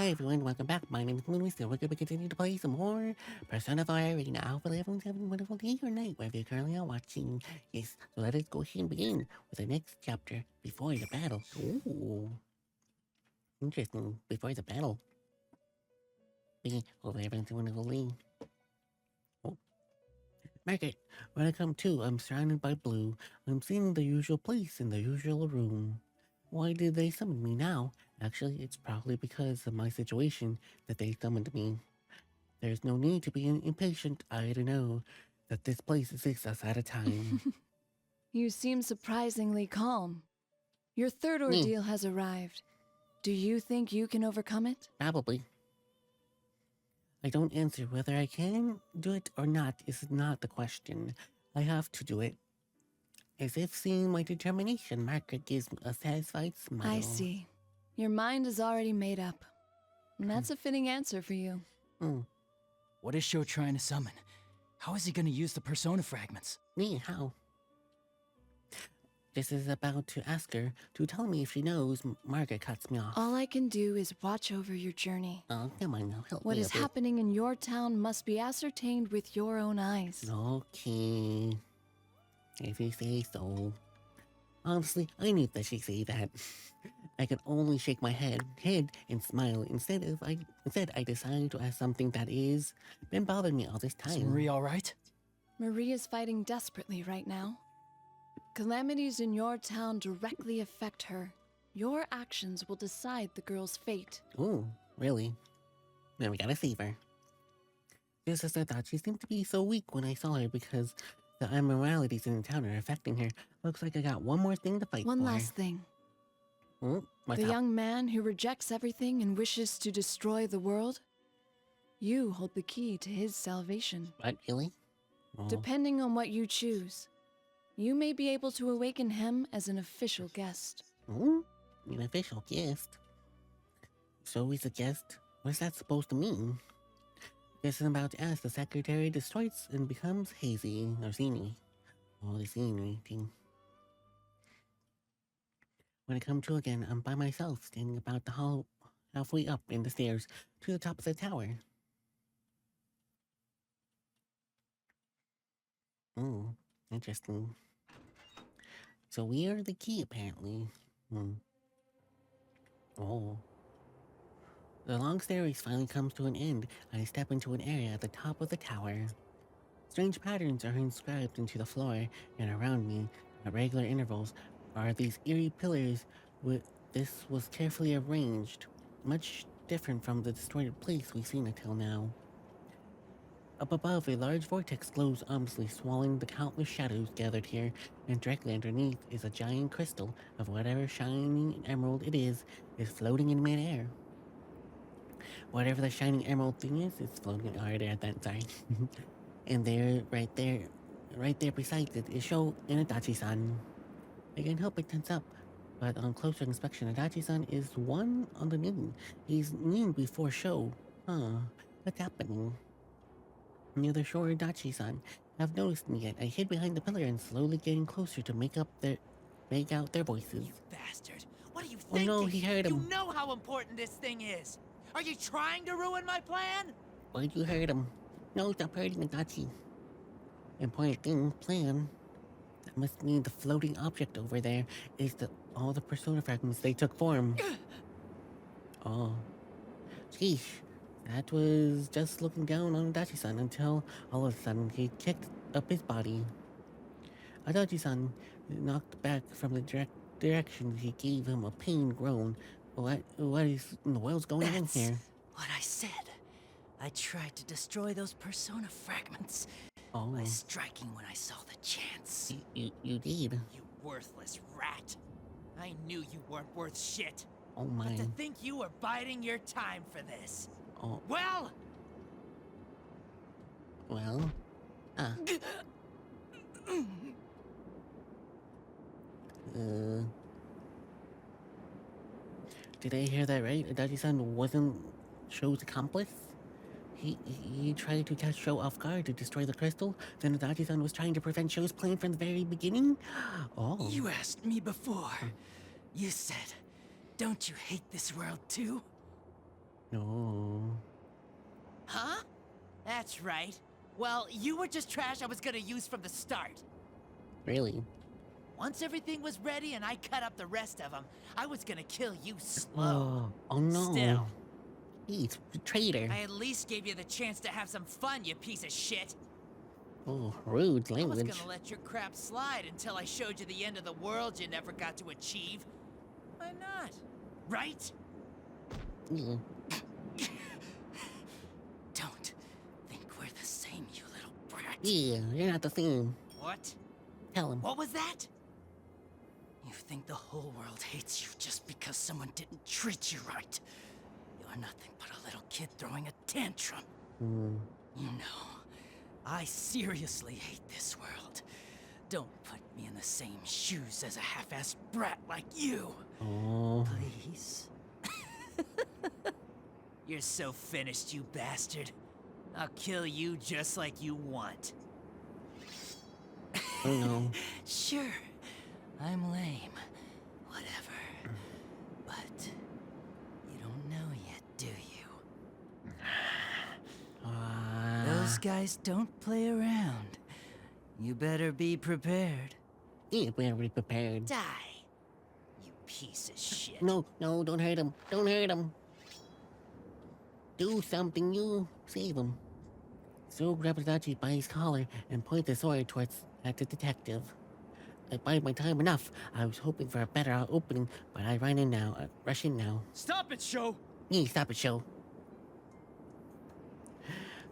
Hi everyone, welcome back. My name is Moonmist, and we're going to continue to play some more Persona 4 Arena. I hope you're having a wonderful day or night, wherever you currently are watching. Yes, so let us go ahead and begin with the next chapter, Before the Battle. Ooh, interesting. Before the battle. Hope everyone's a wonderful day. Oh. Market, when I come to, I'm surrounded by blue. I'm seeing the usual place in the usual room. Why did they summon me now? Actually, it's probably because of my situation that they summoned me. There's no need to be impatient. I don't know that this place exists outside of time. You seem surprisingly calm. Your third ordeal has arrived. Do you think you can overcome it? Probably. I don't answer whether I can do it or not is not the question. I have to do it. As if seeing my determination, Margaret gives me a satisfied smile. I see. Your mind is already made up. And that's a fitting answer for you. What is Sho trying to summon? How is he going to use the persona fragments? Me, how? This is about to ask her to tell me if she knows. Margaret cuts me off. All I can do is watch over your journey. Oh, come on now, help What me is a bit. happening in your town must be ascertained with your own eyes. Okay. If you say so. Honestly, I knew that she'd say that. I can only shake my head and smile. Instead, I decided to ask something that is been bothering me all this time. Is Marie alright? Marie is fighting desperately right now. Calamities in your town directly affect her. Your actions will decide the girl's fate. Ooh, really? Then we gotta save her. Just as I thought, she seemed to be so weak when I saw her because the immoralities in the town are affecting her. Looks like I got one more thing to fight One for. last thing. What's The up? young man who rejects everything and wishes to destroy the world? You hold the key to his salvation. What, really? Oh. Depending on what you choose, you may be able to awaken him as an official guest. An official guest? So he's a guest? What's that supposed to mean? Guess I'm about to ask. The secretary destroys and becomes hazy, or scenery. Oh, the scenery thing. When I come to again, I'm by myself, standing about the hall, halfway up in the stairs to the top of the tower. Interesting. So we are the key, apparently. Oh. The long staircase finally comes to an end, and I step into an area at the top of the tower. Strange patterns are inscribed into the floor, and around me, at regular intervals, are these eerie pillars. This was carefully arranged, much different from the distorted place we've seen until now. Up above, a large vortex glows ominously, swallowing the countless shadows gathered here, and directly underneath is a giant crystal of whatever shining emerald it is floating in midair. Whatever the shining emerald thing is, it's floating. Alright, that sorry. And there, right there beside it is Sho and Adachi-san. I can't help but tense up, but on closer inspection, Adachi-san is one on the moon. He's kneeling before Sho. What's happening? Neither Sho or Adachi-san have noticed me yet. I hid behind the pillar and slowly getting closer to make out their voices. You bastard! What are you thinking? Oh no, he heard him. You know how important this thing is! Are you trying to ruin my plan? Why'd you hurt him? No, stop hurting Adachi. Important thing, plan. That must mean the floating object over there is all the persona fragments they took form. Oh. Sheesh. That was just looking down on Adachi-san until all of a sudden he kicked up his body. Adachi-san knocked back from the direction he gave him a pained groan. What is in the world's going on here? What I said. I tried to destroy those persona fragments by Oh, striking when I saw the chance. you did. You worthless rat. I knew you weren't worth shit. Oh But my. to think you were biding your time for this. Oh, Well, well. Did I hear that right? Adachi-san wasn't Sho's accomplice? He tried to catch Sho off guard to destroy the crystal, then Adachi-san was trying to prevent Sho's plan from the very beginning? Oh. you asked me before. You said, don't you hate this world too? No. Huh? That's right. Well, you were just trash I was gonna use from the start. Really? Once everything was ready and I cut up the rest of them, I was gonna kill you slow. Oh no. Still, He's a traitor. I at least gave you the chance to have some fun, you piece of shit. Oh, rude I language. was gonna let your crap slide until I showed you the end of the world you never got to achieve. Why not? Right? Yeah. Don't think we're the same, you little brat. Yeah, you're not the same. What? Tell him. What was that? You think the whole world hates you just because someone didn't treat you right. You're nothing but a little kid throwing a tantrum. Hmm. You know, I seriously hate this world. Don't put me in the same shoes as a half-assed brat like you. Oh. Please. You're so finished, you bastard. I'll kill you just like you want. Oh no. Sure, I'm lame. Whatever. But you don't know yet, do you? Those guys don't play around. You better be prepared. Yeah, we're already prepared. Die, you piece of shit. No, don't hurt him. Don't hurt him. Do something, you. Save him. So grab Adachi by his collar and point the sword at the detective. I bided my time enough. I was hoping for a better opening, but I rush in now. Stop it, Sho! Yeah, stop it, Sho.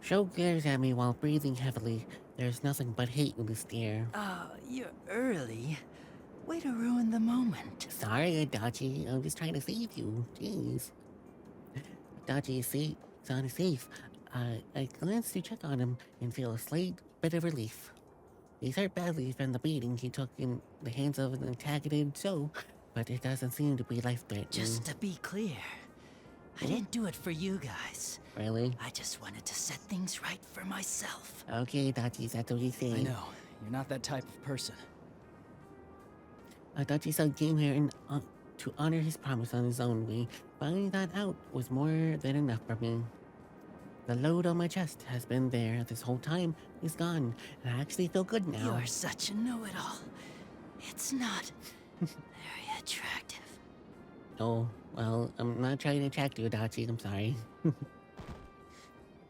Sho glares at me while breathing heavily. There's nothing but hate in his stare. Oh, you're early. Way to ruin the moment. Sorry, Adachi. I'm just trying to save you. Jeez. Adachi is safe. Son is safe. I glance to check on him and feel a slight bit of relief. He's hurt badly from the beating he took in the hands of an antagonist, but it doesn't seem to be life-threatening. Just to be clear, I didn't do it for you guys. Really? I just wanted to set things right for myself. Okay, Adachi, that's what he's saying. I know, you're not that type of person. Adachi-san came here to honor his promise on his own way. Finding that out was more than enough for me. The load on my chest has been there this whole time. It's gone, and I actually feel good now. You're such a know-it-all. It's not very attractive. Oh, well, I'm not trying to attract you, Adachi. I'm sorry.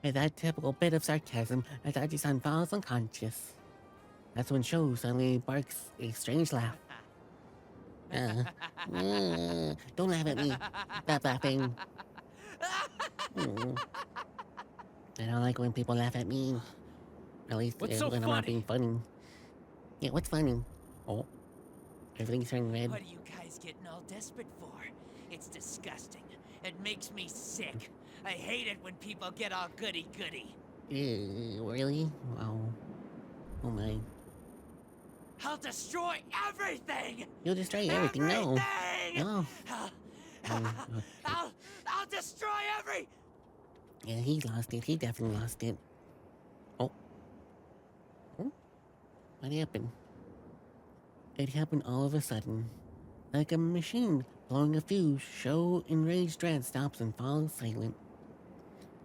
With that typical bit of sarcasm, Adachi-san falls unconscious. That's when Sho suddenly barks a strange laugh. Don't laugh at me. Stop laughing. I don't like when people laugh at me. At least What's so when I'm not funny? being funny. Yeah, what's funny? Oh, everything's turning red. What are you guys getting all desperate for? It's disgusting. It makes me sick. I hate it when people get all goody-goody. Really? Wow. Oh my. I'll destroy everything! You'll destroy everything, no. No. I'll destroy every... Yeah, he lost it. He definitely lost it. Oh. Oh? What happened? It happened all of a sudden. Like a machine blowing a fuse, Sho enraged dread stops and falls silent.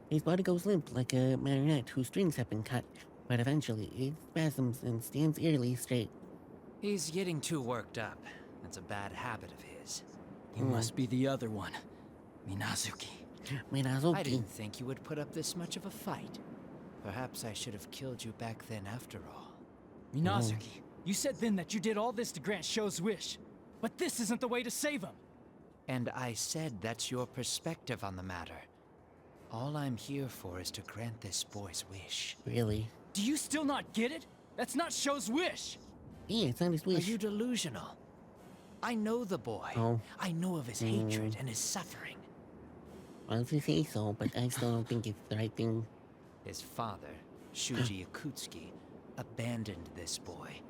His body goes limp like a marionette whose strings have been cut, but eventually it spasms and stands eerily straight. He's getting too worked up. That's a bad habit of his. You must be the other one, Minazuki. Minazuki. I didn't think you would put up this much of a fight. Perhaps I should have killed you back then after all. Minazuki, you said then that you did all this to grant Sho's wish. But this isn't the way to save him. And I said that's your perspective on the matter. All I'm here for is to grant this boy's wish. Really? Do you still not get it? That's not Sho's wish. Yeah, it's not his Are wish. you delusional? I know the boy. Oh. I know of his hatred and his suffering. Well, if you say so, but I still don't think it's the right thing. His father, Shuji Yakutsuki, abandoned this boy.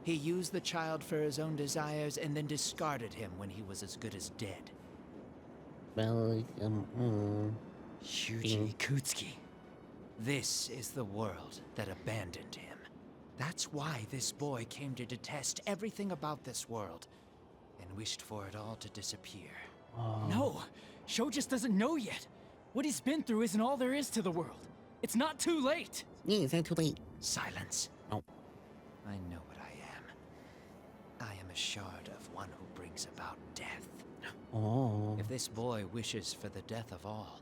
He used the child for his own desires and then discarded him when he was as good as dead. Well, Shuji Ikutsuki. This is the world that abandoned him. That's why this boy came to detest everything about this world and wished for it all to disappear. No! Sho just doesn't know yet. What he's been through isn't all there is to the world. It's not too late. Yeah, it's not too late. Silence. Oh. I know what I am. I am a shard of one who brings about death. Oh. If this boy wishes for the death of all,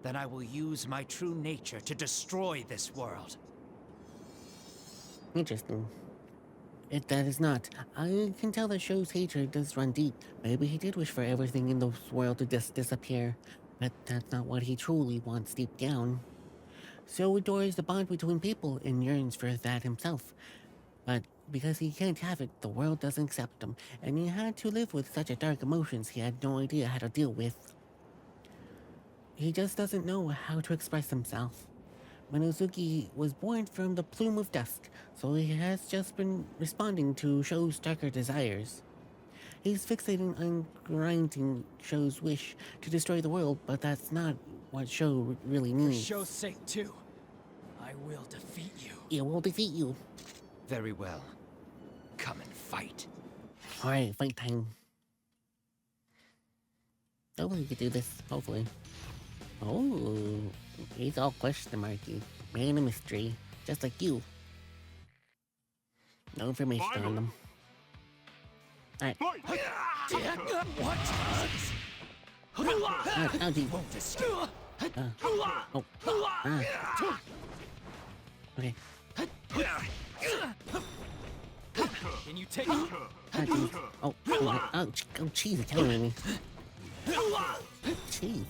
then I will use my true nature to destroy this world. Interesting. That is not. I can tell that Sho's hatred does run deep. Maybe he did wish for everything in this world to just disappear. But that's not what he truly wants deep down. So adores the bond between people and yearns for that himself. But because he can't have it, the world doesn't accept him, and he had to live with such a dark emotions he had no idea how to deal with. He just doesn't know how to express himself. Minozuki was born from the plume of dusk, so he has just been responding to Sho's darker desires. He's fixating on granting Sho's wish to destroy the world, but that's not what Sho really For needs. Sho's sake, too. I will defeat you. It will defeat you. Very well. Come and fight. Alright, fight time. Hopefully we can do this, hopefully. Oh, he's all question marky. Man of mystery, just like you. No information on them. Alright. What? How do you... Won't escape. Oh. Okay. Can you take it? How do you... Oh, jeez, it's killing me. Jeez.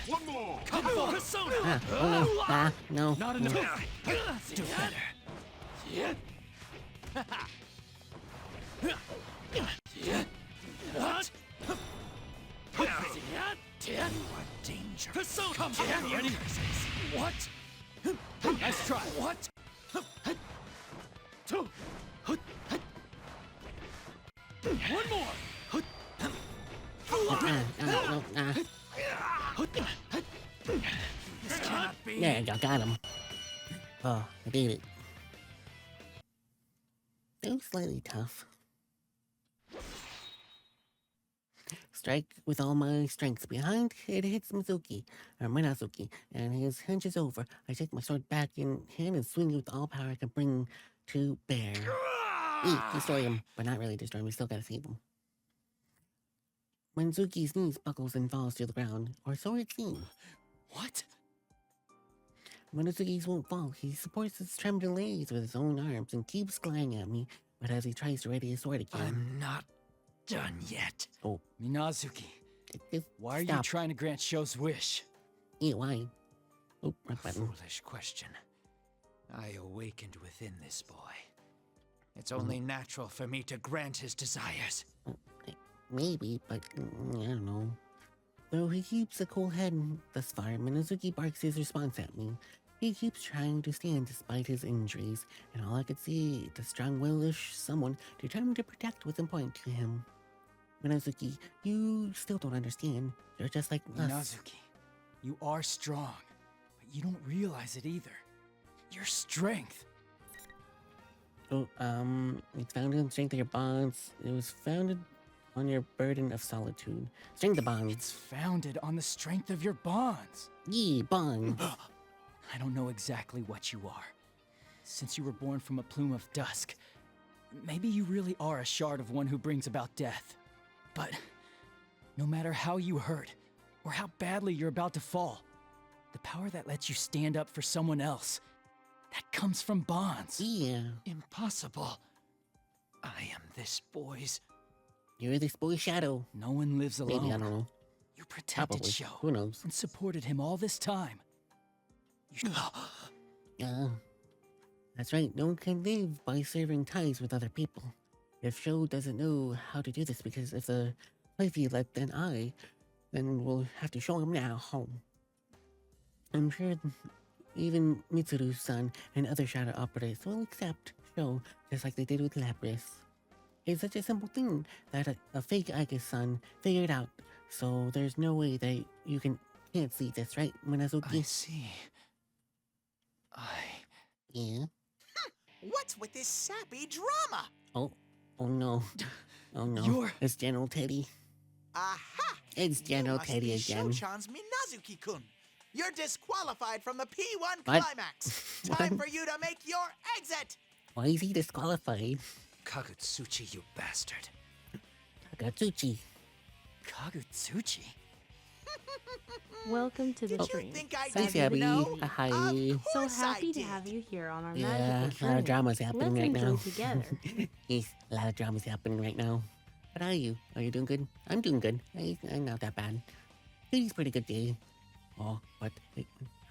One more. Come for Persona! Oh no. No. Not no. enough. Do better. You are danger. Persona! Come on, ready? What? Nice try. What? Two. One more. This cannot be. There you go, got him. Oh, I beat it. It was slightly tough. Strike with all my strength behind, it hits Minazuki, and his hunches over. I take my sword back in hand and swing it with all power I can bring to bear. Destroy him, but not really destroy him, we still gotta save him. Minazuki's knees buckles and falls to the ground, or so it seems. What? Minazuki's won't fall. He supports his trembling legs with his own arms and keeps glaring at me, but as he tries to ready his sword again... I'm not done yet. Oh, Minazuki, why are you stop. trying to grant Sho's wish? Yeah, why? Oh, wrong A button. foolish question. I awakened within this boy. It's only natural for me to grant his desires. Maybe, but I don't know. Though he keeps a cool head thus far, Minazuki barks his response at me. He keeps trying to stand despite his injuries, and all I could see the strong-willish someone determined to protect what's important to him. Minazuki, you still don't understand. You're just like us. Minazuki, you are strong, but you don't realize it either. Your strength. Oh, it's founded in strength of your bonds. It was founded on your burden of solitude. Strength of bonds. It's founded on the strength of your bonds. Yeah, bonds. I don't know exactly what you are. Since you were born from a plume of dusk, maybe you really are a shard of one who brings about death. But no matter how you hurt, or how badly you're about to fall, the power that lets you stand up for someone else, that comes from bonds. Yeah. Impossible. I am this boy's. You're this boy's shadow. No one lives alone. Maybe, I don't know. You protected Probably. Sho Who knows? and supported him all this time. That's right. No one can live by severing ties with other people. If Sho doesn't know how to do this because if the wifey let then we'll have to show him now home. I'm sure even Mitsuru's son and other shadow operatives will accept Sho just like they did with Lapras. It's such a simple thing that a fake Ika's son figured out, so there's no way that you can't see this, right, Minazuki? I see. Yeah? What's with this sappy drama? Oh no. Oh no. You're- It's General Teddie. Aha! It's General You must Teddie be again. Sho-chan's Minazuki-kun. You're disqualified from the P1 What? climax. Time for you to make your exit. Why is he disqualified? Kagutsuchi, you bastard. Takatsuchi. Kagutsuchi? Welcome to the Did you stream. think I Hey, didn't Gabby. know? Hi. Of So course I happy to did. have you here on our Yeah, magical a lot of journey. drama's happening Let's right enjoy now. together. Yes, a lot of drama's happening right now. But how are you? Are you doing good? I'm doing good. I'm not that bad. Today's a pretty good day. Oh, but...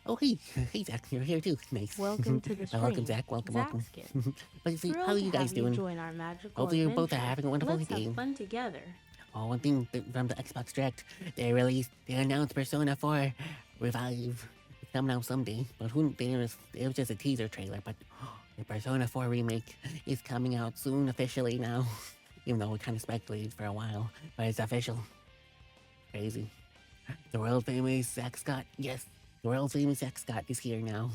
Oh, hey. Hey, Zach. You're here too. Nice. Welcome to the stream. Welcome, Zach. Welcome, welcome. Zaxkin. But see, Thrilled how are to you guys have doing? You join our magical Hopefully you both are adventure. having a wonderful Let's day. have fun together. Oh, one thing from the Xbox Direct, they announced Persona 4 Revive. It's coming out someday, but it was just a teaser trailer, but the Persona 4 remake is coming out soon officially now. Even though we kind of speculated for a while, but it's official. Crazy. The world famous Zack Scott, yes, the world famous Zack Scott is here now.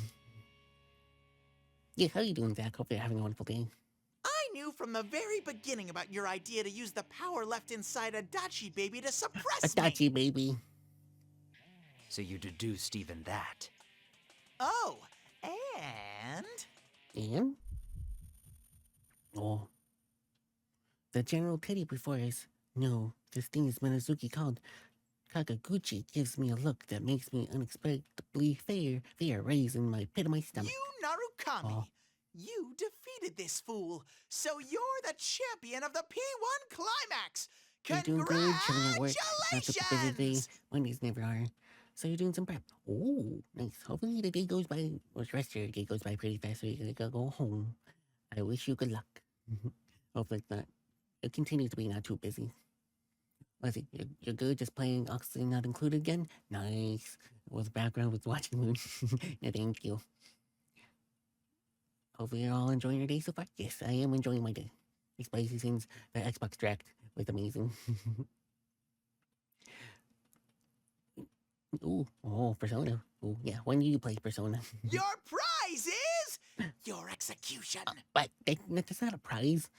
Yeah, how you doing, Zach? Hope you're having a wonderful day. I knew from the very beginning about your idea to use the power left inside a Dachi baby to suppress me. Adachi, baby. So you deduced even that. Oh, and... And? Oh. The General Teddie before us. No, this thing is Minazuki called Kakaguchi gives me a look that makes me unexpectedly fear raising my pit of my stomach. You, Narukami, Oh. you defeated this fool, so you're the champion of the P1 climax. You're doing good, chilling at work, not super busy today. Congratulations! Mondays never are. So you're doing some prep. Oh, nice. Hopefully the day goes by, or the rest of your day goes by pretty fast so you can go home. I wish you good luck. Hopefully it's not. It continues to be not too busy. Let's see, you're good just playing Oxley Not Included again? Nice. With background with watching Moon. Yeah, thank you. Hopefully you're all enjoying your day so far. Yes, I am enjoying my day. Especially since the Xbox Direct was amazing. Ooh, oh, Persona. Ooh, yeah, when do you play Persona? Your prize is your execution. But that's not a prize.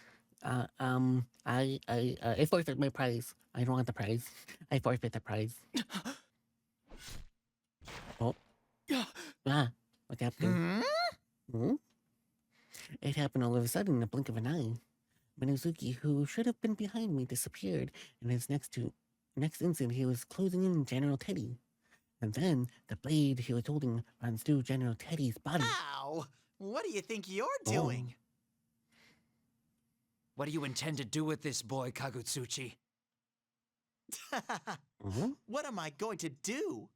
I forfeit my prize. I don't want the prize. I forfeit the prize. Oh. Ah, what's happening? Hmm? It happened all of a sudden in the blink of an eye. Minazuki, who should have been behind me, disappeared, and his next instant he was closing in General Teddie. And then the blade he was holding runs through General Teddie's body. Ow! What do you think you're doing? What do you intend to do with this boy, Kagutsuchi? Mhm. What am I going to do?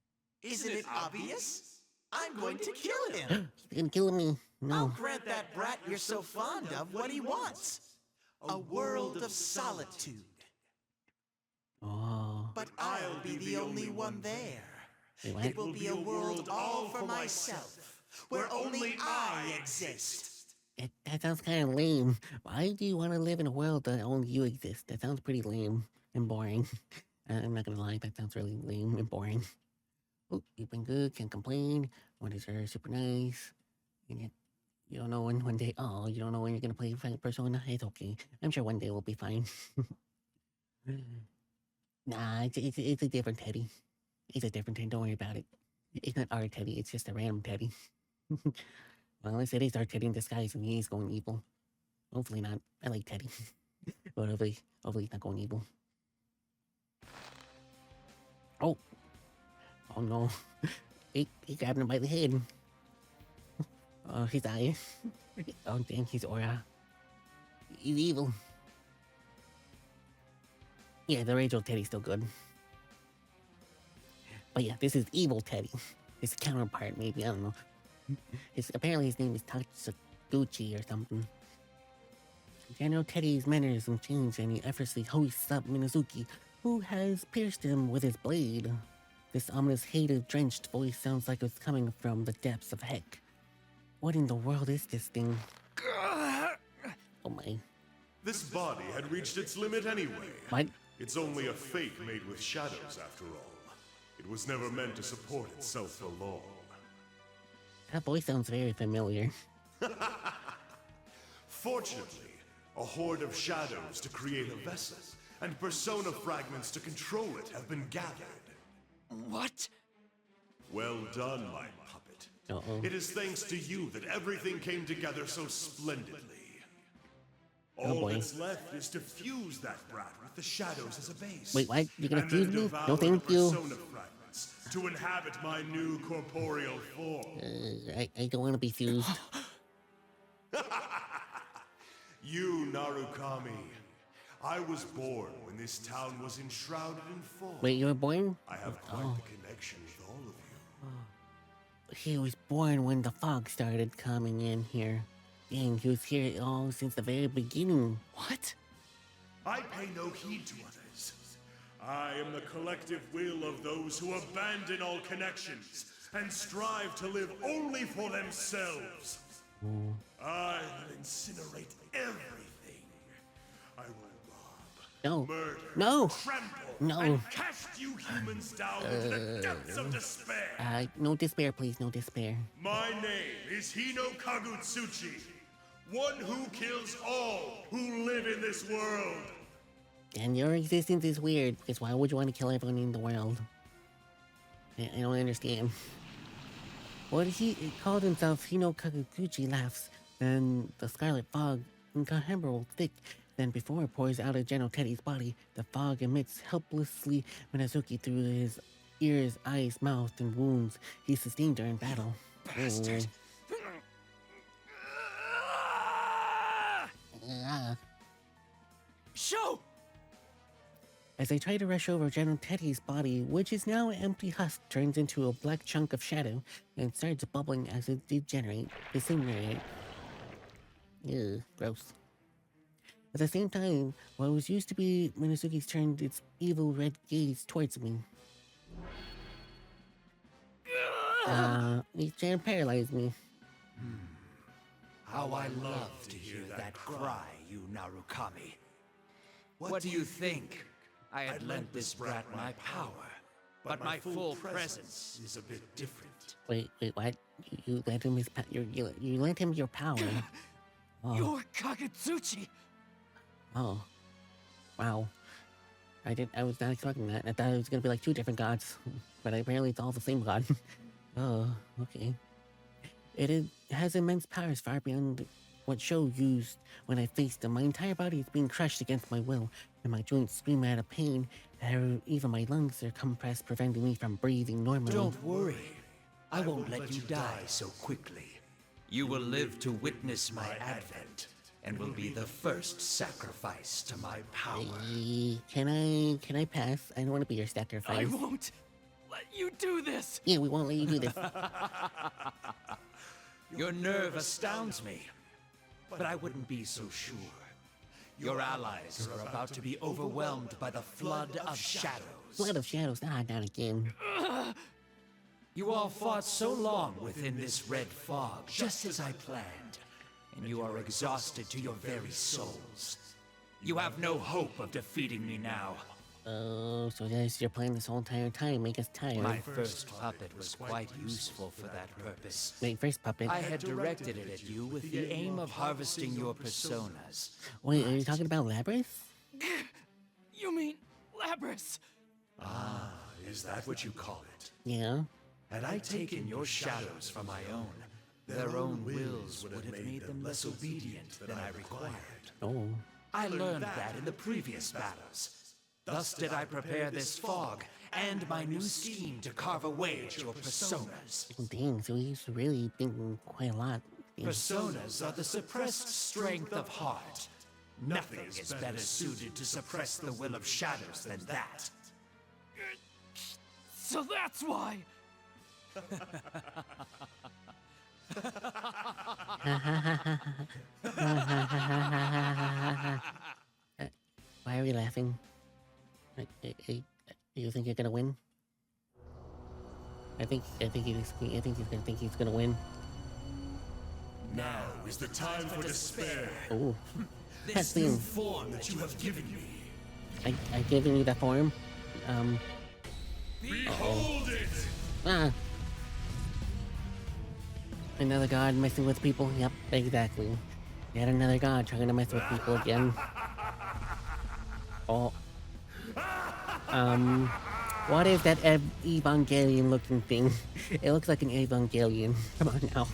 Isn't it obvious? I'm going to kill him. He's gonna kill me. I'll No. grant that brat you're so fond of what he wants. A world of solitude. Oh. But I'll be the only one there. Wait, what? It will be a world all for myself, where only I exist. That sounds kind of lame. Why do you want to live in a world that only you exist? That sounds pretty lame and boring. I'm not gonna lie, that sounds really lame and boring. Oh, you've been good, can't complain. Mondays are super nice. And yet, you don't know when one day, oh, you don't know when you're gonna play Persona? It's okay. I'm sure one day we'll be fine. Nah, it's a different Teddie. It's a different Teddie, don't worry about it. It's not our Teddie, it's just a random Teddie. Well, unless it is our Teddie in disguise and he is going evil. Hopefully not. I like Teddie. But hopefully he's not going evil. Oh. Oh no. He grabbed him by the head. Oh, his eye. Oh dang, his aura. He's evil. Yeah, the Rachel Teddie's still good. But yeah, this is evil Teddie. His counterpart, maybe, I don't know. Apparently his name is Tatsuguchi or something. General Teddie's mannerism changed and he effortlessly hoists up Minazuki, who has pierced him with his blade. This ominous, hated-drenched voice sounds like it's coming from the depths of heck. What in the world is this thing? Oh my. This body had reached its limit anyway. What? It's only a fake made with shadows, after all. It was never meant to support itself for long. That voice sounds very familiar. Fortunately, a horde of shadows to create a vessel. and persona fragments to control it have been gathered. What? Well done, my puppet. Uh-oh. It is thanks to you that everything came together so splendidly. Oh, All boy. that's left is to fuse that brat with the shadows as a base. Wait, what? You're gonna and fuse then me? devour No, the thank you. persona fragments to inhabit my new corporeal form. I don't want to be fused. You, Narukami. I was born when this town was enshrouded in fog. Wait, you were born? I have quite the connection with all of you. He was born when the fog started coming in here. Dang, he was here all since the very beginning. What? I pay no heed to others. I am the collective will of those who abandon all connections and strive to live only for themselves. I will incinerate everything. I will rob, No. murder, No. trample, No. and cast you humans down into the depths of despair. No despair, please, no despair. My name is Hino Kagutsuchi, one who kills all who live in this world. And your existence is weird, because why would you want to kill everyone in the world? I don't understand. What he called himself Hino Kaguchi laughs, then the scarlet fog, incomparable thick, then before it pours out of General Teddie's body, the fog emits helplessly Minazuki through his ears, eyes, mouth, and wounds he sustained during battle. Bastard. Ah. Show! As I try to rush over General Teddie's body, which is now an empty husk, turns into a black chunk of shadow and starts bubbling as it disintegrate. Ew, gross. At the same time, what was used to be Minazuki's turned its evil red gaze towards me. He's trying to paralyze me. How I love to hear that cry, you Narukami. What do you think? I had lent this brat my power, but my full presence is a bit different. Wait, what? You lent him his you lent him your power. Oh, You're Kagutsuchi! oh, wow. I was not expecting that. I thought it was gonna be like two different gods, but apparently it's all the same god. Oh, okay. It has immense powers far beyond what Sho used when I faced him. My entire body is being crushed against my will, and my joints scream out of pain. Even my lungs are compressed, preventing me from breathing normally. Don't worry. I won't let you die so quickly. You will live to witness my advent, and will be the first sacrifice to my power. Can I pass? I don't want to be your sacrifice. I won't let you do this! Yeah, we won't let you do this. Your nerve astounds me, but I wouldn't be so sure. Your allies are about to be overwhelmed by the flood of shadows. Flood of shadows. Ah, not again. You all fought so long within this red fog, just as I planned, and you are exhausted to your very souls. You have no hope of defeating me now. Oh, so that's your plan this whole entire time, make us tired. My first puppet was quite useful for that purpose. Wait, first puppet. I had directed it at you with the aim of harvesting your personas. Wait, are you talking about Labyrinth? You mean Labrys? Ah, is that what you call it? Yeah. Had I taken your shadows for my own, their own wills would have made them less obedient than I required. Oh. I learned that in the previous battles. Thus did I prepare this fog and my new scheme to carve away at your personas. Dang, so he's really thinking quite a lot. Dang. Personas are the suppressed strength of heart. Nothing is better suited to suppress the will of shadows than that. So that's why! Why are we laughing? You think you're gonna win? I think he's gonna think he's gonna win. Now is the time for despair. Oh. This new form that you have given me. I've given you that form. Behold it! Ah. Another god messing with people? Yep, exactly. Yet another god trying to mess with people again. Oh, What is that Evangelion looking thing? It looks like an Evangelion. Come on now.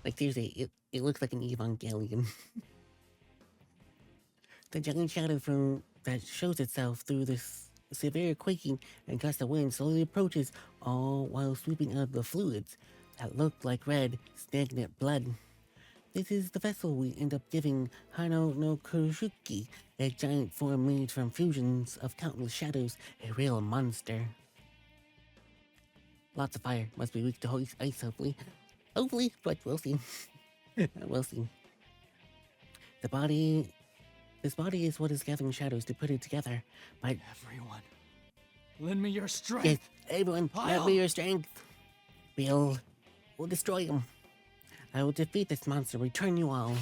Like seriously, it looks like an Evangelion. The giant shadow from that shows itself through this severe quaking and gust of wind slowly approaches, all while sweeping out the fluids that look like red, stagnant blood. This is the vessel we end up giving Hano no Kuroshuki, a giant form made from fusions of countless shadows, a real monster. Lots of fire, must be weak to ice, hopefully. Hopefully, but we'll see. We'll see. This body is what is gathering shadows to put it together. But Everyone, lend me your strength. yes, everyone, lend me your strength. We'll destroy him. I will defeat this monster, return you all.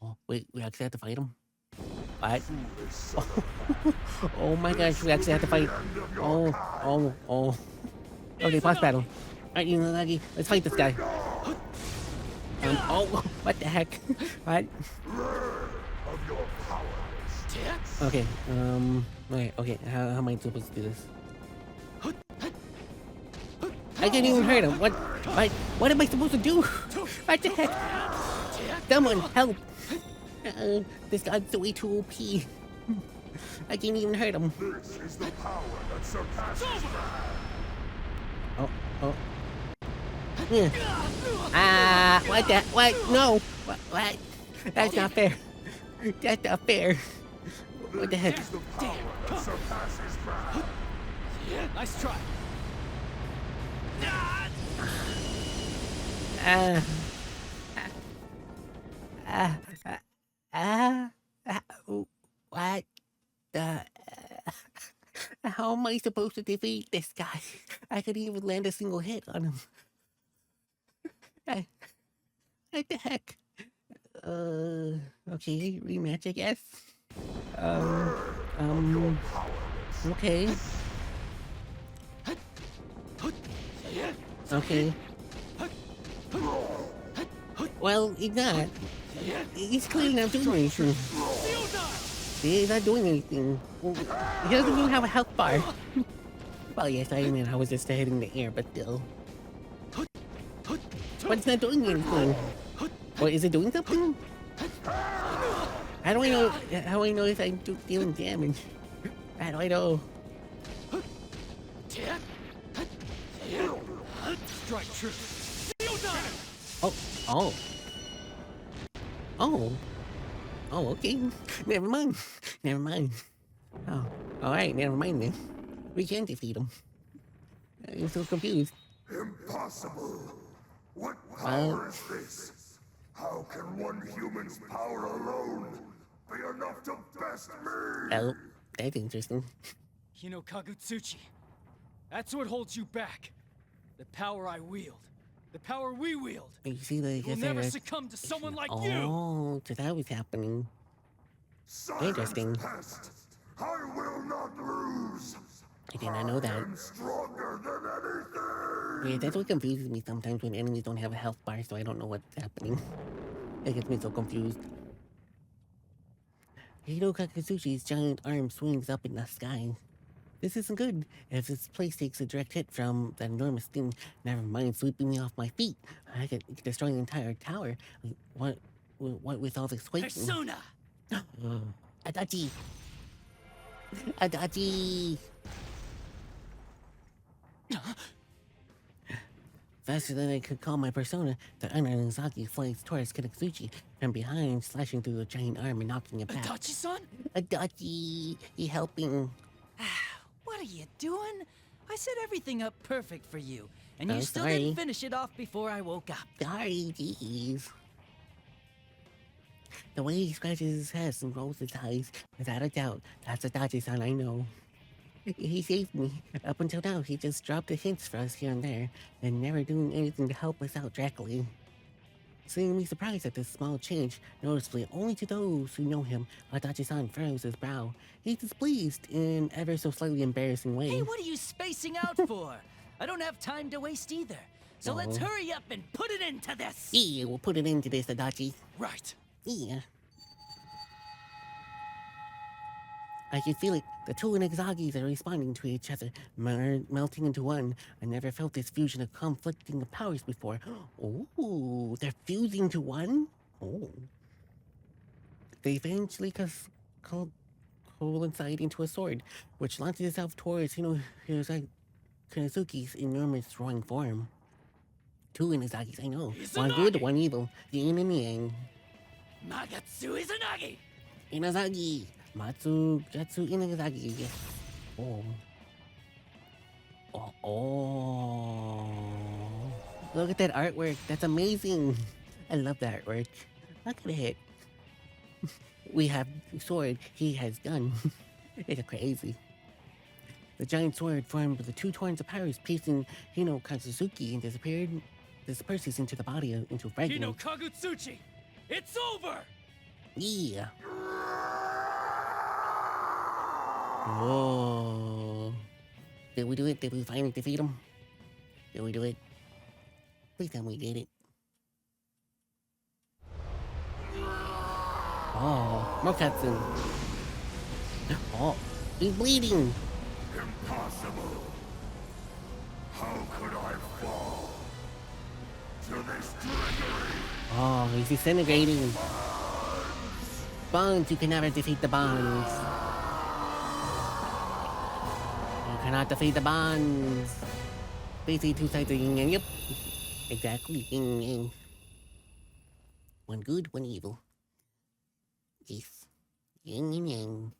Oh, wait, we actually have to fight him? What? Oh my gosh, we actually have to fight. Oh. Okay, pause battle. Alright, Nagi, let's fight this guy. Oh, what the heck? What? Okay, okay, how am I supposed to do this? I can't even hurt him. What am I supposed to do? What the heck? Someone help! This guy's way too OP. I can't even hurt him. This is the power that surpasses Oh. Yeah. What the? What? No! What? That's not fair. That's not fair. What the heck? the power that surpasses man. Nice try. What the? How am I supposed to defeat this guy? I couldn't even land a single hit on him. What the heck? Okay, rematch, I guess. Okay. Okay. Well, he's not. He's clearly not doing anything. He's not doing anything. He doesn't even have a health bar. Well, yes, I mean, I was just hitting the air, but still. But it's not doing anything. Or is it doing something? How do I know? How do I know if I'm dealing damage? How do I know? Strike true. Oh, okay. Never mind. Oh, alright, never mind then. We can defeat him. I'm so confused. Impossible. What power is this? How can one human's power alone be enough to best me? Oh, that's interesting. Kagutsuchi. That's what holds you back. The power I wield. The power we wield. You see the You'll never succumb to someone like you. Oh, so that was happening. Interesting. Pest. I will not lose. I did not know that. I'm stronger than anything. Yeah, that's what confuses me sometimes when enemies don't have a health bar, so I don't know what's happening. It gets me so confused. Kagutsuchi's giant arm swings up in the sky. This isn't good. If this place takes a direct hit from that enormous thing, never mind sweeping me off my feet. I could destroy the entire tower. What with all this quaking? Persona! Adachi! Faster than I could call my persona, the unknown Zaki flies towards Kagutsuchi from behind, slashing through the giant arm and knocking it back. Adachi-san? Adachi! He helping. What are you doing? I set everything up perfect for you, and you Oh, still sorry. didn't finish it off before I woke up. Sorry, jeez. The way he scratches his head and rolls his eyes, without a doubt, that's Adachi-san, I know. He saved me. Up until now, he just dropped the hints for us here and there, and never doing anything to help us out directly. Seemingly surprised at this small change, noticeably only to those who know him, Adachi-san furrows his brow. He's displeased in ever so slightly embarrassing way. Hey, what are you spacing out for? I don't have time to waste either. So let's hurry up and put it into this. Yeah, we'll put it into this, Adachi. Right. Yeah. I can feel it. The two Inazagis are responding to each other, melting into one. I never felt this fusion of conflicting powers before. Oh, they're fusing to one? Oh. They eventually coincide into a sword, which launches itself towards, Konosuke's enormous drawing form. Two Inazagis, I know. One good, one evil. The yin and yang. Magatsu Izanagi! Inazagi! Gatsu Inazagi, yes. Oh. Oh. Look at that artwork. That's amazing. I love that artwork. Look at it. We have sword. He has gun. It's crazy. The giant sword formed the two torrents of powers, piercing Katsuzuki and disperses into the body into fragments. Kagutsuchi! It's over! Yeah. Oh. Did we do it? Did we finally defeat him? Did we do it? Please tell me we did it. Oh, more cutscene. Oh, he's bleeding. Impossible. How could I fall to this treachery? Oh, he's disintegrating. Bonds, you can never defeat the bonds. You cannot defeat the bonds. Basically, two sides of yin and yep. Exactly, yin and yang. One good, one evil. Yes. Yin and yang.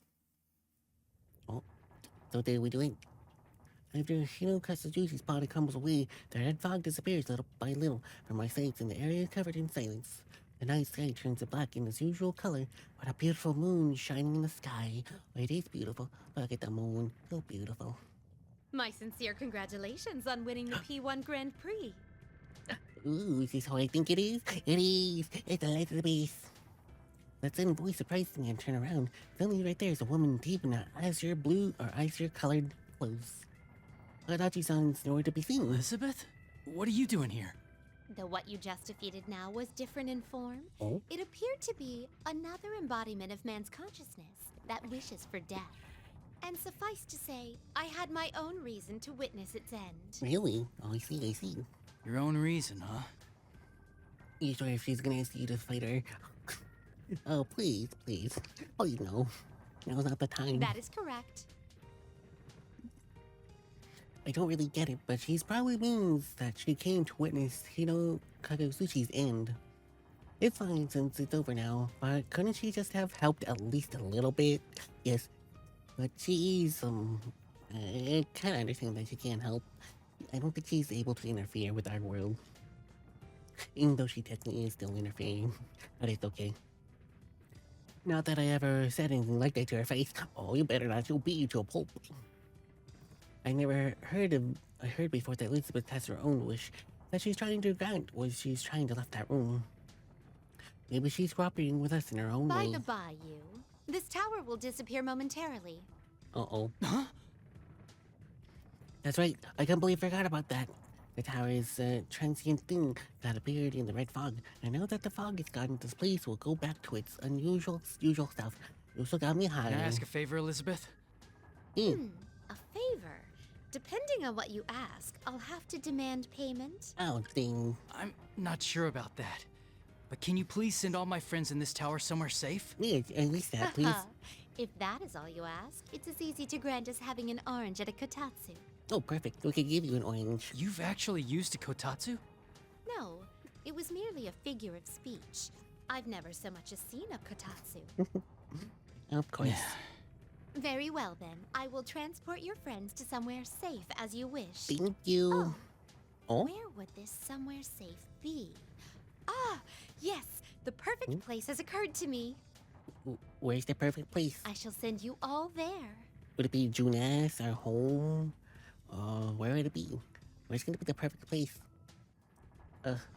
Oh, so did we do it? After Katsuzuchi's body crumbles away, the red fog disappears little by little from my sights and the area is covered in silence. The night sky turns to black in its usual color, with a beautiful moon shining in the sky. Oh, it is beautiful. Look at the moon. So beautiful. My sincere congratulations on winning the P1 Grand Prix. Ooh, is this how I think it is? It is! It's a Lizbie. That sudden voice surprised me and turned around. Suddenly right there is a woman deep in azure blue or azure colored clothes. Adachi-san's nowhere to be seen. Elizabeth? What are you doing here? Though what you just defeated now was different in form, Oh? it appeared to be another embodiment of man's consciousness that wishes for death. And suffice to say, I had my own reason to witness its end. Really? Oh, I see. Your own reason, huh? You sure if she's gonna ask you to fight her? Oh, please. Oh, no. Now's not the time. That is correct. I don't really get it, but she's probably means that she came to witness Kagutsuchi's end. It's fine since it's over now, but couldn't she just have helped at least a little bit? Yes, but she's, I kinda understand that she can't help. I don't think she's able to interfere with our world. Even though she technically is still interfering, but it's okay. Not that I ever said anything like that to her face. Oh, you better not, you'll beat you to a pulp. I heard before that Elizabeth has her own wish that she's trying to grant was she's trying to left that room. Maybe she's cooperating with us in her own By way. the by, this tower will disappear momentarily. Uh-oh. Huh? That's right, I completely forgot about that. The tower is a transient thing that appeared in the red fog. And now that the fog is gone, this place will go back to its usual self. You also got me high. Can I ask a favor, Elizabeth? A favor? Depending on what you ask, I'll have to demand payment. Oh, ding. I'm not sure about that. But can you please send all my friends in this tower somewhere safe? Yeah, at least that, please. If that is all you ask, it's as easy to grant as having an orange at a kotatsu. Oh, perfect. We could give you an orange. You've actually used a kotatsu? No, it was merely a figure of speech. I've never so much as seen a kotatsu. Of course. Yeah. Very well then, I will transport your friends to somewhere safe as you wish. Thank you. Oh? Where would this somewhere safe be? Ah, yes, the perfect place has occurred to me. Where's the perfect place? I shall send you all there. Would it be Junas, our home? Where would it be? Where's gonna be the perfect place?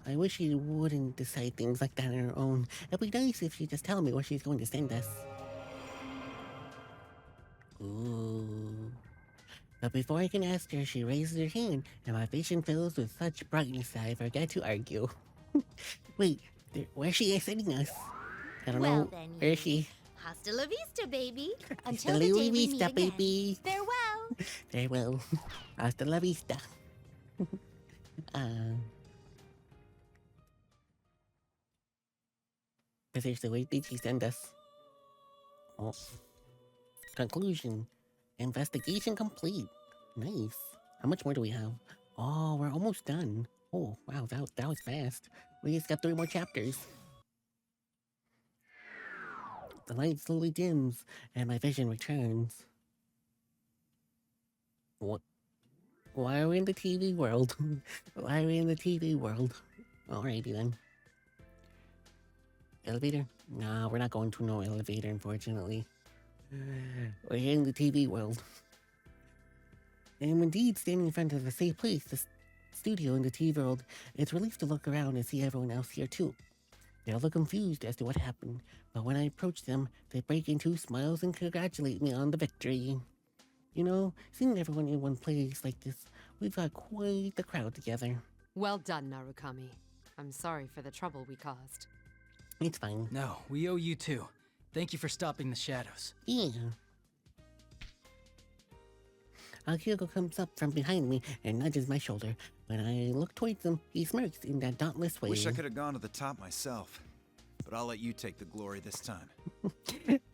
I wish she wouldn't decide things like that on her own. It'd be nice if she just tell me where she's going to send us. Ooh. But before I can ask her, she raises her hand, and my vision fills with such brightness that I forget to argue. Wait, where's she sending us? I don't Well know. then, Where is she? Hasta la vista, baby. Hasta Until the day la we meet vista, again. baby. Farewell. Farewell. Hasta la vista. But seriously, where did he send us? Oh. Conclusion. Investigation complete. Nice. How much more do we have? Oh, we're almost done. Oh, wow, that was fast. We just got 3 more chapters. The light slowly dims, and my vision returns. What? Why are we in the TV world? Why are we in the TV world? Alrighty then. Elevator? Nah, we're not going to no elevator, unfortunately. We're in the TV world. I'm indeed standing in front of a safe place, the studio in the TV world. It's relief to look around and see everyone else here too. They all look confused as to what happened, but when I approach them, they break into smiles and congratulate me on the victory. You know, seeing everyone in one place like this, we've got quite the crowd together. Well done, Narukami. I'm sorry for the trouble we caused. It's fine. No, we owe you too. Thank you for stopping the shadows. Yeah. Akigo comes up from behind me and nudges my shoulder. When I look towards him, he smirks in that dauntless way. Wish I could have gone to the top myself, but I'll let you take the glory this time.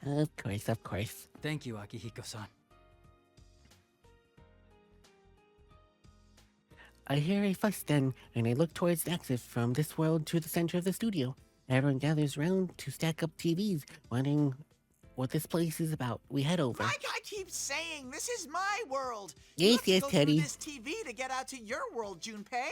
Of course, of course. Thank you, Akihiko-san. I hear a fuss then, and I look towards the exit from this world to the center of the studio. Everyone gathers round to stack up TVs, wondering what this place is about. We head over. Like I keep saying, this is my world. Yes, you have to yes, go Teddie. through this TV to get out to your world, Junpei.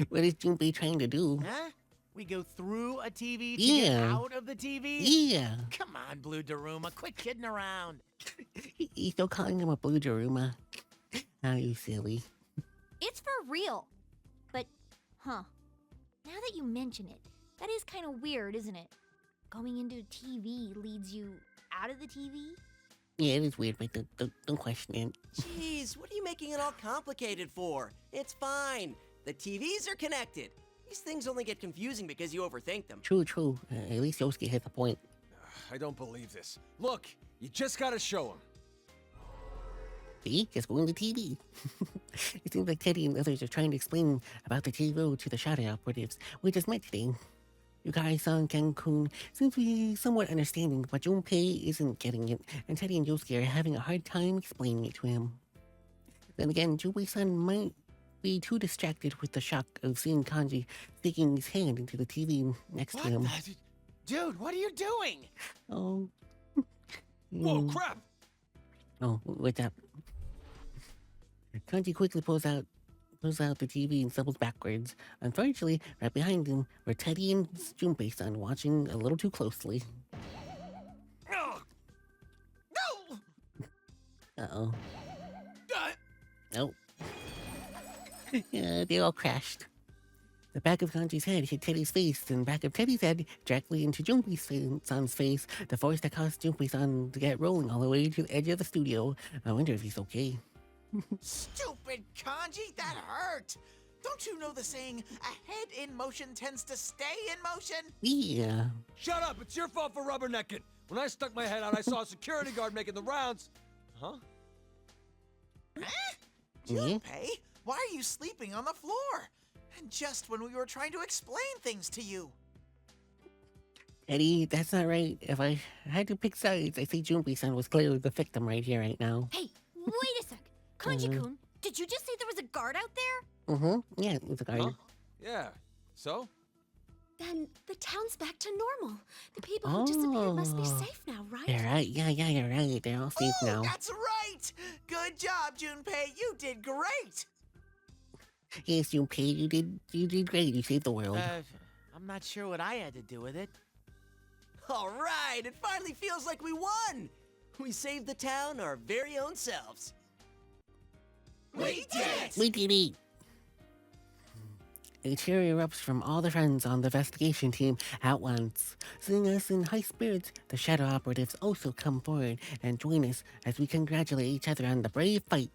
What is Junpei trying to do? Huh? We go through a TV to Yeah. get out of the TV? Yeah. Come on, Blue Daruma, quit kidding around. He's still calling him a blue Daruma. How you silly. It's for real. But, now that you mention it, that is kind of weird, isn't it? Going into TV leads you out of the TV? Yeah, it is weird, but don't question it. Jeez, what are you making it all complicated for? It's fine. The TVs are connected. These things only get confusing because you overthink them. True, true. At least Yosuke hit the point. I don't believe this. Look, you just gotta show him. See? Just going to TV. It seems like Teddie and others are trying to explain about the TV to the shadow operatives we just met today. Yukai-san, Ken-kun seems to be somewhat understanding, but Junpei isn't getting it, and Teddie and Yosuke are having a hard time explaining it to him. Then again, Junpei-san might be too distracted with the shock of seeing Kanji sticking his hand into the TV next to him. Dude, what are you doing? Oh. Whoa, crap! Oh, what's up? Kanji quickly pulls out the TV and stumbles backwards. Unfortunately, right behind him were Teddie and Junpei-san watching a little too closely. No! Uh-oh. Oh. Yeah, they all crashed. The back of Kanji's head hit Teddie's face, and the back of Teddie's head directly into Junpei-san's face, the force that caused Junpei-san to get rolling all the way to the edge of the studio. I wonder if he's okay. Stupid Kanji, that hurt. Don't you know the saying, a head in motion tends to stay in motion? Yeah. Shut up! It's your fault for rubbernecking. When I stuck my head out, I saw a security guard making the rounds. Huh? Junpei, why are you sleeping on the floor? And just when we were trying to explain things to you. Eddie, that's not right. If I had to pick sides, I think Junpei-san was clearly the victim right here, right now. Hey, wait a sec. Kanji-kun, did you just say there was a guard out there? Mm-hmm. Yeah, it was a guard. Huh? Yeah. So? Then the town's back to normal. The people who disappeared must be safe now, right? You're right. Yeah, you're right. They're all safe now. That's right! Good job, Junpei. You did great! Yes, Junpei, you did great. You saved the world. I'm not sure what I had to do with it. All right, it finally feels like we won. We saved the town our very own selves. We did it! We did it! A cheer erupts from all the friends on the investigation team at once. Seeing us in high spirits, the shadow operatives also come forward and join us as we congratulate each other on the brave fight.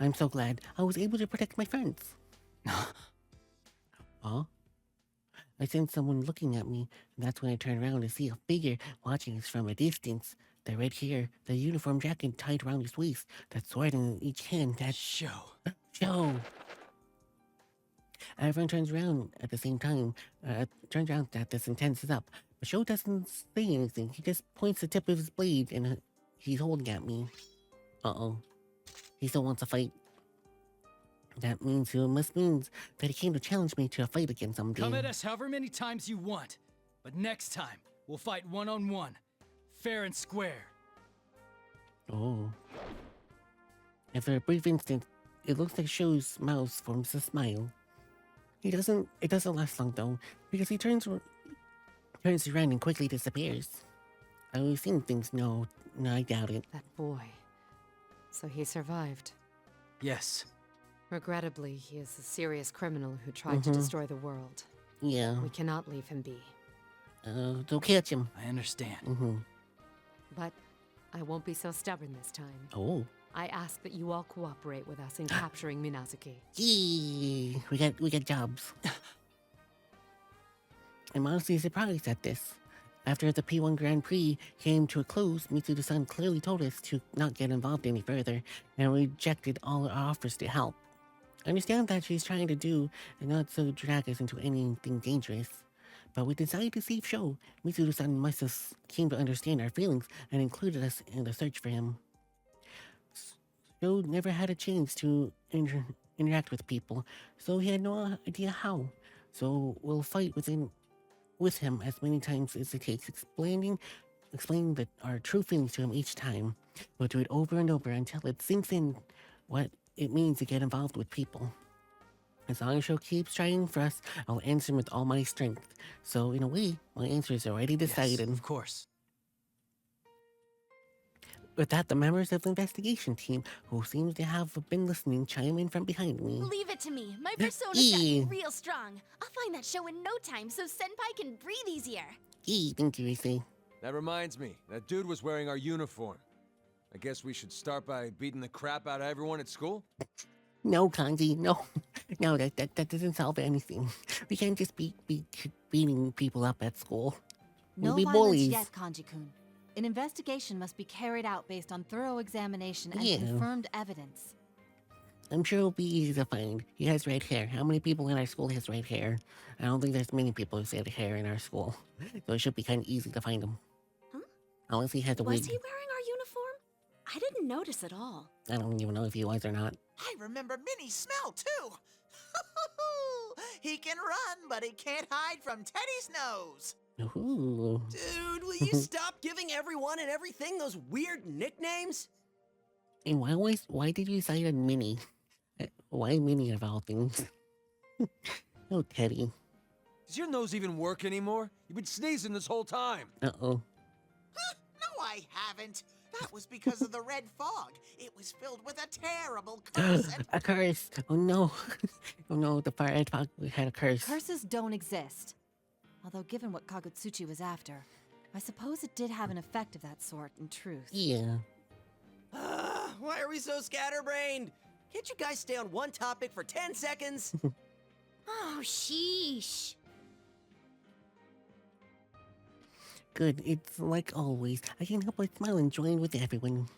I'm so glad I was able to protect my friends. Huh? I sense someone looking at me, and that's when I turn around to see a figure watching us from a distance. The red hair, the uniform jacket tied around his waist, that sword in each hand, that Show. Show! Everyone turns around at the same time. Turns around that this intenses up. But Show doesn't say anything. He just points the tip of his blade and he's holding at me. Uh-oh. He still wants to fight. That means must means that he came to challenge me to a fight again someday. Come at us however many times you want. But next time, we'll fight one-on-one. Fair and square. Oh. And for a brief instant, it looks like Show's mouth forms a smile. It doesn't last long though, because he turns around and quickly disappears. I was seeing things, no, I doubt it. That boy. So he survived. Yes. Regrettably, he is a serious criminal who tried to destroy the world. Yeah. We cannot leave him be. Don't catch him. I understand. But I won't be so stubborn this time. Oh. I ask that you all cooperate with us in capturing Minazuki. Yee! We got jobs. I'm honestly surprised at this. After the P1 Grand Prix came to a close, Mitsudo-san clearly told us to not get involved any further and rejected all our offers to help. I understand that she's trying to do and not so drag us into anything dangerous. But we decided to save Show. Mitsudo-san must have came to understand our feelings and included us in the search for him. Show never had a chance to interact with people, so he had no idea how. So we'll fight with him as many times as it takes, explaining our true feelings to him each time. We'll do it over and over until it sinks in what it means to get involved with people. As long as Show keeps trying for us, I'll answer him with all my strength. So in a way, my answer is already decided. Yes, of course. With that, the members of the investigation team, who seems to have been listening, chime in from behind me. Leave it to me. My persona's gotten real strong. I'll find that show in no time so Senpai can breathe easier. Thank you, Issei. That reminds me, that dude was wearing our uniform. I guess we should start by beating the crap out of everyone at school? No, Kanji, no. No, that doesn't solve anything. We can't just be beating people up at school. No We'll be violence bullies. yet, Kanji-kun. An investigation must be carried out based on thorough examination and Yeah. confirmed evidence. I'm sure it'll be easy to find. He has red hair. How many people in our school has red hair? I don't think there's many people with red hair in our school. So it should be kind of easy to find him. Huh? Unless he has a Was wig. he wearing our uniform? I didn't notice at all. I don't even know if he was or not. I remember Minnie's smell, too. He can run, but he can't hide from Teddie's nose. Ooh. Dude, will you stop giving everyone and everything those weird nicknames? And why did you decide on Minnie? Why Minnie of all things? Oh, Teddie. Does your nose even work anymore? You've been sneezing this whole time. Uh-oh. No, I haven't. That was because of the red fog. It was filled with a terrible curse. A curse! Oh no. Oh no, the fire fog had a curse. Curses don't exist. Although given what Kagutsuchi was after, I suppose it did have an effect of that sort in truth. Yeah. Why are we so scatterbrained? Can't you guys stay on one topic for 10 seconds? Oh, sheesh. Good, it's like always. I can't help but smile and join with everyone.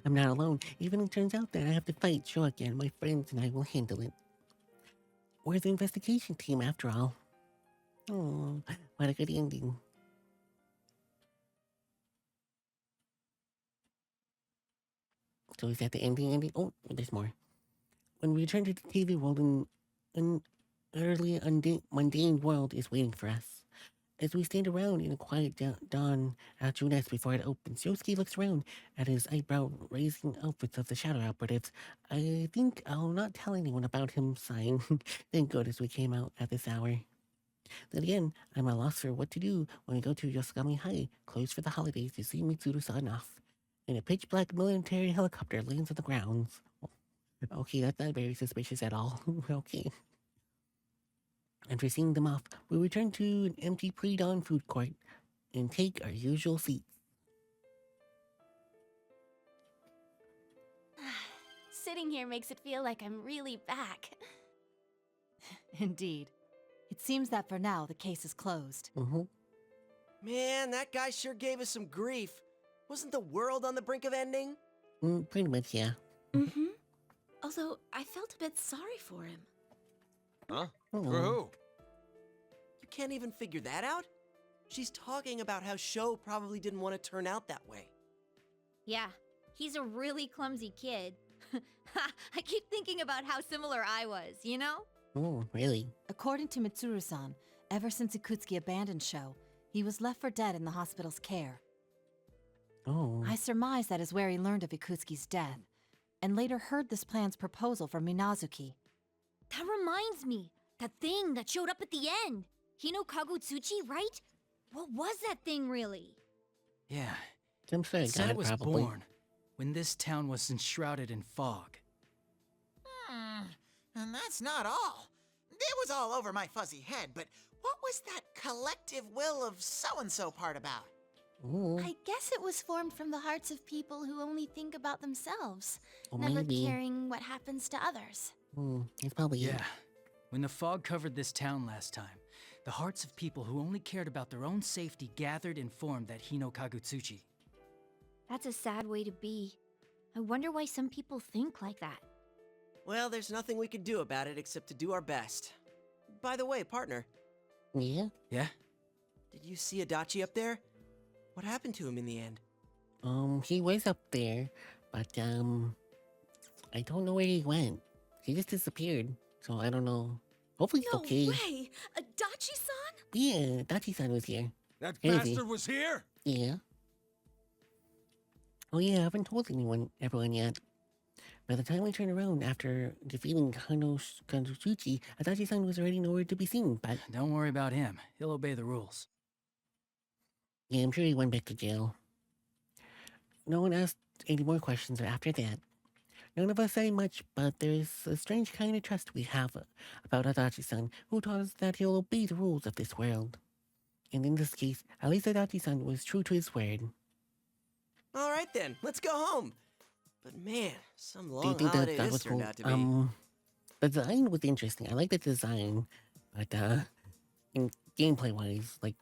I'm not alone. Even if it turns out that I have to fight Show again, my friends and I will handle it. We're the investigation team, after all. Oh, what a good ending. So is that the ending? Oh, there's more. When we return to the TV world, an early mundane world is waiting for us. As we stand around in a quiet dawn at Juness before it opens, Yosuke looks around at his eyebrow-raising outfits of the Shadow Operatives. I think I'll not tell anyone about him, sighing. Thank goodness we came out at this hour. Then again, I'm at a loss for what to do when we go to Yosakami High, closed for the holidays, to see Mitsudo-san off. And a pitch-black military helicopter lands on the grounds. Okay, that's not very suspicious at all. Okay. After seeing them off, we return to an empty pre-dawn food court and take our usual seats. Sitting here makes it feel like I'm really back. Indeed. It seems that for now, the case is closed. Man, that guy sure gave us some grief. Wasn't the world on the brink of ending? Pretty much, yeah. Mm-hmm. Although, I felt a bit sorry for him. Huh? Oh. For who? You can't even figure that out? She's talking about how Sho probably didn't want to turn out that way. Yeah, he's a really clumsy kid. I keep thinking about how similar I was, you know? Oh, really? According to Mitsuru-san, ever since Ikutsuki abandoned Sho, he was left for dead in the hospital's care. Oh. I surmise that is where he learned of Ikutsuki's death, and later heard this plan's proposal for Minazuki. That reminds me, that thing that showed up at the end. Hino Kagutsuchi, right? What was that thing really? Yeah. Some sort It of said god, it was probably. born when this town was enshrouded in fog. And that's not all. It was all over my fuzzy head, but what was that collective will of so-and-so part about? Ooh. I guess it was formed from the hearts of people who only think about themselves, Or never maybe. caring what happens to others. It's probably it. Yeah. When the fog covered this town last time, the hearts of people who only cared about their own safety gathered and formed that Hino Kagutsuchi. That's a sad way to be. I wonder why some people think like that. Well, there's nothing we can do about it except to do our best. By the way, partner, Yeah? Yeah? did you see Adachi up there? What happened to him in the end? He was up there, but, I don't know where he went. He just disappeared, so I don't know. Hopefully he's okay. No way! Adachi-san? Yeah, Dachi-san was here. That Hey, bastard was here? Yeah. Oh yeah, I haven't told everyone yet. By the time we turned around after defeating Kanotsuchi, Adachi-san was already nowhere to be seen, but... Don't worry about him. He'll obey the rules. Yeah, I'm sure he went back to jail. No one asked any more questions after that. None of us say much, but there's a strange kind of trust we have about Adachi-san, who taught us that he'll obey the rules of this world. And in this case, at least Adachi-san was true to his word. All right then, let's go home. But man, some Do you long think holiday that this was turned cool? out to be. The design was interesting. I like the design, but in gameplay-wise, like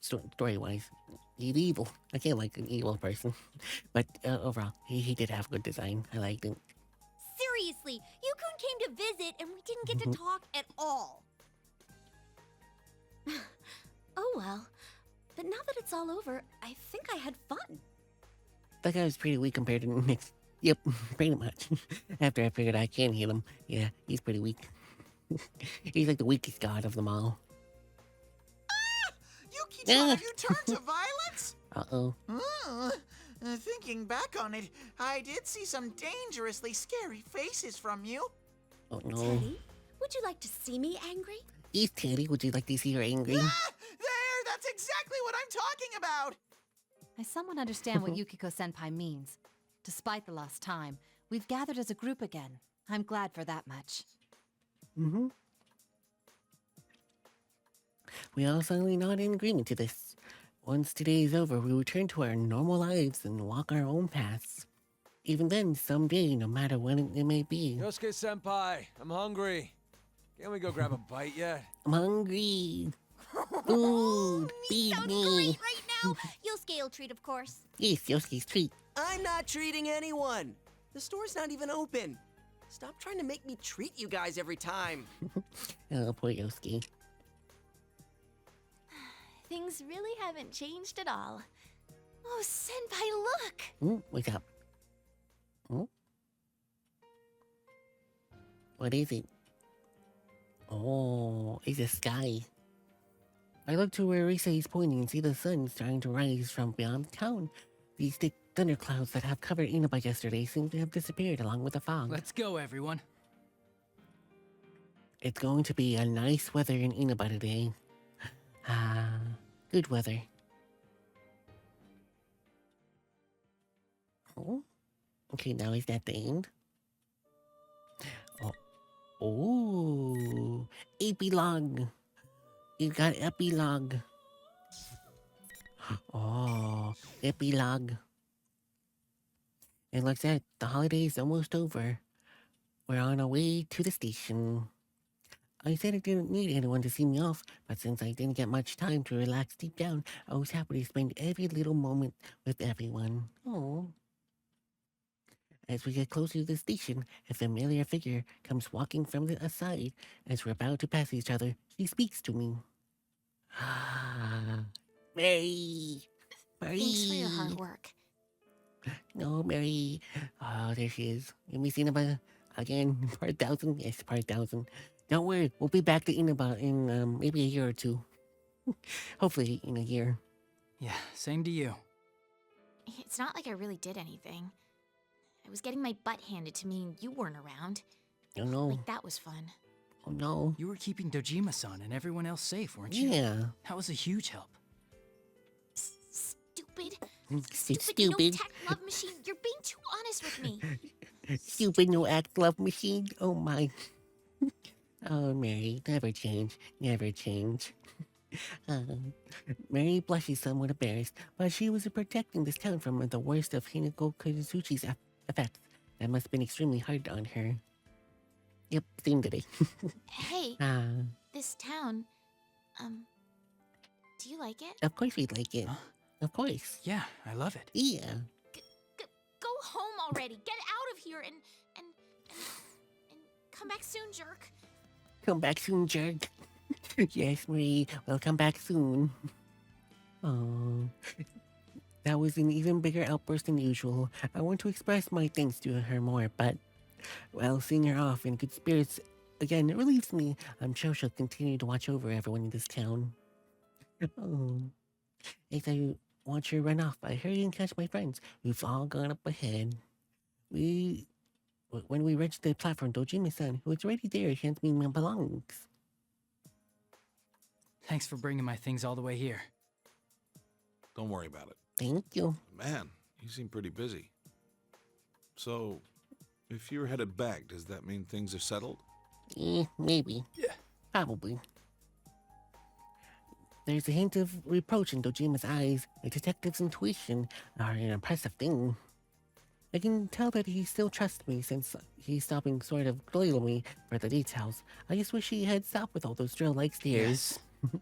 story-wise, he's evil. I can't like an evil person, but overall, he did have good design. I liked it. Seriously, Yukun came to visit and we didn't get to talk at all. Oh well. But now that it's all over, I think I had fun. That guy was pretty weak compared to Nick's. Yep, pretty much. After I figured I can't heal him, yeah, he's pretty weak. He's like the weakest god of them all. Yuki-chan, have you turned to violence? Uh-oh. Thinking back on it, I did see some dangerously scary faces from you. Oh no. Teddie, would you like to see me angry? Yes, Teddie, would you like to see her angry? There, that's exactly what I'm talking about. I somewhat understand what Yukiko-senpai means. Despite the lost time, we've gathered as a group again. I'm glad for that much. We all suddenly nod in agreement to this. Once today is over, we return to our normal lives and walk our own paths. Even then, someday, no matter when it may be. Yosuke-senpai, I'm hungry. Can't we go grab a bite yet? I'm hungry. Food, feed Sounds me. great right now. You'll scale treat, of course. Yes, Yosuke's treat. I'm not treating anyone. The store's not even open. Stop trying to make me treat you guys every time. Oh, poor Yosuke. Things really haven't changed at all. Oh, Senpai, look! What's up? What is it? Oh, it's the sky. I look to where Risa is pointing and see the sun starting to rise from beyond the town. These thick thunderclouds that have covered Inaba yesterday seem to have disappeared along with the fog. Let's go, everyone. It's going to be a nice weather in Inaba today. Good weather. Oh, okay, now is that the end? Oh, epilogue. You got epilogue. Oh, epilogue. It looks like the holiday is almost over. We're on our way to the station. I said I didn't need anyone to see me off, but since I didn't get much time to relax deep down, I was happy to spend every little moment with everyone. Oh. As we get closer to the station, a familiar figure comes walking from the aside. As we're about to pass each other, she speaks to me. Mary! Mary! Thanks for your hard work. No, Mary. Oh, there she is. You me seen about again? Part 1,000? Yes, part 1,000. Don't worry, we'll be back to Inaba in maybe a year or two. Hopefully in a year. Yeah, same to you. It's not like I really did anything. I was getting my butt handed to me and you weren't around. Oh no. Like, that was fun. Oh no. You were keeping Dojima-san and everyone else safe, weren't you? Yeah. That was a huge help. Stupid. Stupid. No tech love machine. You're being too honest with me. Stupid no act love machine. Oh my. Oh, Mary, never change. Never change. Mary blushes somewhat embarrassed, but she was protecting this town from the worst of Hinako Kazuchi's effects. That must have been extremely hard on her. Yep, same today. Hey, this town, do you like it? Of course we like it. Huh? Of course. Yeah, I love it. Yeah. Go home already. Get out of here and come back soon, jerk. Come back soon, jerk. Yes, Marie, we'll come back soon. Oh, that was an even bigger outburst than usual. I want to express my thanks to her more, but, well, seeing her off in good spirits again, it relieves me. I'm sure she'll continue to watch over everyone in this town. Oh, as I watch her run off, I hurry and catch my friends, who've all gone up ahead. When we reach the platform, Dojima-san, who is already there, hands me my belongings. Thanks for bringing my things all the way here. Don't worry about it. Thank you. Man, you seem pretty busy. So, if you're headed back, does that mean things are settled? Maybe. Yeah. Probably. There's a hint of reproach in Dojima's eyes. A detective's intuition are an impressive thing. I can tell that he still trusts me since he's stopping sort of grilling me for the details. I just wish he had stopped with all those drill-like stares. Yes.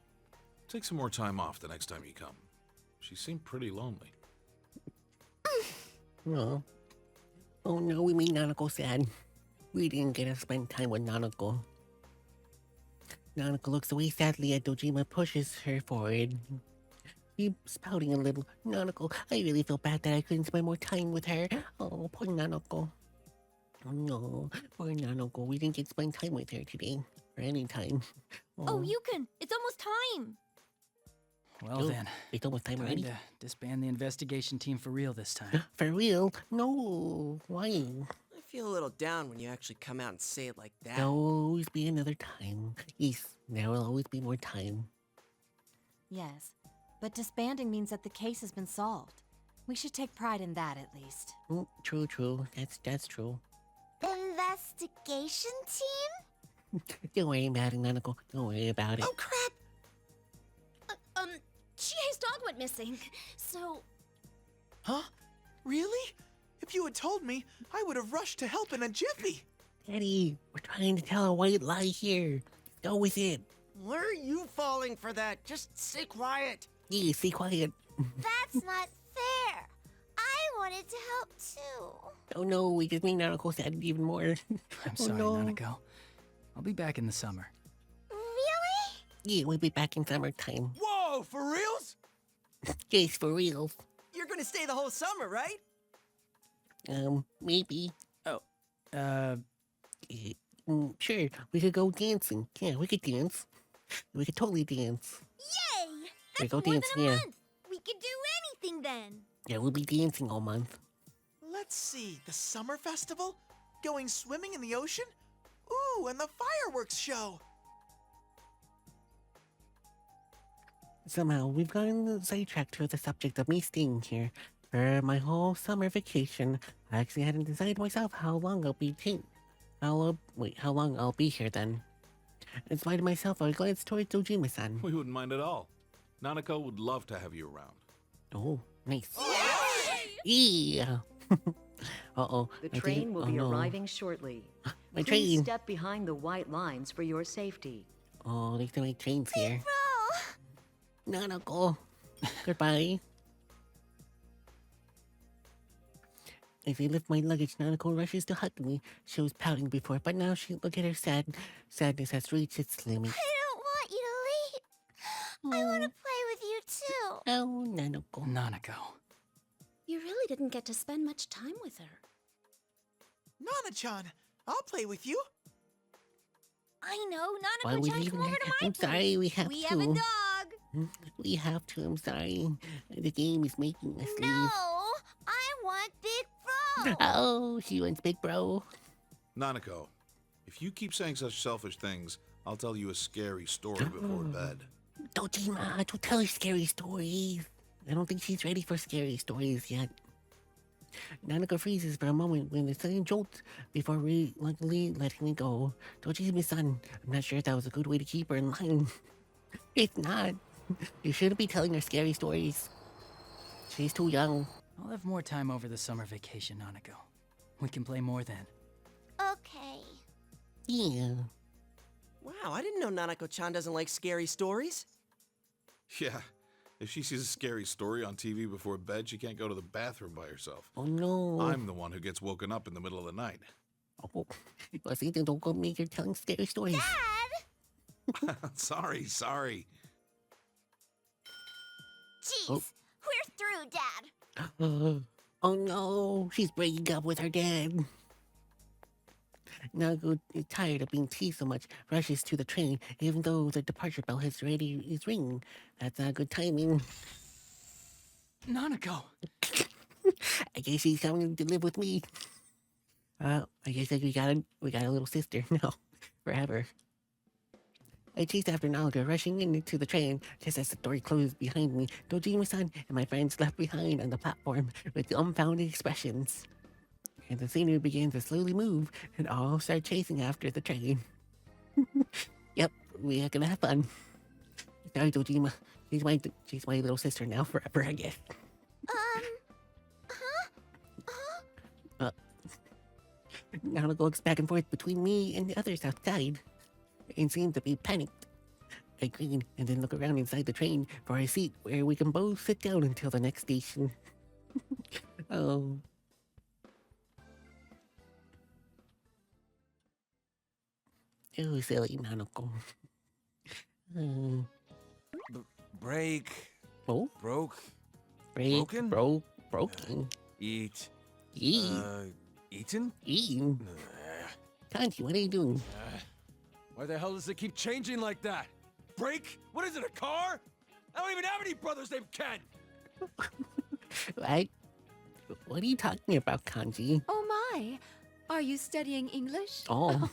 Take some more time off the next time you come. She seemed pretty lonely. Oh. Oh no, we made Nanako sad. We didn't get to spend time with Nanako. Nanako looks away sadly as Dojima pushes her forward. Keeps pouting a little. Nanako, I really feel bad that I couldn't spend more time with her. Oh, poor Nanako. Oh no, poor Nanako. We didn't get to spend time with her today. Or any time. Oh, Yukon, it's almost time. Well then, it's almost time already. To disband the investigation team for real this time. For real? No. Why? I feel a little down when you actually come out and say it like that. There'll always be another time. Yes, there will always be more time. Yes, but disbanding means that the case has been solved. We should take pride in that, at least. True. That's true. Investigation team? Don't worry about it, Nanako. Don't worry about it. Oh, crap! Chie's dog went missing, so... Huh? Really? If you had told me, I would have rushed to help in a jiffy. Teddie, we're trying to tell a white lie here. Go with it. Why are you falling for that? Just stay quiet. Yeah, stay quiet. That's not fair. I wanted to help too. Oh no, we just made Nanako sad even more. I'm sorry, Nanako. I'll be back in the summer. Really? Yeah, we'll be back in summertime. Whoa, for reals? Yes, for real. You're gonna stay the whole summer, right? Maybe. Oh, sure, we could go dancing. Yeah, we could dance. We could totally dance. Yay! We That's go more dance, than a yeah. month. We could do anything then. Yeah, we'll be dancing all month. Let's see, the summer festival? Going swimming in the ocean? Ooh, and the fireworks show. Somehow, we've gotten sidetracked to the subject of me staying here. For my whole summer vacation, I actually hadn't decided myself how long I'll be how long I'll be here then. In spite of myself, I glanced towards Dojima-san. We wouldn't mind at all. Nanako would love to have you around. Oh, nice. Yeah. Uh-oh. The train will be arriving shortly. My Please train. step behind the white lines for your safety. Oh, there's so many trains here. Nanako. Goodbye. As I lift my luggage, Nanako rushes to hug me. She was pouting before, but now look at her sadness has reached its limit. I don't want you to leave. I want to play with you too. Oh, Nanako. Nanako. You really didn't get to spend much time with her. Nana-chan, I'll play with you. I know, Why are we Nanako-chan, leaving come over her? to my I'm sorry, we have We to. have a dog. We have to, I'm sorry. The game is making us No, leave. I want Big Bro. Oh, she wants Big Bro. Nanako, if you keep saying such selfish things, I'll tell you a scary story before bed. Dojima, don't tell her scary stories. I don't think she's ready for scary stories yet. Nanako freezes for a moment when the sudden jolts before reluctantly letting it go. Dojima-san, I'm not sure if that was a good way to keep her in line. It's not. You shouldn't be telling her scary stories. She's too young. I'll have more time over the summer vacation, Nanako. We can play more then. Okay. Yeah. Wow, I didn't know Nanako-chan doesn't like scary stories. Yeah, if she sees a scary story on TV before bed, she can't go to the bathroom by herself. Oh no. I'm the one who gets woken up in the middle of the night. Oh, well, see, then don't go make her telling scary stories. Dad! Sorry. Jeez, Oh. we're through, Dad. Oh no, she's breaking up with her dad. Nanako is tired of being teased so much, rushes to the train, even though the departure bell is ringing. That's not good timing. Nanako! I guess she's coming to live with me. I guess we got a little sister now, forever. I chased after Nanako, rushing into the train just as the door closed behind me. Dojima-san and my friends left behind on the platform with dumbfounded expressions. And the scenery began to slowly move, and all start chasing after the train. Yep, we are gonna have fun. Sorry, Dojima. She's my little sister now, forever, I guess. Nanako looks back and forth between me and the others outside, and seems to be panicked. I grin and then look around inside the train for a seat where we can both sit down until the next station. Oh. Oh, silly Nanako. Break. Oh? Broke. Broken? Broken. Eat. Eaten? Eaten? Kanji, what are you doing? Why the hell does it keep changing like that? Break? What is it, a car? I don't even have any brothers named Ken! What are you talking about, Kanji? Oh my! Are you studying English? Oh.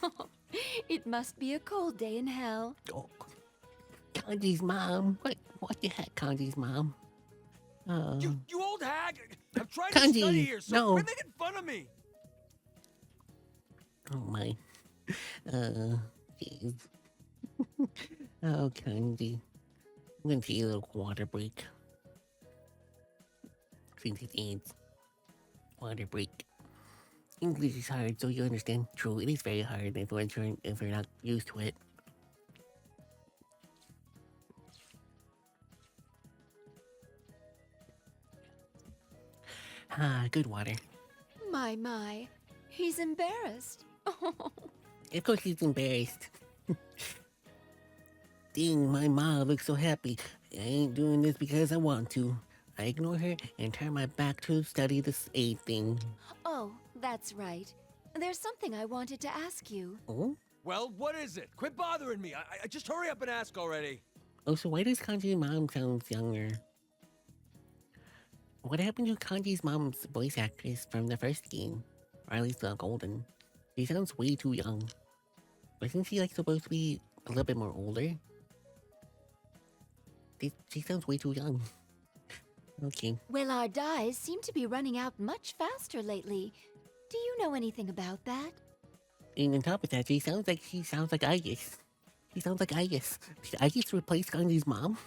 It must be a cold day in hell. Oh. Kanji's mom. What the heck, Kanji's mom? You old hag! I'm trying Kanji, to study here, so no. quit making fun of me! Oh my. Jeez. Oh, Kanji. I'm gonna take a little water break. Since it ends. Water break. English is hard, so you understand. True, it is very hard if we're not used to it. Ah, good water. My. He's embarrassed. Of course he's embarrassed. Dang, my mom looks so happy. I ain't doing this because I want to. I ignore her and turn my back to study this A thing. Oh, that's right. There's something I wanted to ask you. Oh? Well, what is it? Quit bothering me. I just hurry up and ask already. Oh, so why does Kanji's mom sound younger? What happened to Kanji's mom's voice actress from the first game? Or at least the golden. She sounds way too young. Wasn't she like supposed to be a little bit more older? She sounds way too young. Okay. Well, our dyes seem to be running out much faster lately. Do you know anything about that? And on top of that, she sounds like Aegis. She sounds like Aegis. Did Aegis replace Kanji's mom?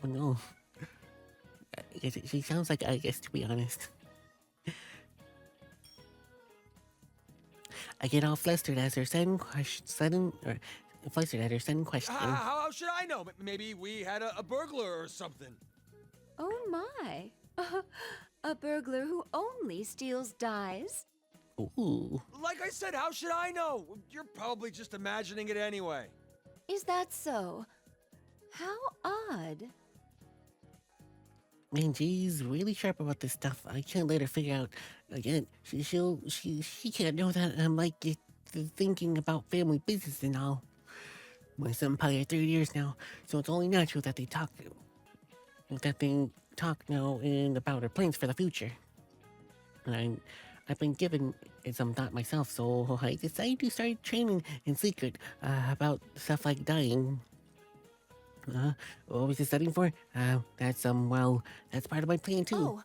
Oh no. She sounds like Aegis, to be honest. I get all flustered as her flustered at her sudden question. How should I know? Maybe we had a burglar or something. Oh my. A burglar who only steals dyes? Ooh. Like I said, how should I know? You're probably just imagining it anyway. Is that so? How odd. Man, she's really sharp about this stuff. I can't let her figure out. Again, she can't know that I'm like thinking about family business and all. My senpai are 30 years now, so it's only natural that they talk now and about our plans for the future. And I've been given some thought myself, so I decided to start training in secret about stuff like dyeing. What was you studying for? That's part of my plan too. Oh,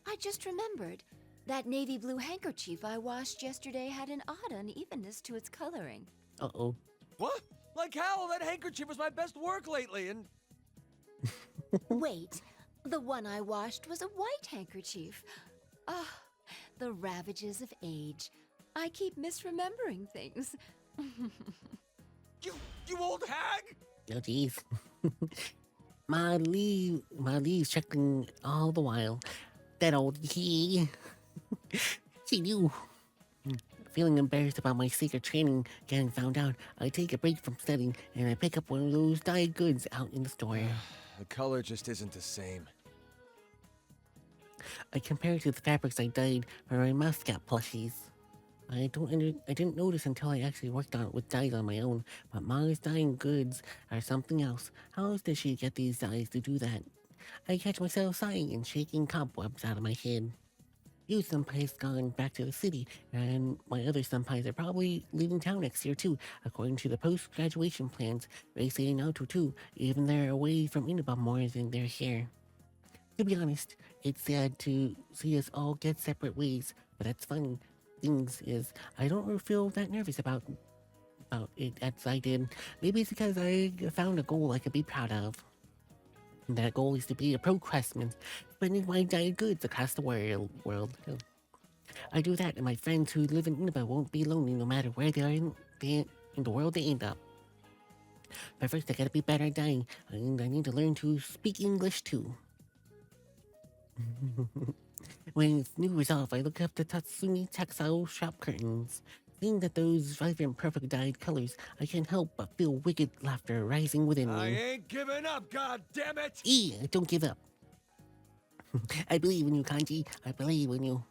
I just remembered. That navy blue handkerchief I washed yesterday had an odd unevenness to its coloring. Uh-oh. What? Like hell, that handkerchief was my best work lately, and... Wait, the one I washed was a white handkerchief. Ah, the ravages of age. I keep misremembering things. You old hag! Oh, jeez. my leaves chuckling all the while. That old he. She knew. Feeling embarrassed about my secret training getting found out, I take a break from studying and I pick up one of those dyed goods out in the store. The color just isn't the same. I compare it to the fabrics I dyed for my mascot plushies. I didn't notice until I actually worked on it with dyes on my own, but Ma's dyeing goods are something else. How else does she get these dyes to do that? I catch myself sighing and shaking cobwebs out of my head. You senpai's gone back to the city, and my other senpais are probably leaving town next year too, according to the post-graduation plans. They say Naruto too, even they're away from Inaba more than they're here. To be honest, it's sad to see us all get separate ways, but that's funny. Things is, I don't feel that nervous about it as I did. Maybe it's because I found a goal I could be proud of. And that goal is to be a pro craftsman, spreading my dyed goods across the world. I do that, and my friends who live in Inaba won't be lonely no matter where they are in the world they end up. But first, I gotta be better at dyeing, and I need to learn to speak English too. When it's New Resolve, I look up the Tatsumi textile shop curtains. Seeing that those vibrant, perfect dyed colors, I can't help but feel wicked laughter rising within me. I ain't giving up, goddammit! Don't give up. I believe in you, Kanji. I believe in you.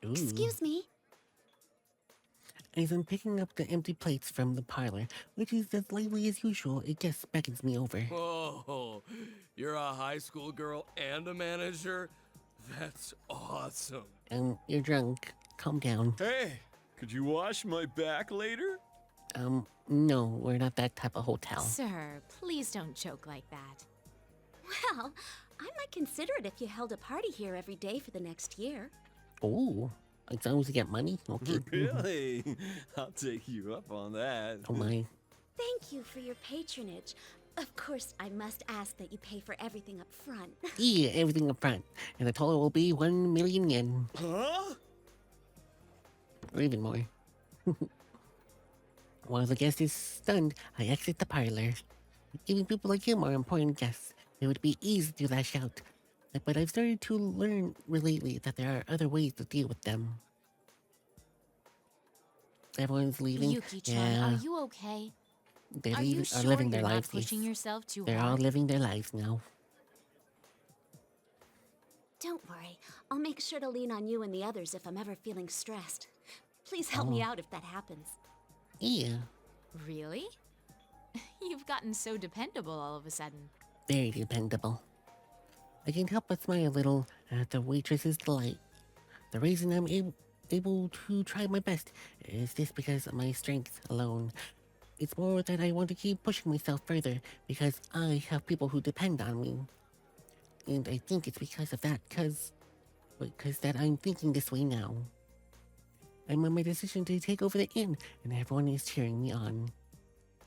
Ooh. Excuse me. As I'm picking up the empty plates from the parlor, which is as lively as usual, it just beckons me over. Whoa, you're a high school girl and a manager? That's awesome. You're drunk. Calm down. Hey, could you wash my back later? No, we're not that type of hotel. Sir, please don't joke like that. Well, I might consider it if you held a party here every day for the next year. Oh. As long as you get money? Okay. Really? I'll take you up on that. Oh my. Thank you for your patronage. Of course, I must ask that you pay for everything up front. Yeah, everything up front. And the total will be 1 million yen. Huh? Or even more. While the guest is stunned, I exit the parlor. Even people like him are important guests. It would be easy to lash out. But I've started to learn lately that there are other ways to deal with them. Everyone's leaving. Yuki-chan, yeah. are you okay? They're Are you sure living their you're lives. not pushing yourself too They're hard? all living their lives now. Don't worry. I'll make sure to lean on you and the others if I'm ever feeling stressed. Please help me out if that happens. Yeah. Really? You've gotten so dependable all of a sudden. Very dependable. I can't help but smile a little at the waitress's delight. The reason I'm able to try my best is just because of my strength alone. It's more that I want to keep pushing myself further because I have people who depend on me. And I think it's because of that, because that I'm thinking this way now. I'm on my decision to take over the inn, and everyone is cheering me on.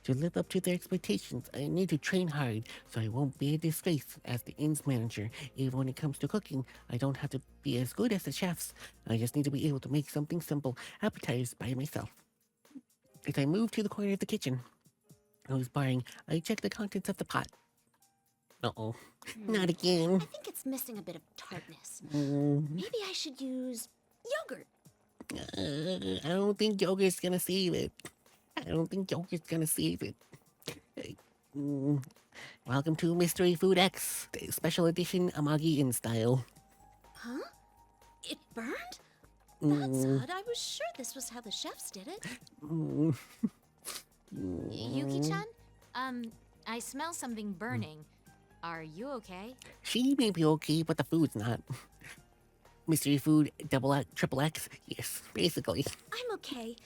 To live up to their expectations, I need to train hard so I won't be a disgrace as the inn's manager. Even when it comes to cooking, I don't have to be as good as the chefs. I just need to be able to make something simple, appetizers by myself. As I moved to the corner of the kitchen, I was barring. I checked the contents of the pot. Uh-oh. Not again. I think it's missing a bit of tartness. Mm. Maybe I should use yogurt. I don't think yogurt's gonna save it. Welcome to Mystery Food X, the special edition Amagi in style. Huh? It burned? That's odd. I was sure this was how the chefs did it. Yuki-chan? I smell something burning. Are you okay? She may be okay, but the food's not. Mystery Food Triple X? Yes, basically. I'm okay.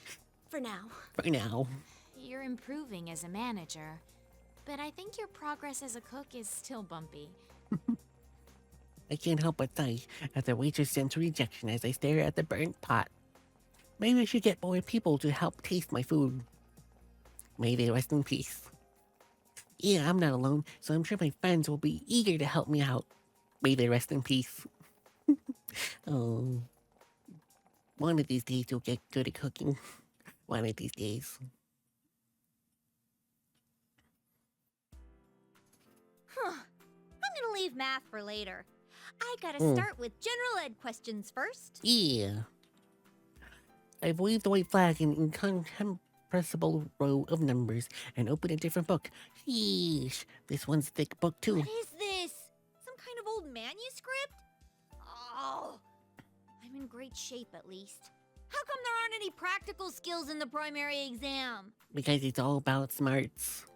For now. For now. You're improving as a manager, but I think your progress as a cook is still bumpy. I can't help but sigh as the waitress sends rejection as I stare at the burnt pot. Maybe I should get more people to help taste my food. May they rest in peace. Yeah, I'm not alone, so I'm sure my friends will be eager to help me out. May they rest in peace. Oh. One of these days you'll get good at cooking. One of these days. Huh. I'm gonna leave math for later. I gotta start with general ed questions first. Yeah. I've waved the white flag in incompressible row of numbers and opened a different book. Yeesh. This one's a thick book too. What is this? Some kind of old manuscript? Oh. I'm in great shape at least. How come there aren't any practical skills in the primary exam? Because it's all about smarts.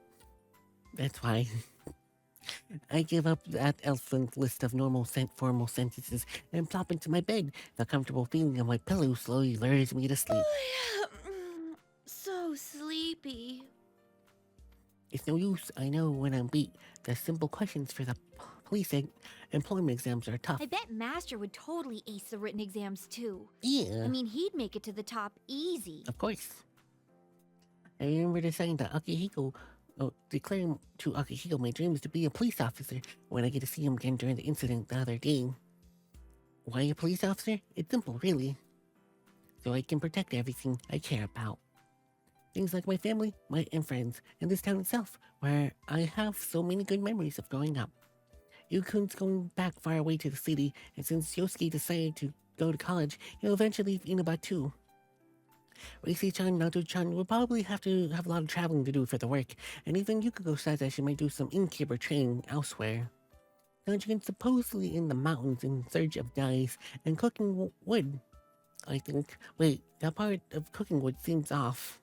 That's why. I give up that elephant list of normal formal sentences and plop into my bed. The comfortable feeling of my pillow slowly lures me to sleep. Oh, yeah. So sleepy. It's no use, I know when I'm beat. The simple questions for the police employment exams are tough. I bet Master would totally ace the written exams too. Yeah. I mean, he'd make it to the top easy. Of course. I remember deciding to declaring to Akihiko my dream is to be a police officer when I get to see him again during the incident the other day. Why a police officer? It's simple, really. So I can protect everything I care about. Things like my family, and friends, and this town itself, where I have so many good memories of growing up. Yukun's going back far away to the city, and since Yosuke decided to go to college, he'll eventually leave Inaba too. Reisi-chan, Nato-chan will probably have to have a lot of traveling to do for the work, and even Yukiko says that she might do some innkeeper training elsewhere. Sanjikan's supposedly in the mountains in search of dyes and cooking wood, I think. Wait, that part of cooking wood seems off.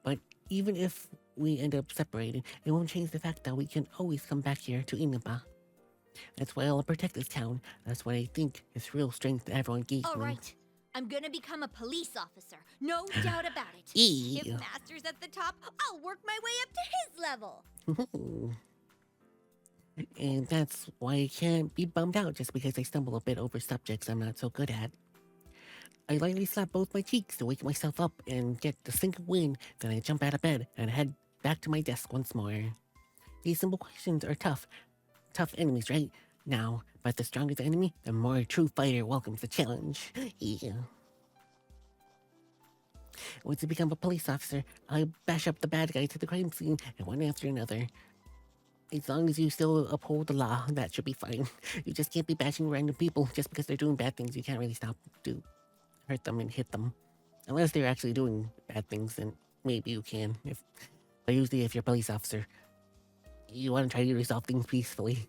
But even if we end up separated, it won't change the fact that we can always come back here to Inaba. That's why I'll protect this town. That's what I think is real strength that everyone gave me. All right. I'm gonna become a police officer. No doubt about it. Yeah. If Master's at the top, I'll work my way up to his level. And that's why I can't be bummed out just because I stumble a bit over subjects I'm not so good at. I lightly slap both my cheeks to wake myself up and get the sinking wind, then I jump out of bed and head back to my desk once more. These simple questions are tough enemies right now, but the stronger the enemy, the more a true fighter welcomes the challenge. Yeah. Once I become a police officer, I bash up the bad guys at the crime scene, and one after another. As long as you still uphold the law, that should be fine. You just can't be bashing random people just because they're doing bad things. You can't really hurt them and hit them. Unless they're actually doing bad things, then maybe you can. But usually if you're a police officer, you want to try to resolve things peacefully.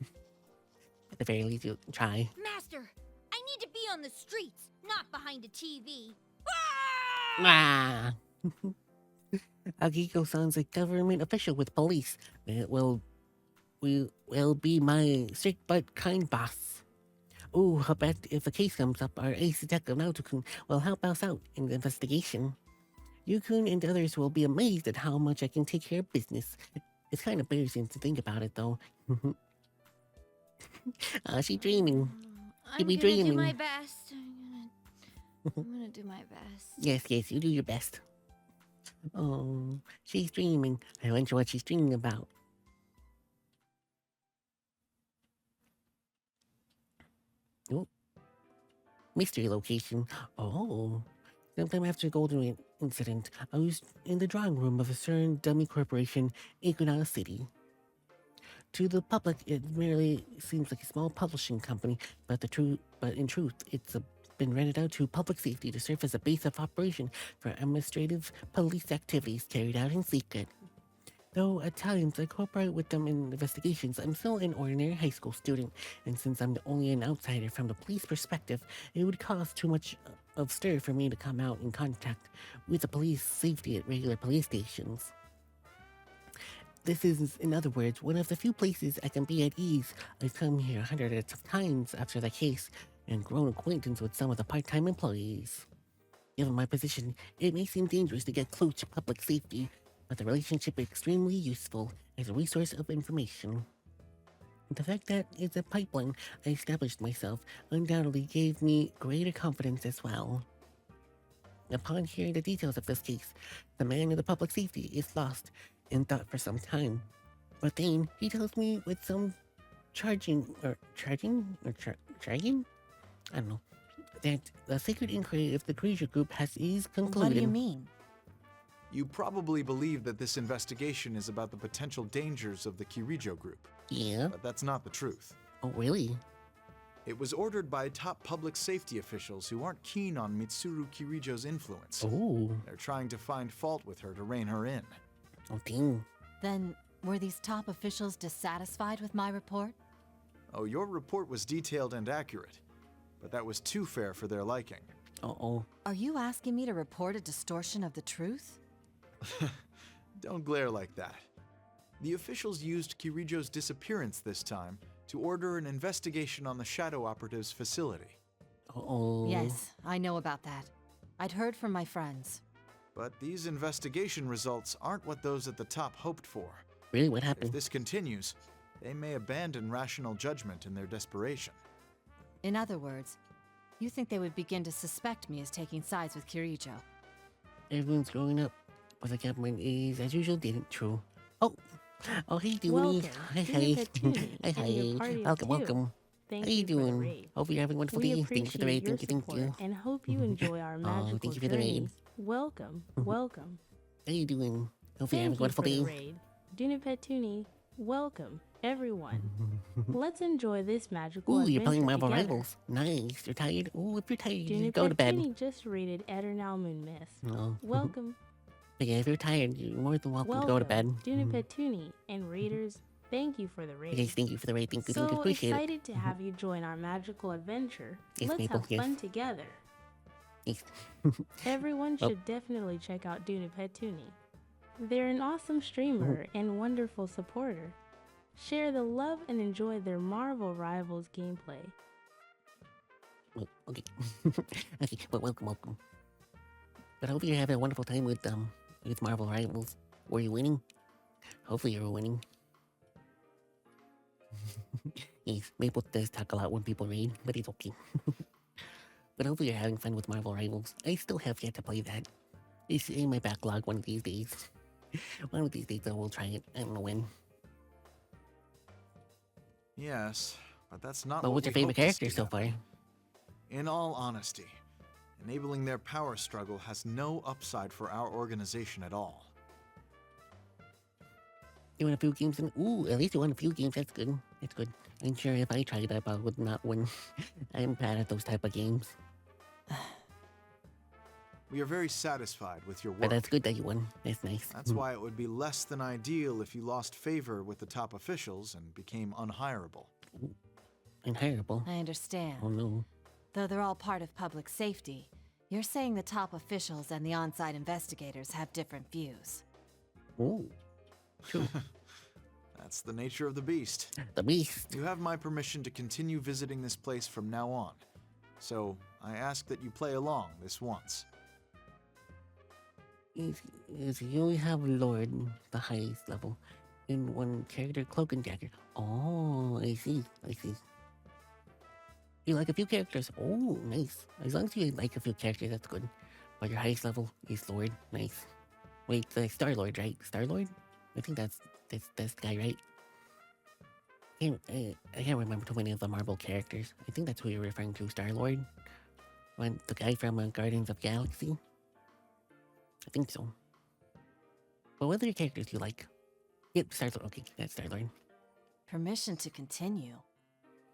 At the very least, you try. Master, I need to be on the streets, not behind a TV. Ah! Akiko sounds like government official with police. It will be my strict but kind boss. Ooh, I bet if a case comes up, our ace detective Naoto-kun will help us out in the investigation. Yu-kun and others will be amazed at how much I can take care of business. It's kind of embarrassing to think about it, though. She's dreaming. I'm gonna do my best. I'm gonna do my best. Yes, you do your best. Oh, she's dreaming. I wonder what she's dreaming about. Oh, mystery location. Oh, sometime after the Golden incident, I was in the drawing room of a certain dummy corporation in Granada City. To the public, it merely seems like a small publishing company, but in truth, it's been rented out to public safety to serve as a base of operation for administrative police activities carried out in secret. Though at times I cooperate with them in investigations, I'm still an ordinary high school student, and since I'm only an outsider from the police perspective, it would cause too much of stir for me to come out in contact with the police safety at regular police stations. This is, in other words, one of the few places I can be at ease. I've come here hundreds of times after the case and grown acquaintance with some of the part-time employees. Given my position, it may seem dangerous to get close to public safety, but the relationship is extremely useful as a resource of information. The fact that it's a pipeline I established myself undoubtedly gave me greater confidence as well. Upon hearing the details of this case, the man in the public safety is lost in thought for some time. But then he tells me with some charging? I don't know. That the secret inquiry of the Glacia group is concluded. What do you mean? You probably believe that this investigation is about the potential dangers of the Kirijo group. Yeah. But that's not the truth. Oh, really? It was ordered by top public safety officials who aren't keen on Mitsuru Kirijo's influence. Oh. They're trying to find fault with her to rein her in. Oh, dang. Then, were these top officials dissatisfied with my report? Oh, your report was detailed and accurate, but that was too fair for their liking. Uh-oh. Are you asking me to report a distortion of the truth? Don't glare like that. The officials used Kirijo's disappearance this time to order an investigation on the Shadow Operative's facility. Uh-oh. Yes, I know about that. I'd heard from my friends. But these investigation results aren't what those at the top hoped for. Really? What happened? If this continues, they may abandon rational judgment in their desperation. In other words, you think they would begin to suspect me as taking sides with Kirijo? Everyone's growing up, but the government is, as usual, didn't true. Oh, hey, Dooney. Hi. Welcome. Thank How you you for the doing? raid. Hope you're having a wonderful We day. Thank you for the raid. appreciate Thank your you. support and hope you enjoy our magical thank you for the raid. journeys. Welcome, welcome. How you doing? Hope you're Thank having a you wonderful for the day. raid. Dunipetuni, welcome, everyone. Let's enjoy this magical Ooh, adventure you're playing Marvel together. Rivals. Nice. You're tired? Ooh, if you're tired, you just go to Dunipetuni bed. just raided Eternal Moonmist. No. Welcome, But yeah, if you're tired, you're more than welcome to go to bed. Dunipetuni and raiders. Thank you for the raid. Okay, thank you for the raid. Thank you. So Appreciate excited it. to have you join our magical adventure. Yes, Let's Maple, have yes. fun together. Yes. Everyone Oh. should definitely check out Dunipetuni. They're an awesome streamer and wonderful supporter. Share the love and enjoy their Marvel Rivals gameplay. Well, okay. Okay, well, welcome. But I hope you're having a wonderful time with Marvel Rivals. Were you winning? Hopefully you're winning. Yes, Maple does talk a lot when people raid, but it's okay. But hopefully you're having fun with Marvel Rivals. I still have yet to play that. It's in my backlog one of these days. One of these days I will try it. I don't know when. Yes, but that's not But what what's your we favorite hoped to character speed so up. far? In all honesty, enabling their power struggle has no upside for our organization at all. You won a few games and at least you won a few games. That's good. That's good. I'm sure if I tried that, I would not win. I'm bad at those type of games. We are very satisfied with your work. But that's good that you won. That's nice. That's why it would be less than ideal if you lost favor with the top officials and became unhireable. Unhireable? I understand. Oh no. Though they're all part of public safety, you're saying the top officials and the on-site investigators have different views. Ooh. True. That's the nature of the beast. The beast. You have my permission to continue visiting this place from now on. So, I ask that you play along this once. Is you only have Lord, the highest level, in one character, Cloak and Dagger. Oh, I see. You like a few characters. Oh, nice. As long as you like a few characters, that's good. But your highest level is Lord. Nice. Wait, the Star-Lord, right? Star-Lord? I think that's the guy, right? I can't remember too many of the Marvel characters. I think that's who you're referring to, Star-Lord. When the guy from Guardians of Galaxy? I think so. But what other characters do you like? Yep, Star-Lord. Okay, that's Star-Lord. Permission to continue.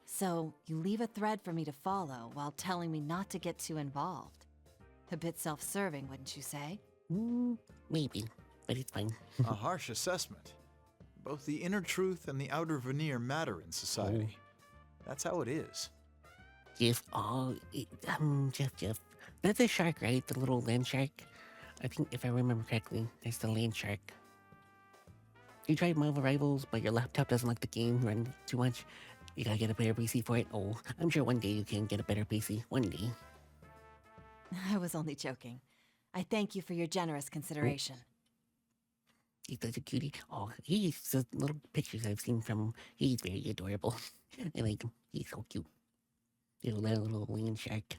So, you leave a thread for me to follow while telling me not to get too involved. A bit self-serving, wouldn't you say? Maybe, but it's fine. A harsh assessment. Both the inner truth and the outer veneer matter in society. That's how it is. Jeff, Jeff. That's a shark, right? The little land shark? I think, if I remember correctly, that's the land shark. You tried Marvel Rivals, but your laptop doesn't like the game run too much. You gotta get a better PC for it. Oh, I'm sure one day you can get a better PC. One day. I was only joking. I thank you for your generous consideration. He's such a cutie. Oh, he's the little pictures I've seen from him. He's very adorable. I like him. He's so cute. Little land shark.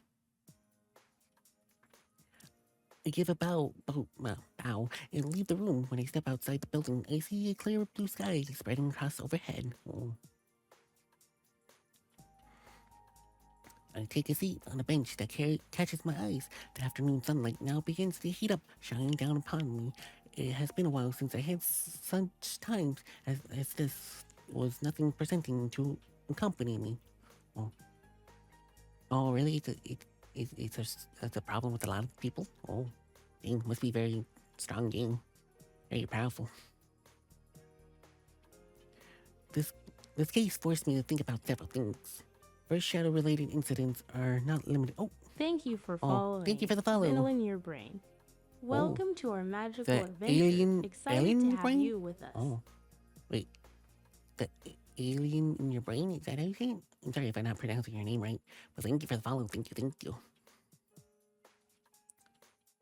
I give a bow, and leave the room. When I step outside the building, I see a clear blue sky spreading across overhead. Oh. I take a seat on a bench that catches my eyes. The afternoon sunlight now begins to heat up, shining down upon me. It has been a while since I had such times as this. Was nothing presenting to accompany me. Oh, really? It's a problem with a lot of people? Oh, dang, must be very strong game. Very powerful. This case forced me to think about several things. First, shadow-related incidents are not limited. Oh! Thank you for following. Thank you for the follow. Fiddle in your brain. Welcome to our magical the adventure. Excited to have brain? you with us. Oh, wait. The alien in your brain? Is that how you say it? I'm sorry if I'm not pronouncing your name right, but thank you for the follow. Thank you.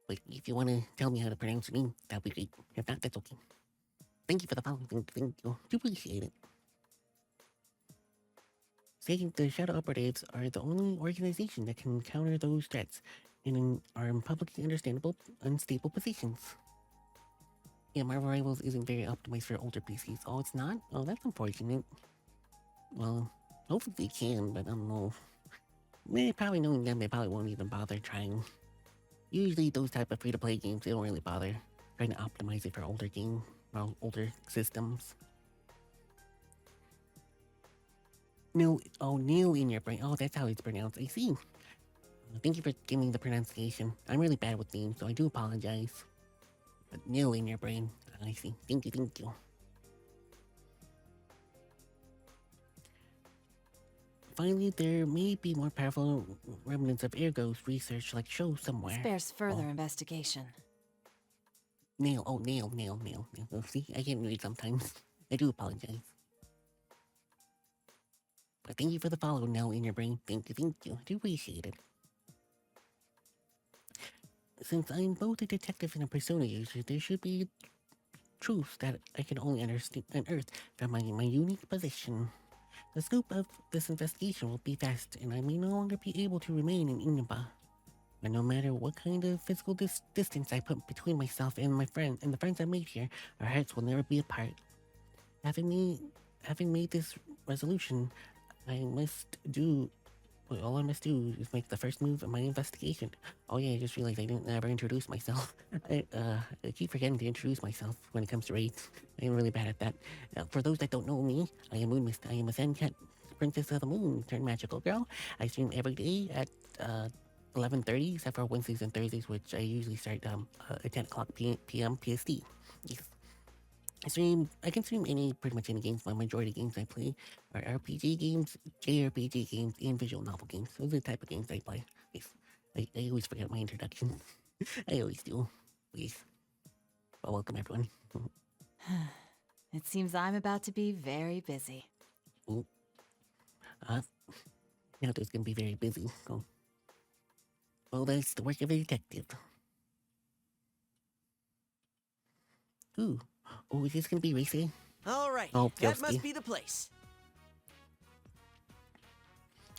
But if you want to tell me how to pronounce your name, that'd be great. If not, that's okay. Thank you for the follow. Thank you. Do appreciate it. Saying the Shadow Operatives are the only organization that can counter those threats and are in publicly understandable, unstable positions. Yeah, Marvel Rivals isn't very optimized for older PCs. Oh, it's not? Oh, that's unfortunate. Well, hopefully they can, but I don't know. Probably knowing them, they probably won't even bother trying. Usually those type of free-to-play games, they don't really bother trying to optimize it for older systems. Neil in your brain. Oh, that's how it's pronounced. I see. Thank you for giving me the pronunciation. I'm really bad with names, so I do apologize. But Neil in your brain. I see. Thank you. Finally, there may be more powerful remnants of Ergo's research like show somewhere. This bears further investigation. Neil. See, I can't read sometimes. I do apologize. But thank you for the follow, Nell, in your brain. Thank you. I do appreciate it. Since I'm both a detective and a persona user, there should be truths that I can only unearth from my unique position. The scope of this investigation will be vast, and I may no longer be able to remain in Inaba. But no matter what kind of physical distance I put between myself and my friend and the friends I made here, our hearts will never be apart. Having made this resolution, all I must do is make the first move in my investigation. Oh yeah, I just realized I didn't ever introduce myself. I keep forgetting to introduce myself when it comes to raids. I am really bad at that. For those that don't know me, I am Moonmist. I am a Sand Cat, Princess of the Moon, turned magical girl. I stream every day at 11:30, except for Wednesdays and Thursdays, which I usually start at 10 o'clock p.m. PST. Yes. I can stream pretty much any games. My majority of games I play are RPG games, JRPG games, and visual novel games. Those are the type of games I play. Yes. I always forget my introduction. I always do. Please. Well, welcome everyone. It seems I'm about to be very busy. Ooh. Now there's gonna be very busy. Oh. Well, that's the work of a detective. Ooh. Oh, is this gonna be racy? All right, oh, that must be the place.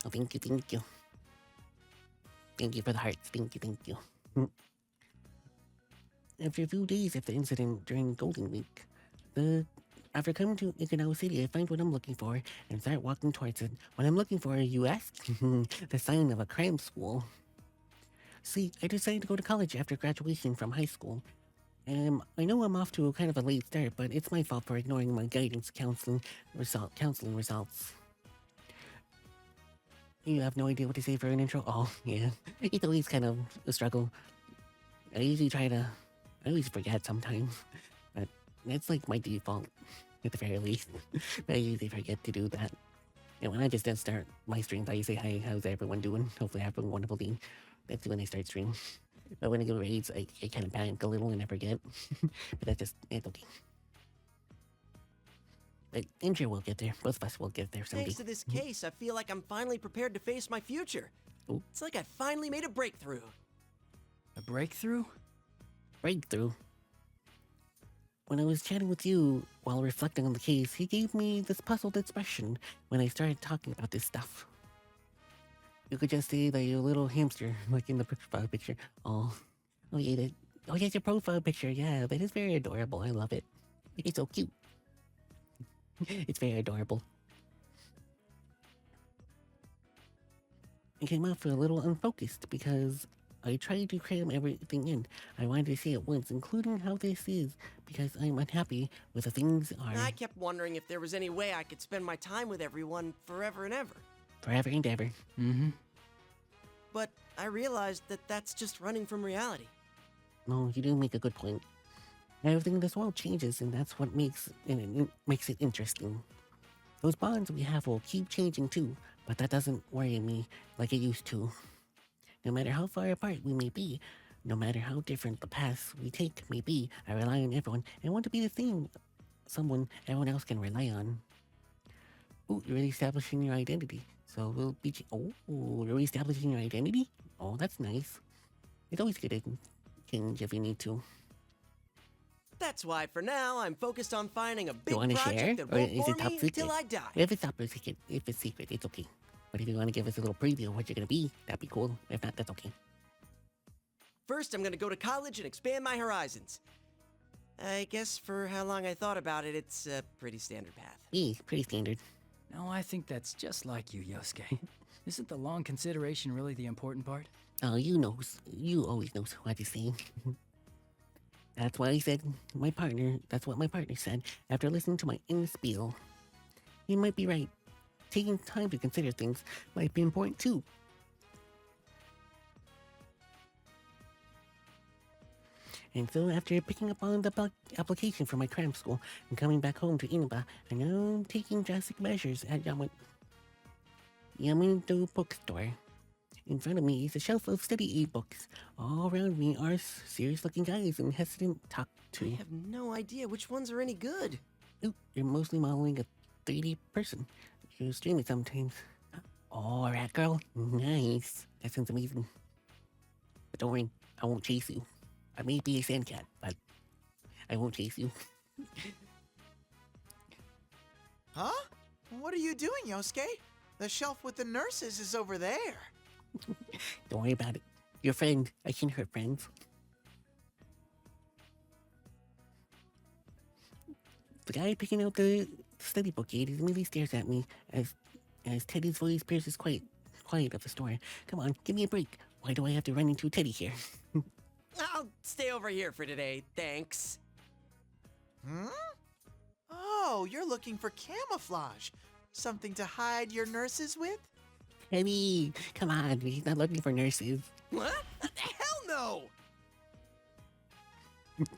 Oh, thank you. Thank you for the hearts. Thank you. After a few days of the incident during Golden Week, after coming to Ikanow City, I find what I'm looking for and start walking towards it. What I'm looking for, you ask? The sign of a cram school. See, I decided to go to college after graduation from high school. I know I'm off to a kind of a late start, but it's my fault for ignoring my guidance counseling results. You have no idea what to say for an intro? Oh, yeah. It's always kind of a struggle. I always forget sometimes. But that's like my default, at the very least. But I usually forget to do that. And when I just then start my streams, I say, hi, how's everyone doing? Hopefully having a wonderful day. That's when I start streaming. But when I get raids, I kind of panic a little and I forget. But it's okay. But I'm sure we'll get there. Both of us will get there someday. Thanks to this case, I feel like I'm finally prepared to face my future. Ooh. It's like I finally made a breakthrough. A breakthrough? Breakthrough? When I was chatting with you while reflecting on the case, he gave me this puzzled expression when I started talking about this stuff. You could just say that you're a little hamster, like in the profile picture. Oh yeah, it's your profile picture. Yeah, that is very adorable. I love it. It's so cute. It's very adorable. I came off a little unfocused because I tried to cram everything in. I wanted to say it once, including how this is, because I'm unhappy with the things are. I kept wondering if there was any way I could spend my time with everyone forever and ever. Forever and ever. Mm-hmm. But I realized that that's just running from reality. No, you do make a good point. Everything in this world changes, and that's what makes it interesting. Those bonds we have will keep changing too, but that doesn't worry me like it used to. No matter how far apart we may be, no matter how different the paths we take may be, I rely on everyone and want to be the thing someone everyone else can rely on. Ooh, you're really establishing your identity. So we'll be... you're reestablishing your identity? Oh, that's nice. It's always good to change if you need to. That's why, for now, I'm focused on finding a big You want to share? project that Or won't is bore it top me secret? till I die. If it's top secret, if it's secret, it's okay. But if you want to give us a little preview of what you're going to be, that'd be cool. If not, that's okay. First, I'm gonna go to college and expand my horizons. I guess for how long I thought about it, it's a pretty standard path. Yeah, pretty standard. No, I think that's just like you, Yosuke. Isn't the long consideration really the important part? Oh, you always knows what to say. That's what I said. That's what my partner said after listening to my inner spiel. He might be right. Taking time to consider things might be important too. And so after picking up on the application for my cram school and coming back home to Inaba, I know I'm taking drastic measures at Yamato bookstore. In front of me is a shelf of study aid books. All around me are serious-looking guys and hesitant to talk to. I have no idea which ones are any good. Ooh, you're mostly modeling a 3D person. You stream it sometimes. Oh, rat girl. Nice. That sounds amazing. But don't worry, I won't chase you. I may be a sand cat, but I won't chase you. Huh? What are you doing, Yosuke? The shelf with the nurses is over there. Don't worry about it. Your friend. I can hurt friends. The guy picking out the study book aid immediately stares at me as Teddie's voice pierces quiet of the store. Come on, give me a break. Why do I have to run into Teddie here? I'll stay over here for today, thanks. Oh, you're looking for camouflage. Something to hide your nurses with? Teddie, come on, he's not looking for nurses. What? Hell no!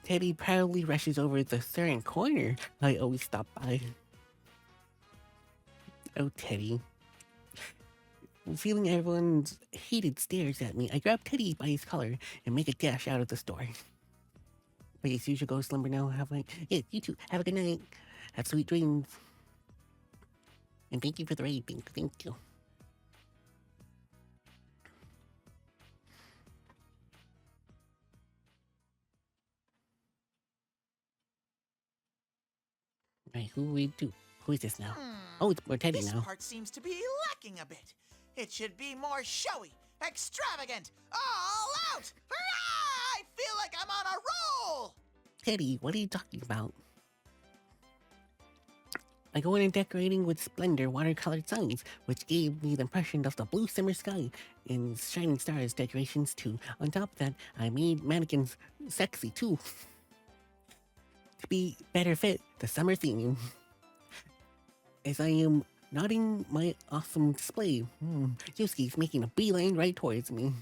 Teddie proudly rushes over the certain corner I always stop by. Oh, Teddie. Feeling everyone's hated stares at me, I grab Teddie by his collar and make a dash out of the store. But yes, you should go slumber now. Yes, you too. Have a good night. Have sweet dreams. And thank you for the raid. Thank you. Alright, who is this now? Oh, it's more Teddie This now. part seems to be lacking a bit. It should be more showy, extravagant, all out. Hurrah! I feel like I'm on a roll! Teddie, what are you talking about? I go in and decorating with splendor watercolored signs, which gave me the impression of the blue summer sky and shining stars decorations too. On top of that, I made mannequins sexy too. To be better fit the summer theme. As I am nodding my awesome display, Yosuke's making a beeline right towards me.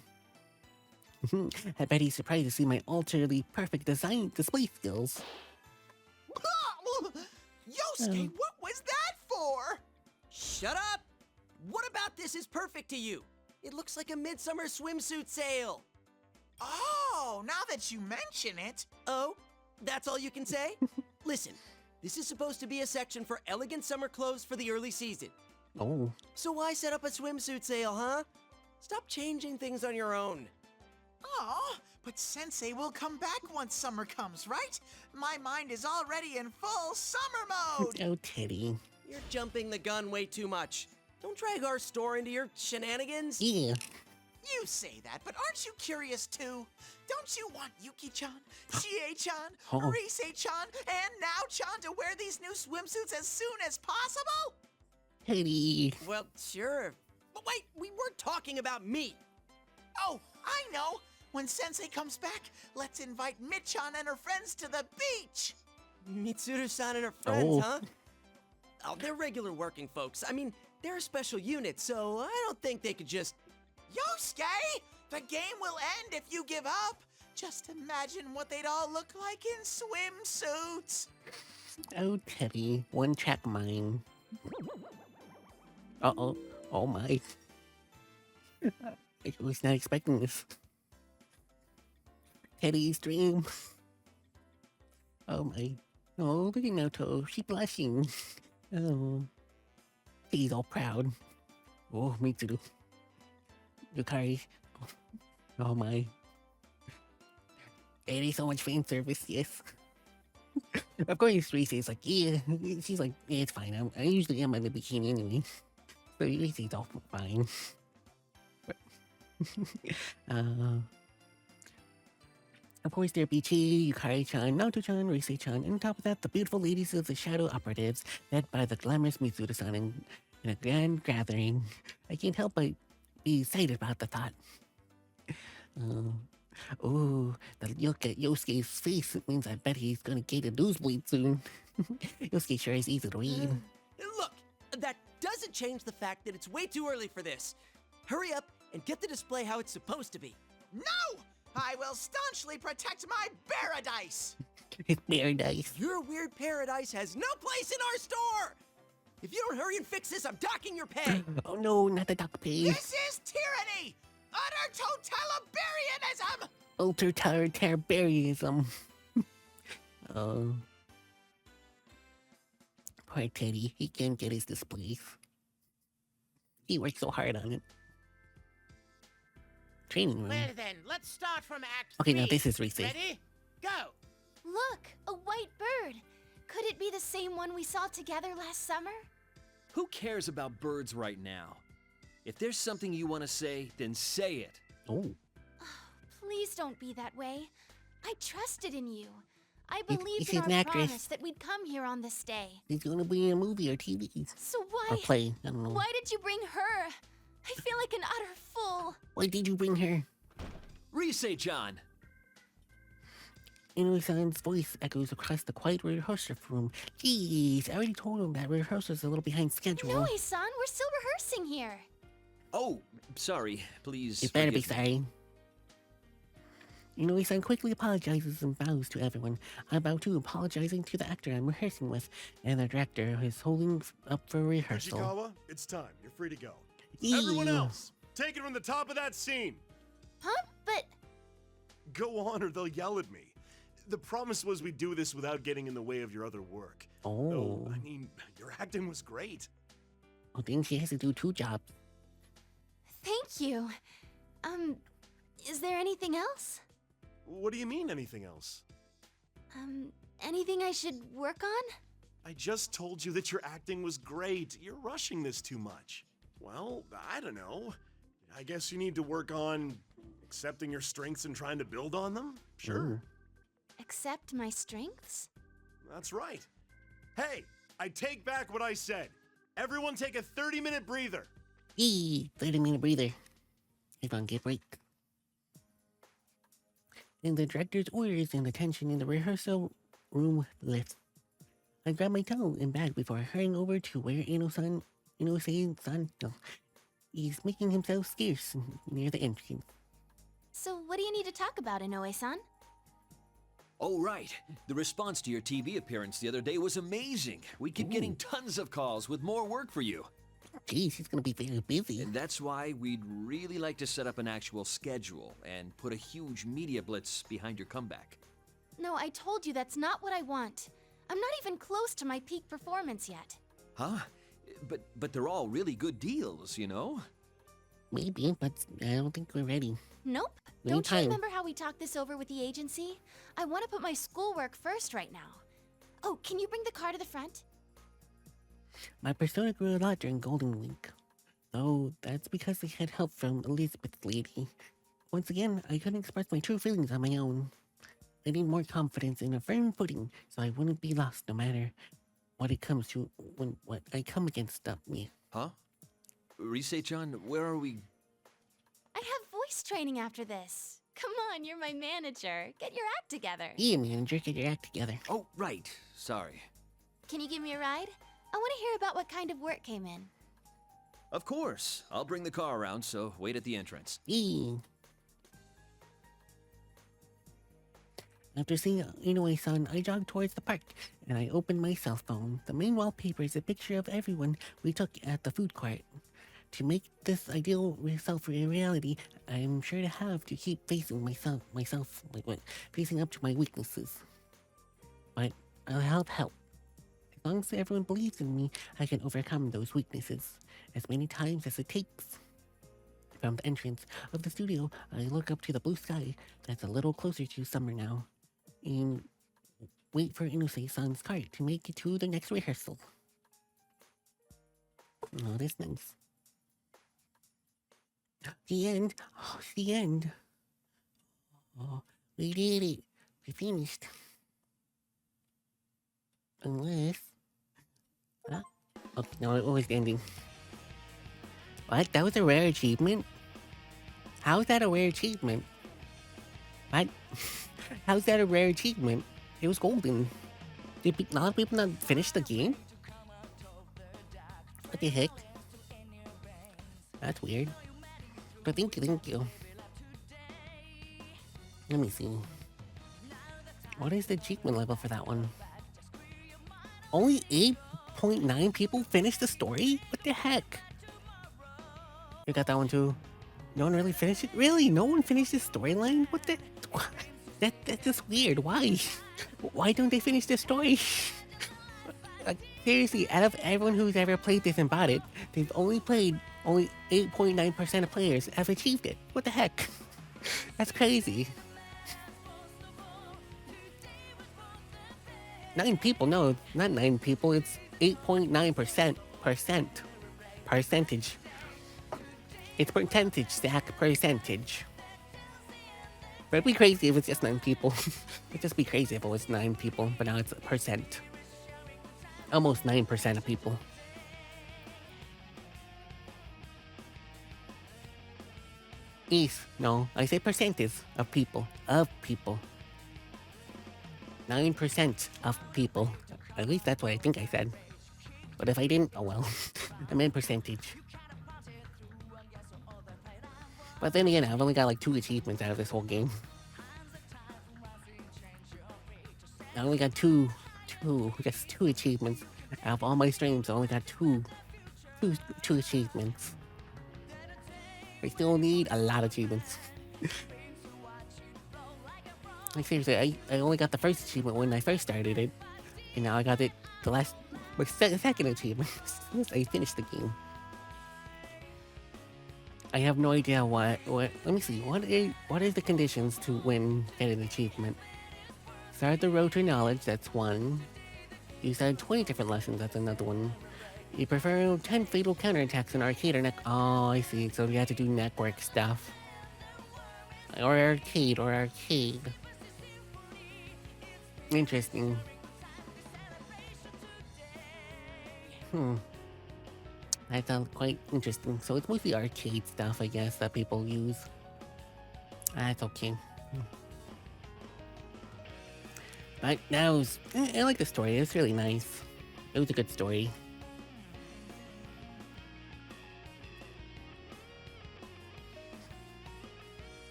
I bet he's surprised to see my utterly perfect design display skills. Yosuke, what was that for? Shut up! What about this is perfect to you? It looks like a midsummer swimsuit sale. Oh, now that you mention it. Oh, that's all you can say? Listen, this is supposed to be a section for elegant summer clothes for the early season. Oh. So why set up a swimsuit sale, huh? Stop changing things on your own. Oh, but Sensei will come back once summer comes, right? My mind is already in full summer mode! Oh, Teddie. You're jumping the gun way too much. Don't drag our store into your shenanigans. Yeah. You say that, but aren't you curious too? Don't you want Yuki-chan, Chie-chan, Rise-chan, and Now-chan to wear these new swimsuits as soon as possible? Teddie. Well, sure. But wait, we weren't talking about me. Oh, I know. When Sensei comes back, let's invite Michan and her friends to the beach. Mitsuru-san and her friends, huh? Oh, they're regular working folks. I mean, they're a special unit, so I don't think they could just... Yosuke! The game will end if you give up. Just imagine what they'd all look like in swimsuits. Oh, Teddie. One track mind. Uh-oh. Oh, my. I was not expecting this. Teddie's dream. Oh, my. Oh, look at Naoto. She's blushing. Oh. He's all proud. Oh, me too. Yukari. Oh, my. There is so much fan service, yes. Of course, Reese's like, yeah. She's like, yeah, it's fine. I usually am in the bikini anyway. So Reese's all fine. Of course, there be Chi, Yukari-chan, Naoto-chan, Rise-chan, and on top of that, the beautiful ladies of the Shadow Operatives, led by the glamorous Mitsuru-san in a grand gathering. I can't help but be excited about the thought. Oh, the look at Yosuke's face means I bet he's gonna get a nosebleed soon. Yosuke sure is easy to read. Look, that doesn't change the fact that it's way too early for this. Hurry up and get the display how it's supposed to be. No! I will staunchly protect my paradise! His paradise. Your weird paradise has no place in our store! If you don't hurry and fix this, I'm docking your pay! Oh no, not the dock pay. This is tyranny! Utter totalitarianism! Ultra-totalitarianism. Oh. Poor Teddie, he can't get his displays. He worked so hard on it. Training room. Well then, let's start from Act Okay, 3. now this is Reese. Ready? Go! Look, a white bird. Could it be the same one we saw together last summer? Who cares about birds right now? If there's something you want to say, then say it. Oh. Please don't be that way. I trusted in you. I He's believed in an our actress. promise that we'd come here on this day. He's gonna be in a movie or TV. So Or play, I don't know. why did you bring her? I feel like an utter fool. Why did you bring her? Rise-chan. Inoue-san's voice echoes across the quiet rehearsal room. Jeez, I already told him that rehearsal's a little behind schedule. Inoue-san, we're still rehearsing here. Oh, sorry. Please. You better be forgive me. sorry. Inoue-san quickly apologizes and bows to everyone. I bow too, apologizing to the actor I'm rehearsing with, and the director who is holding up for rehearsal. Ichikawa, it's time. You're free to go. Yeah. Everyone else, take it from the top of that scene. Huh? But... Go on or they'll yell at me. The promise was we'd do this without getting in the way of your other work. Oh. I mean, your acting was great. Oh, then she has to do 2 jobs. Thank you. Is there anything else? What do you mean, anything else? Anything I should work on? I just told you that your acting was great. You're rushing this too much. Well, I don't know. I guess you need to work on accepting your strengths and trying to build on them? Sure. Ooh. Accept my strengths? That's right. Hey, I take back what I said. Everyone take a 30-minute breather. 30-minute breather. Everyone get a break. And the director's orders and the tension in the rehearsal room lifts. I grab my towel and bag before hurrying over to where Ino-san is making himself scarce near the entrance. So what do you need to talk about, Inoue-san? Oh, right. The response to your TV appearance the other day was amazing. We keep getting tons of calls with more work for you. Geez, he's gonna be very busy. And that's why we'd really like to set up an actual schedule and put a huge media blitz behind your comeback. No, I told you that's not what I want. I'm not even close to my peak performance yet. Huh? But they're all really good deals, you know? Maybe, but I don't think we're ready. Nope. We Don't need you time. remember how we talked this over with the agency? I want to put my schoolwork first right now. Oh, can you bring the car to the front? My persona grew a lot during Golden Week. Though that's because they had help from Elizabeth's lady. Once again, I couldn't express my true feelings on my own. I need more confidence and a firm footing so I wouldn't be lost no matter what it comes to when what I come against me. Huh? Rise-chan, where are we? I have voice training after this. Come on, you're my manager. Get your act together. Yeah, manager, get your act together. Oh, right. Sorry. Can you give me a ride? I want to hear about what kind of work came in. Of course. I'll bring the car around, so wait at the entrance. Yeah. After seeing Inoue-san, I jogged towards the park, and I opened my cell phone. The main wallpaper is a picture of everyone we took at the food court. To make this ideal self a reality, I'm sure to have to keep facing facing up to my weaknesses. But I'll help. As long as everyone believes in me, I can overcome those weaknesses as many times as it takes. From the entrance of the studio, I look up to the blue sky that's a little closer to summer now, and wait for Inoue-san's cart to make it to the next rehearsal. Oh, that's nice. The end. Oh, it's the end. Oh, we did it. We finished. Unless... Huh? Oh, no, it was the ending. What? That was a rare achievement? How is that a rare achievement? What? How's that a rare achievement? It was golden. Did a lot of people not finish the game? What the heck? That's weird. But thank you. Let me see. What is the achievement level for that one? Only 8.9 people finished the story? What the heck? You got that one too? No one really finished it? Really? No one finished the storyline? What the... That's just weird. Why? Why don't they finish the story? Like, seriously, out of everyone who's ever played this and bought it, they've only 8.9% of players have achieved it. What the heck? That's crazy. 9 people, no, not 9 people, it's 8.9%. Percentage. It's percentage, stack percentage. But it'd be crazy if it's just 9 people. It'd just be crazy if it was 9 people, but now it's a percent. Almost 9% of people. No, I say percentage of people. 9% of people. At least that's what I think I said. But if I didn't, oh well. I meant percentage. But then again, I've only got like 2 achievements out of this whole game. I only got just two achievements. Out of all my streams, I only got two achievements. I still need a lot of achievements. Like seriously, I only got the first achievement when I first started it. And now I got it my second achievement since I finished the game. I have no idea what let me see, what is the conditions to get an achievement? Start the road to knowledge, that's one. You said 20 different lessons, that's another one. You prefer 10 fatal counterattacks in arcade or oh, I see, so you have to do network stuff. Or arcade, or arcade. Interesting. That sounds quite interesting. So it's mostly arcade stuff, I guess, that people use. That's okay. But that was... I like the story. It was really nice. It was a good story.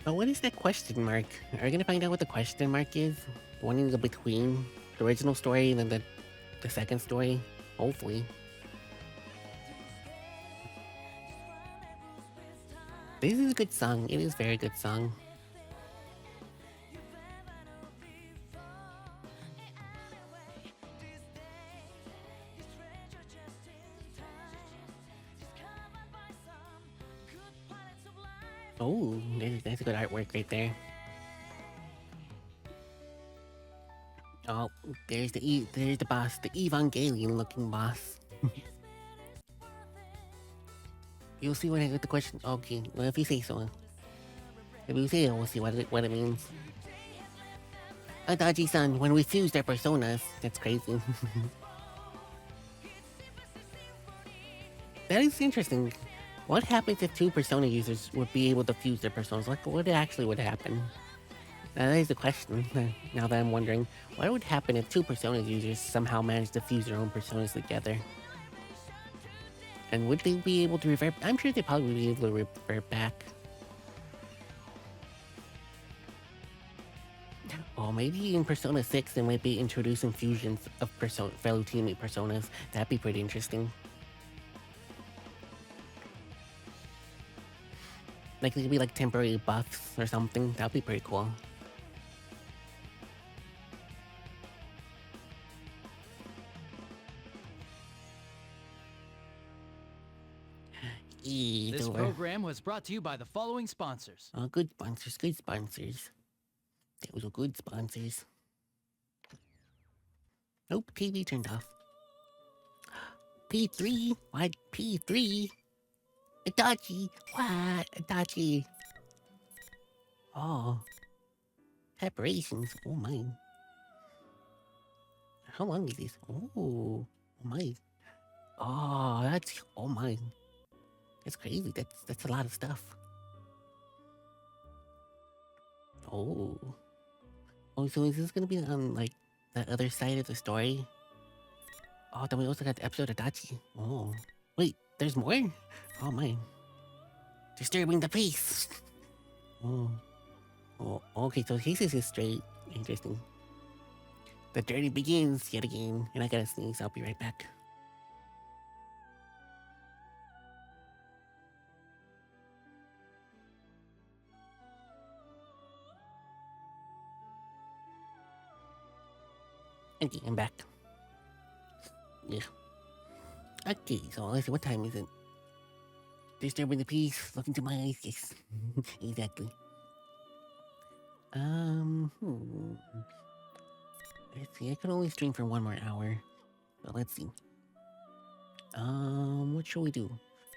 But what is that question mark? Are we gonna find out what the question mark is? The one in the between the original story and then the second story? Hopefully. This is a good song. It is a very good song. Oh, that's a good artwork right there. Oh, there's the boss, the Evangelion looking boss. You'll see what I get the question. Okay, well if you say so. If you say it, we'll see what it means. Adachi-san, when we fused our personas. That's crazy. That is interesting. What happens if two Persona users would be able to fuse their personas? Like, what actually would happen? That is the question. Now that I'm wondering, what would happen if two Persona users somehow managed to fuse their own personas together? And would they be able to revert? I'm sure they probably would be able to revert back. Oh, maybe in Persona 6 they might be introducing fusions of fellow teammate personas. That'd be pretty interesting. Like, they could be like temporary buffs or something. That'd be pretty cool. This program was brought to you by the following sponsors. Oh, good sponsors, good sponsors. Those were good sponsors. Nope, TV turned off. P3? What? P3? Itachi? What? Itachi? Oh. Preparations. Oh my. How long is this? Oh my. Oh, that's... Oh my. That's crazy. That's a lot of stuff. Oh. Oh, so is this gonna be on, like, that other side of the story? Oh, then we also got the episode of Dachi. Oh. Wait, there's more? Oh, my. Disturbing the peace. Oh. Oh, okay, so Cases is straight. Interesting. The journey begins yet again. And I gotta sneeze. I'll be right back. Okay, I'm back. Yeah. Okay, so let's see, what time is it? Disturbing the peace, look into my eyes, yes. Exactly. Let's see, I can only stream for 1 more hour. But let's see. What should we do?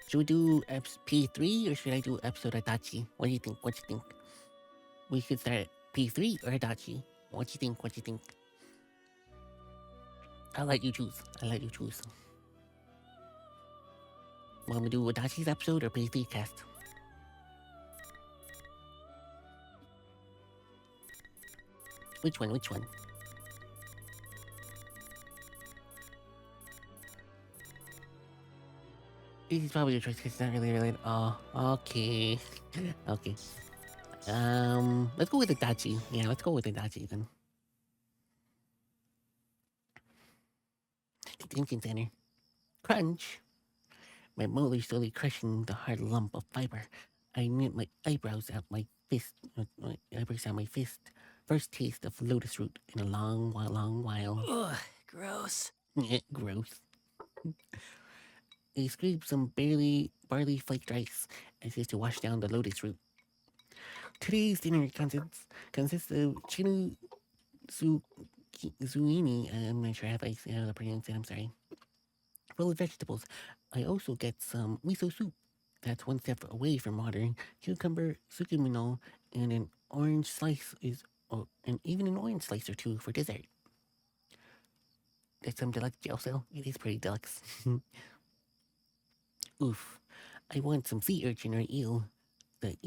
Should we do P3 or should I do episode Adachi? What do you think? What do you think? We should start at P3 or Adachi? What do you think? What do you think? I'll let you choose. I'll let you choose. Want me to do Adachi's episode or P3 cast? Which one? Which one? This is probably your choice because it's not really related. Oh, okay. Okay. Let's go with Adachi. Yeah, let's go with Adachi then. Detention center. Crunch. My molar slowly crushing the hard lump of fiber. I knit my eyebrows out my fist. My eyebrows out my fist. First taste of lotus root in a long while. Ugh, gross. Yeah, gross. I scraped some barley flaked rice as if to wash down the lotus root. Today's dinner consists of chinu zuini. I'm not sure how to pronounce it. I'm sorry. Full of vegetables. I also get some miso soup. that's one step away from water, cucumber, sukimino, and an orange slice and even an orange slice or two for dessert. That's some deluxe also. It is pretty deluxe. Oof. I want some sea urchin or eel. The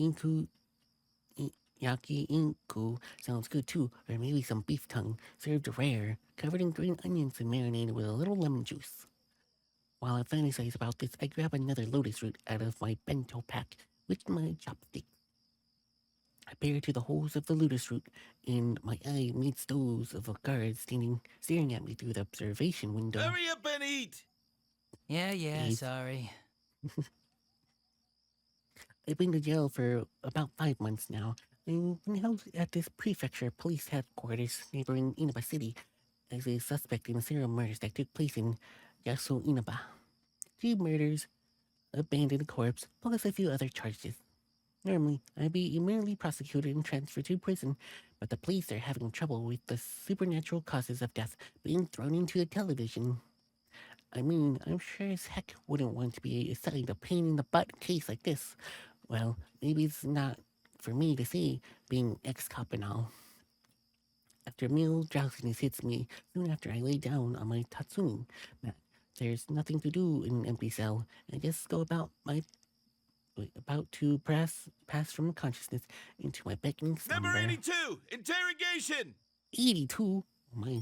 yaki inku sounds good too, or maybe some beef tongue, served rare, covered in green onions and marinated with a little lemon juice. While I fantasize about this, I grab another lotus root out of my bento pack with my chopstick. I peer to the holes of the lotus root, and my eye meets those of a guard staring at me through the observation window. Hurry up and eat! Yeah, sorry. I've been to jail for about 5 months now. I've been held at this prefecture police headquarters neighboring Inaba City as a suspect in the serial murders that took place in Yasu Inaba. 2 murders, abandoned corpse, plus a few other charges. Normally, I'd be immediately prosecuted and transferred to prison, but the police are having trouble with the supernatural causes of death being thrown into the television. I mean, I'm sure as heck wouldn't want to be assigned a pain-in-the-butt case like this. Well, maybe it's not for me to say, being ex-cop and all. After a meal, drowsiness hits me soon after I lay down on my tatsumi mat. There's nothing to do in an empty cell. I just go about to pass from consciousness into my beckoning slumber. Number 82! Interrogation! 82? Oh my.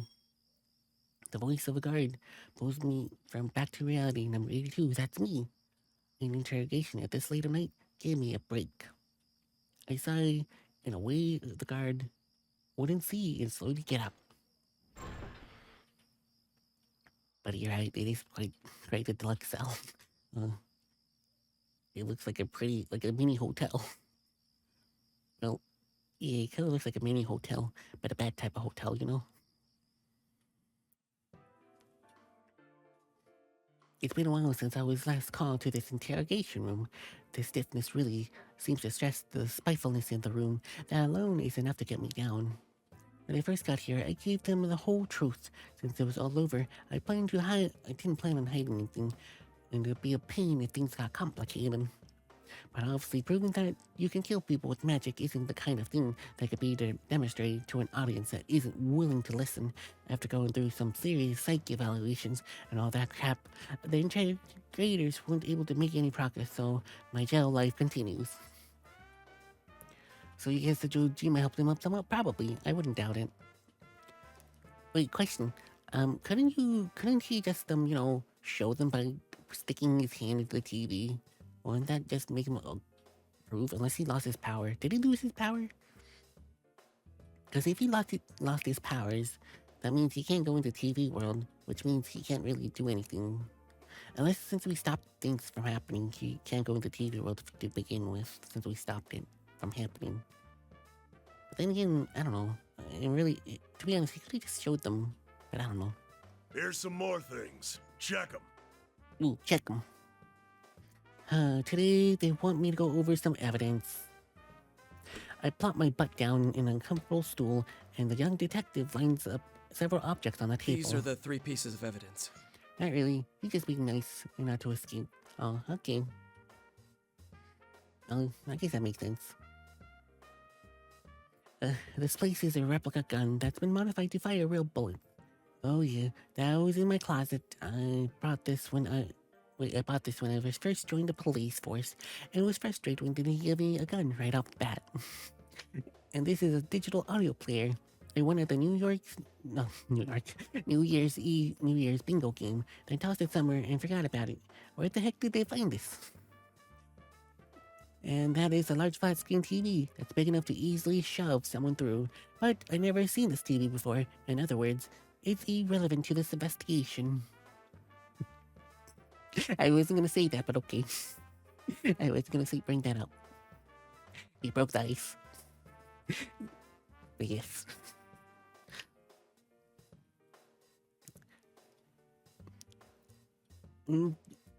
The voice of a guard pulls me back to reality. Number 82, that's me. An interrogation at this late of night gave me a break. I sigh in a way the guard wouldn't see and slowly get up. But you're right, it is quite a deluxe cell. It looks like a mini hotel. Well, yeah, it kind of looks like a mini hotel, but a bad type of hotel, you know? It's been a while since I was last called to this interrogation room. The stiffness really seems to stress the spitefulness in the room. That alone is enough to get me down. When I first got here, I gave them the whole truth. Since it was all over, I didn't plan on hiding anything, and it'd be a pain if things got complicated. But obviously proving that you can kill people with magic isn't the kind of thing that could be demonstrated to an audience that isn't willing to listen. After going through some serious psych evaluations and all that crap, the interrogators weren't able to make any progress, so my jail life continues. So you guess the Jojima helped him up somewhat? Probably. I wouldn't doubt it. Wait, question. Couldn't he just, show them by sticking his hand into the TV? Wouldn't that just make him approve? Unless he lost his power. Did he lose his power? Because if he lost his powers, that means he can't go into TV world, which means he can't really do anything. Unless since we stopped things from happening, he can't go into TV world to begin with, since we stopped it from happening. But then again, I don't know. To be honest, he could have just showed them, but I don't know. Here's some more things. Check them. Ooh, check them. Today, they want me to go over some evidence. I plop my butt down in an uncomfortable stool, and the young detective lines up several objects on the table. These are the 3 pieces of evidence. Not really. He's just being nice and not to escape. Oh, okay. Oh, I guess that makes sense. This place is a replica gun that's been modified to fire real bullets. Oh yeah, that was in my closet. I bought this when I was first joined the police force, and was frustrated when they didn't give me a gun right off the bat. And this is a digital audio player. I won at the New Year's bingo game. I tossed it somewhere and forgot about it. Where the heck did they find this? And that is a large flat screen TV that's big enough to easily shove someone through. But I never seen this TV before. In other words, it's irrelevant to this investigation. I wasn't gonna say that, but okay. I was gonna bring that up. He broke the ice. But yes.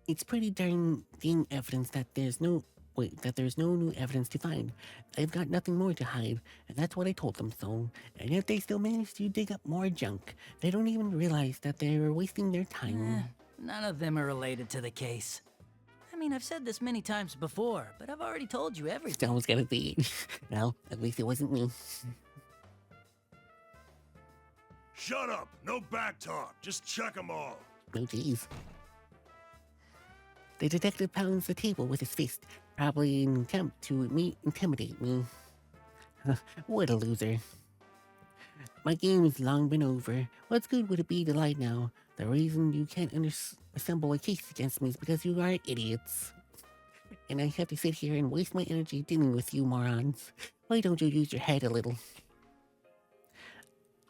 It's pretty darn evidence that there's no new evidence to find. I've got nothing more to hide, and that's what I told them so. And yet they still managed to dig up more junk. They don't even realize that they were wasting their time. None of them are related to the case. I mean, I've said this many times before, but I've already told you everything. Someone's gonna be. Well, at least it wasn't me. Shut up! No back talk. Just check them all. Oh, jeez. The detective pounds the table with his fist, probably in an attempt to intimidate me. What a loser. My game has long been over. What good would it be to lie now? The reason you can't assemble a case against me is because you are idiots. And I have to sit here and waste my energy dealing with you morons. Why don't you use your head a little?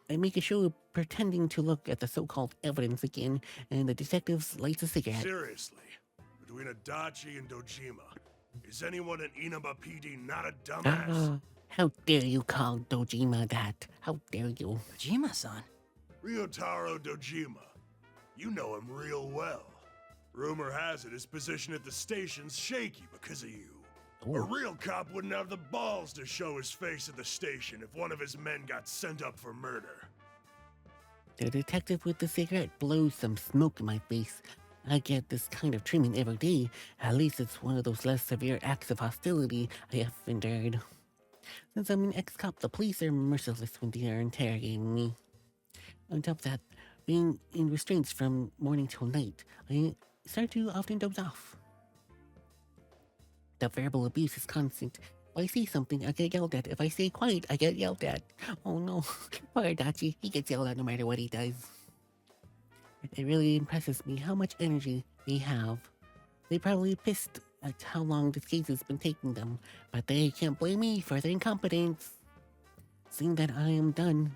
I make a show of pretending to look at the so-called evidence again, and the detective lights a cigarette. Seriously, between Adachi and Dojima, is anyone in Inaba PD not a dumbass? How dare you call Dojima that? How dare you? Dojima-san? Ryotaro Dojima. You know him real well. Rumor has it his position at the station's shaky because of you. A real cop wouldn't have the balls to show his face at the station if one of his men got sent up for murder. The detective with the cigarette blows some smoke in my face. I get this kind of treatment every day. At least it's one of those less severe acts of hostility I have endured. Since I'm an ex-cop, the police are merciless when they are interrogating me. On top of that, being in restraints from morning till night, I start to often doze off. The verbal abuse is constant. If I say something, I get yelled at. If I stay quiet, I get yelled at. Oh no, poor Adachi, he gets yelled at no matter what he does. It really impresses me how much energy they have. They probably pissed at how long this case has been taking them, but they can't blame me for their incompetence. Seeing that I am done,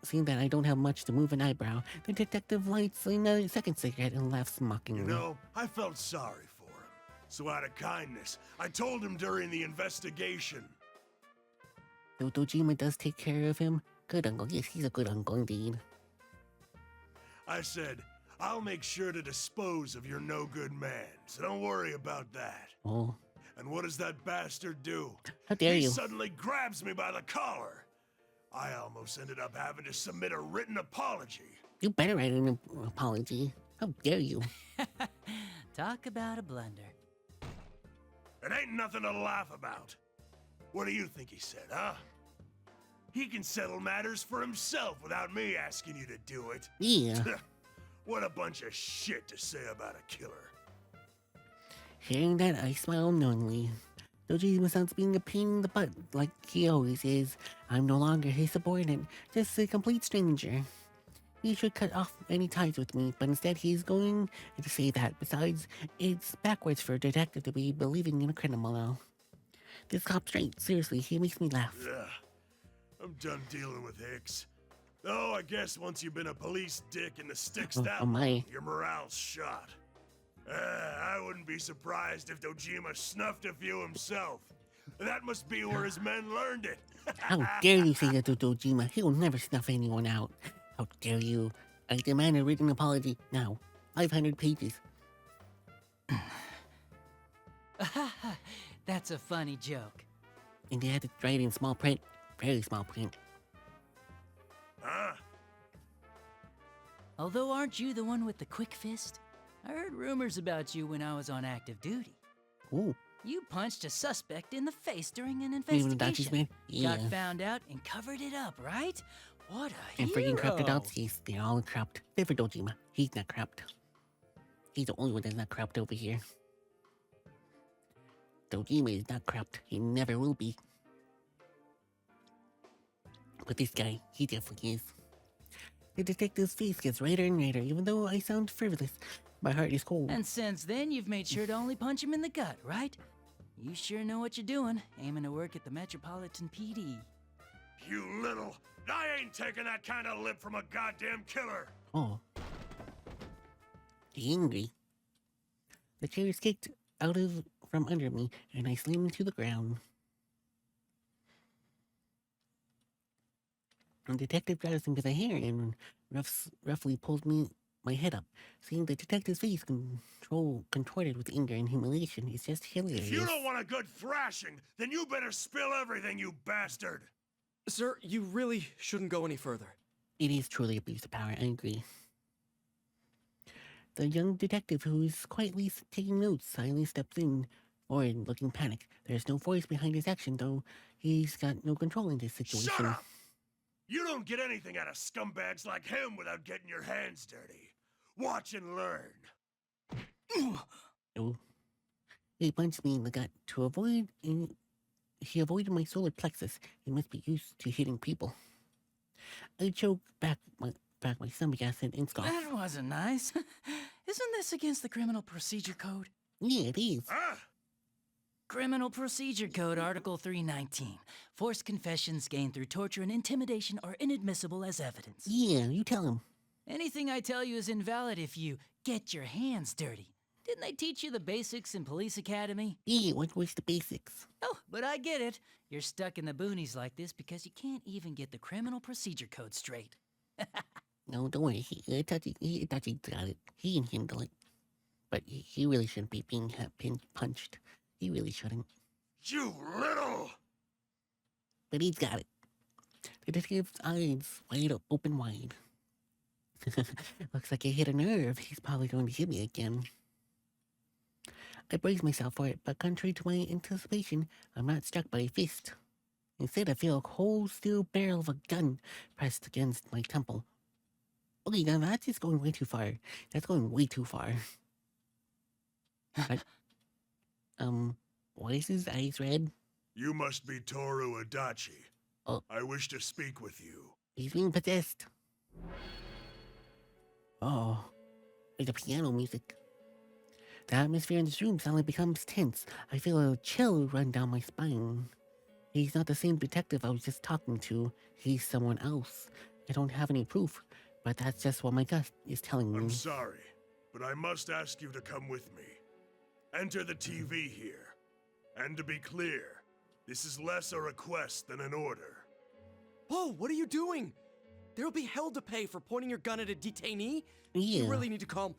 seeing that I don't have much to move an eyebrow, the detective lights another second cigarette and laughs mockingly. You know, I felt sorry for him. So out of kindness, I told him during the investigation. Though Dojima does take care of him, good uncle. Yes, he's a good uncle indeed. I said, I'll make sure to dispose of your no-good man, so don't worry about that. Oh. And what does that bastard do? How dare he you? Suddenly grabs me by the collar. I almost ended up having to submit a written apology. You better write an apology. How dare you? Talk about a blunder. It ain't nothing to laugh about. What do you think he said, huh? He can settle matters for himself without me asking you to do it. Yeah. What a bunch of shit to say about a killer. Hearing that, I smile knowingly. Dojima sounds being a pain in the butt, like he always is. I'm no longer his subordinate, just a complete stranger. He should cut off any ties with me, but instead he's going to say that. Besides, it's backwards for a detective to be believing in a criminal now. This cop's straight, seriously, he makes me laugh. Yeah, I'm done dealing with Hicks. Though I guess once you've been a police dick in the sticks that long, your morale's shot. I wouldn't be surprised if Dojima snuffed a few himself. That must be where his men learned it. How dare you say that to Dojima? He'll never snuff anyone out. How dare you? I demand a written apology now. 500 pages. That's a funny joke. And they had to write in small print. Very small print. Huh? Although, aren't you the one with the quick fist? I heard rumors about you when I was on active duty. Ooh. You punched a suspect in the face during an Even investigation. the man? Yeah. Got found out and covered it up, right? What a And hero! freaking corrupt adults, yes, they're all corrupt. Except for Dojima. He's not corrupt. He's the only one that's not corrupt over here. Dojima is not corrupt. He never will be. But this guy, he definitely is. The detective's face gets redder and redder, even though I sound frivolous. My heart is cold. And since then, you've made sure to only punch him in the gut, right? You sure know what you're doing, aiming to work at the Metropolitan PD. You little... I ain't taking that kind of lip from a goddamn killer. Oh. Angry. The chair is kicked out from under me, and I slam into the ground. The detective grabs me by the hair and roughly pulls my head up. Seeing the detective's face contorted with anger and humiliation is just hilarious. If you don't want a good thrashing, then you better spill everything, you bastard. Sir, you really shouldn't go any further. It is truly abuse of power, I agree. The young detective who is quietly taking notes silently steps in, forward, looking panicked. There's no voice behind his action, though he's got no control in this situation. Shut up! You don't get anything out of scumbags like him without getting your hands dirty. Watch and learn. Oh. He punched me in the gut. He avoided my solar plexus. He must be used to hitting people. I choked back my stomach acid and scoffed. That wasn't nice. Isn't this against the Criminal Procedure Code? Yeah, it is. Criminal Procedure Code, Article 319. Forced confessions gained through torture and intimidation are inadmissible as evidence. Yeah, you tell him. Anything I tell you is invalid if you get your hands dirty. Didn't they teach you the basics in Police Academy? Yeah, what was the basics? Oh, but I get it. You're stuck in the boonies like this because you can't even get the Criminal Procedure Code straight. No, don't worry. He got it. He can handle it. But he really shouldn't be being punched. He really shouldn't. You little! But he's got it. The detective's eyes open wide. Looks like I hit a nerve. He's probably going to hit me again. I brace myself for it, but contrary to my anticipation, I'm not struck by a fist. Instead, I feel a cold steel barrel of a gun pressed against my temple. Okay, now that's just going way too far. That's going way too far. Why is his eyes red? You must be Toru Adachi. Oh. I wish to speak with you. He's being possessed. Oh, like the piano music. The atmosphere in this room suddenly becomes tense. I feel a chill run down my spine. He's not the same detective I was just talking to. He's someone else. I don't have any proof, but that's just what my gut is telling me. I'm sorry, but I must ask you to come with me. Enter the TV here. And to be clear, this is less a request than an order. Whoa, what are you doing? There'll be hell to pay for pointing your gun at a detainee. Yeah. You really need to calm...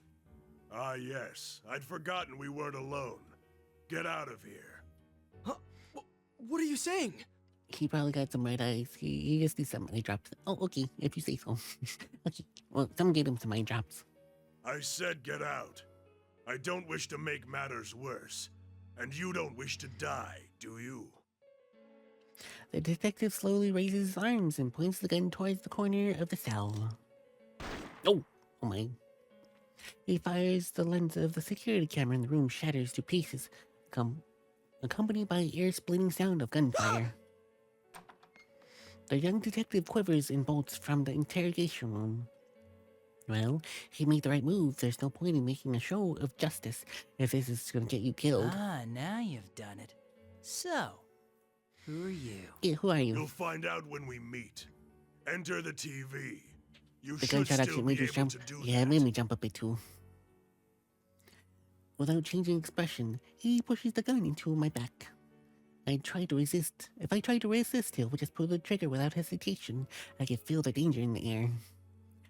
Ah, yes. I'd forgotten we weren't alone. Get out of here. Huh? What are you saying? He probably got some red eyes. He just needs some eye drops. Oh, okay, if you say so. Okay, well, someone get him some eye drops. I said get out. I don't wish to make matters worse. And you don't wish to die, do you? The detective slowly raises his arms and points the gun towards the corner of the cell. Oh my. He fires. The lens of the security camera in the room shatters to pieces, accompanied by an ear-splitting sound of gunfire. The young detective quivers and bolts from the interrogation room. Well, he made the right move. There's no point in making a show of justice if this is going to get you killed. Ah, now you've done it. So, who are you? Yeah, who are you? You'll find out when we meet. Enter the TV. You The should gunshot still actually be made you able jump. to do Yeah, that. it made me jump a bit too. Without changing expression, he pushes the gun into my back. I try to resist. If I try to resist, he will just pull the trigger without hesitation. I can feel the danger in the air.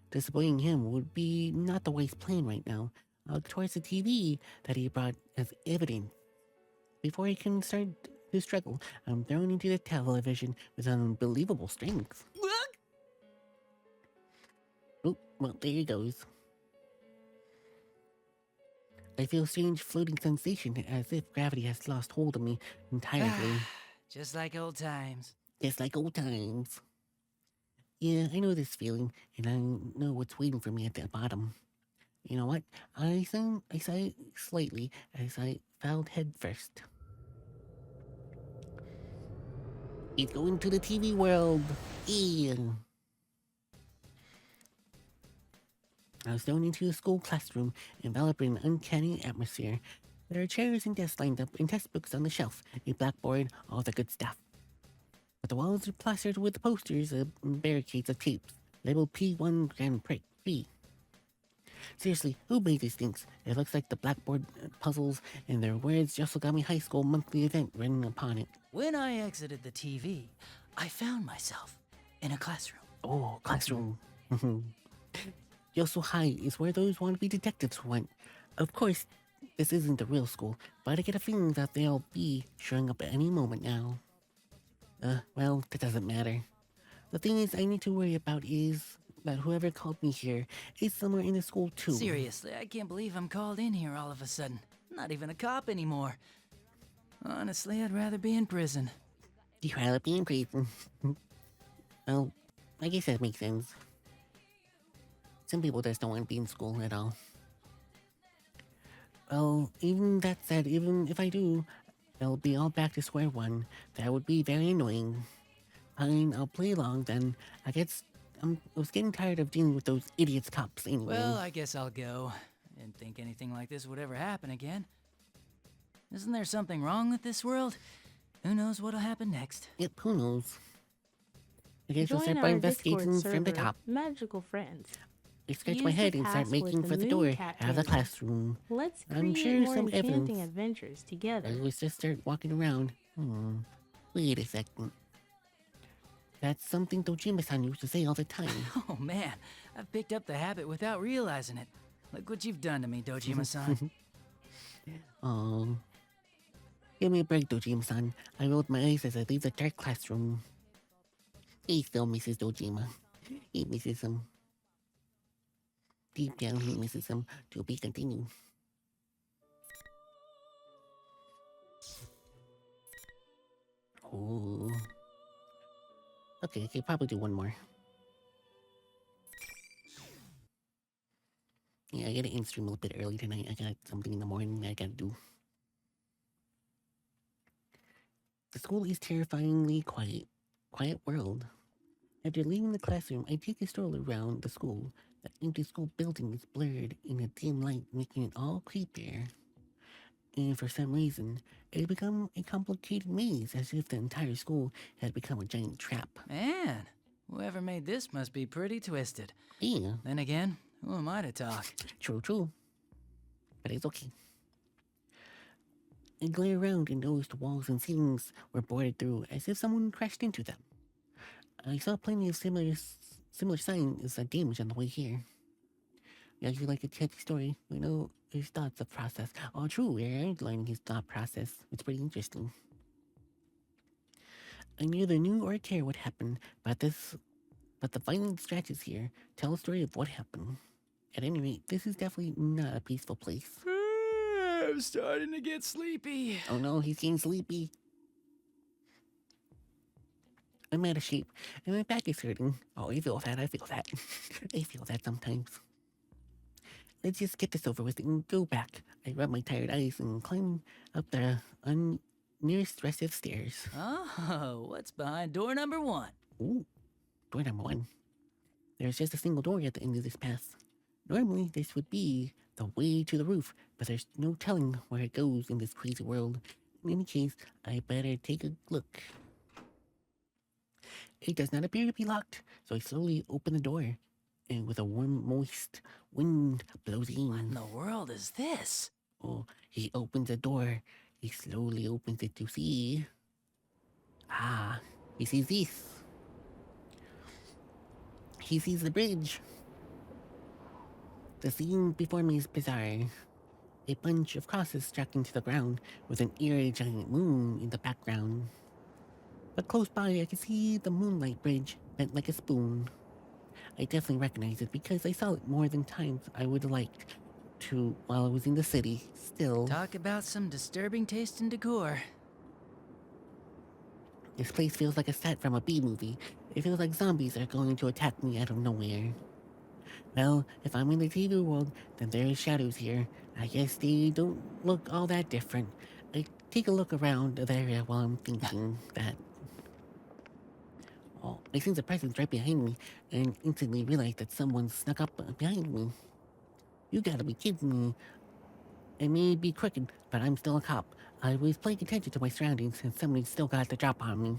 Disobeying him would be not the wise plan right now. I'll look towards the TV that he brought as evidence. Before he can start to struggle, I'm thrown into the television with unbelievable strength. Oh, well, there he goes. I feel a strange floating sensation as if gravity has lost hold of me entirely. Just like old times. Just like old times. Yeah, I know this feeling, and I know what's waiting for me at the bottom. You know what? I sighed slightly as I fell head first. He's going to the TV world. Yeah. I was thrown into a school classroom, enveloped in an uncanny atmosphere. There are chairs and desks lined up, and textbooks on the shelf, a blackboard, all the good stuff. But the walls are plastered with posters and barricades of tapes, labeled P1 Grand Prix. Seriously, who made these things? It looks like the blackboard puzzles and their words Yosogami High School monthly event written upon it. When I exited the TV, I found myself in a classroom. Oh, classroom. Yoso High is where those wannabe detectives went. Of course, this isn't the real school, but I get a feeling that they'll be showing up at any moment now. Well, that doesn't matter. The thing I need to worry about is that whoever called me here is somewhere in the school too. Seriously, I can't believe I'm called in here all of a sudden. Not even a cop anymore. Honestly, I'd rather be in prison. You'd rather be in prison. Well, I guess that makes sense. Some people just don't want to be in school at all. Well, even that said, even if I do, I'll be all back to square one. That would be very annoying. Fine, I'll play along then. I was getting tired of dealing with those idiots cops anyway. Well, I guess I'll go. I didn't think anything like this would ever happen again. Isn't there something wrong with this world? Who knows what'll happen next? Yep, who knows? I guess we'll Join start our by Discord investigating from the server, top. Magical Friends. I scratch Use my head the and start password making the for the Moon door Cat out of the Family. classroom. Let's I'm create sure more some enchanting evidence. adventures together. I was just start walking around. Wait a second. That's something Dojima-san used to say all the time. Oh man, I've picked up the habit without realizing it. Look what you've done to me, Dojima-san. Oh. Give me a break, Dojima-san. I rolled my eyes as I leave the dark classroom. He still misses Dojima. He misses him. Deep down, he misses him. To be continued. Oh. Okay, I could probably do one more. Yeah, I gotta in-stream a little bit early tonight. I got something in the morning I gotta do. The school is terrifyingly quiet. Quiet world. After leaving the classroom, I take a stroll around the school. The empty school building is blurred in a dim light, making it all creepier. And for some reason, it had become a complicated maze, as if the entire school had become a giant trap. Man, whoever made this must be pretty twisted. Yeah. Then again, who am I to talk? True. But it's okay. I glare around and noticed the walls and ceilings were boarded through, as if someone crashed into them. I saw plenty of similar signs of damage on the way here. As you like a Teddie story, we know his thoughts of process. Oh, true, we're learning his thought process. It's pretty interesting. I neither knew or cared what happened, but the violent scratches here tell a story of what happened. At any rate, this is definitely not a peaceful place. I'm starting to get sleepy. Oh no, he's getting sleepy. I'm out of shape, and my back is hurting. Oh, I feel that. I feel that sometimes. Let's just get this over with and go back. I rub my tired eyes and climb up the nearest rest of stairs. Oh, what's behind door number 1? Ooh, door number 1. There's just a single door at the end of this path. Normally, this would be the way to the roof, but there's no telling where it goes in this crazy world. In any case, I better take a look. It does not appear to be locked, so I slowly open the door, and with a warm, moist wind blows in. What in the world is this? Oh, he opens the door. He slowly opens it to see. Ah, he sees this. He sees the bridge. The scene before me is bizarre. A bunch of crosses stuck into the ground with an eerie giant moon in the background. But close by, I can see the moonlight bridge bent like a spoon. I definitely recognize it because I saw it more than times I would have liked to while I was in the city. Still, Talk about some disturbing taste in decor. this place feels like a set from a B-movie. It feels like zombies are going to attack me out of nowhere. Well, if I'm in the TV world, then there are shadows here. I guess they don't look all that different. I take a look around the area while I'm thinking that. Oh, I sense a presence right behind me, and instantly realize that someone snuck up behind me. You gotta be kidding me. I may be crooked, but I'm still a cop. I was paying attention to my surroundings, and somebody still got the drop on me.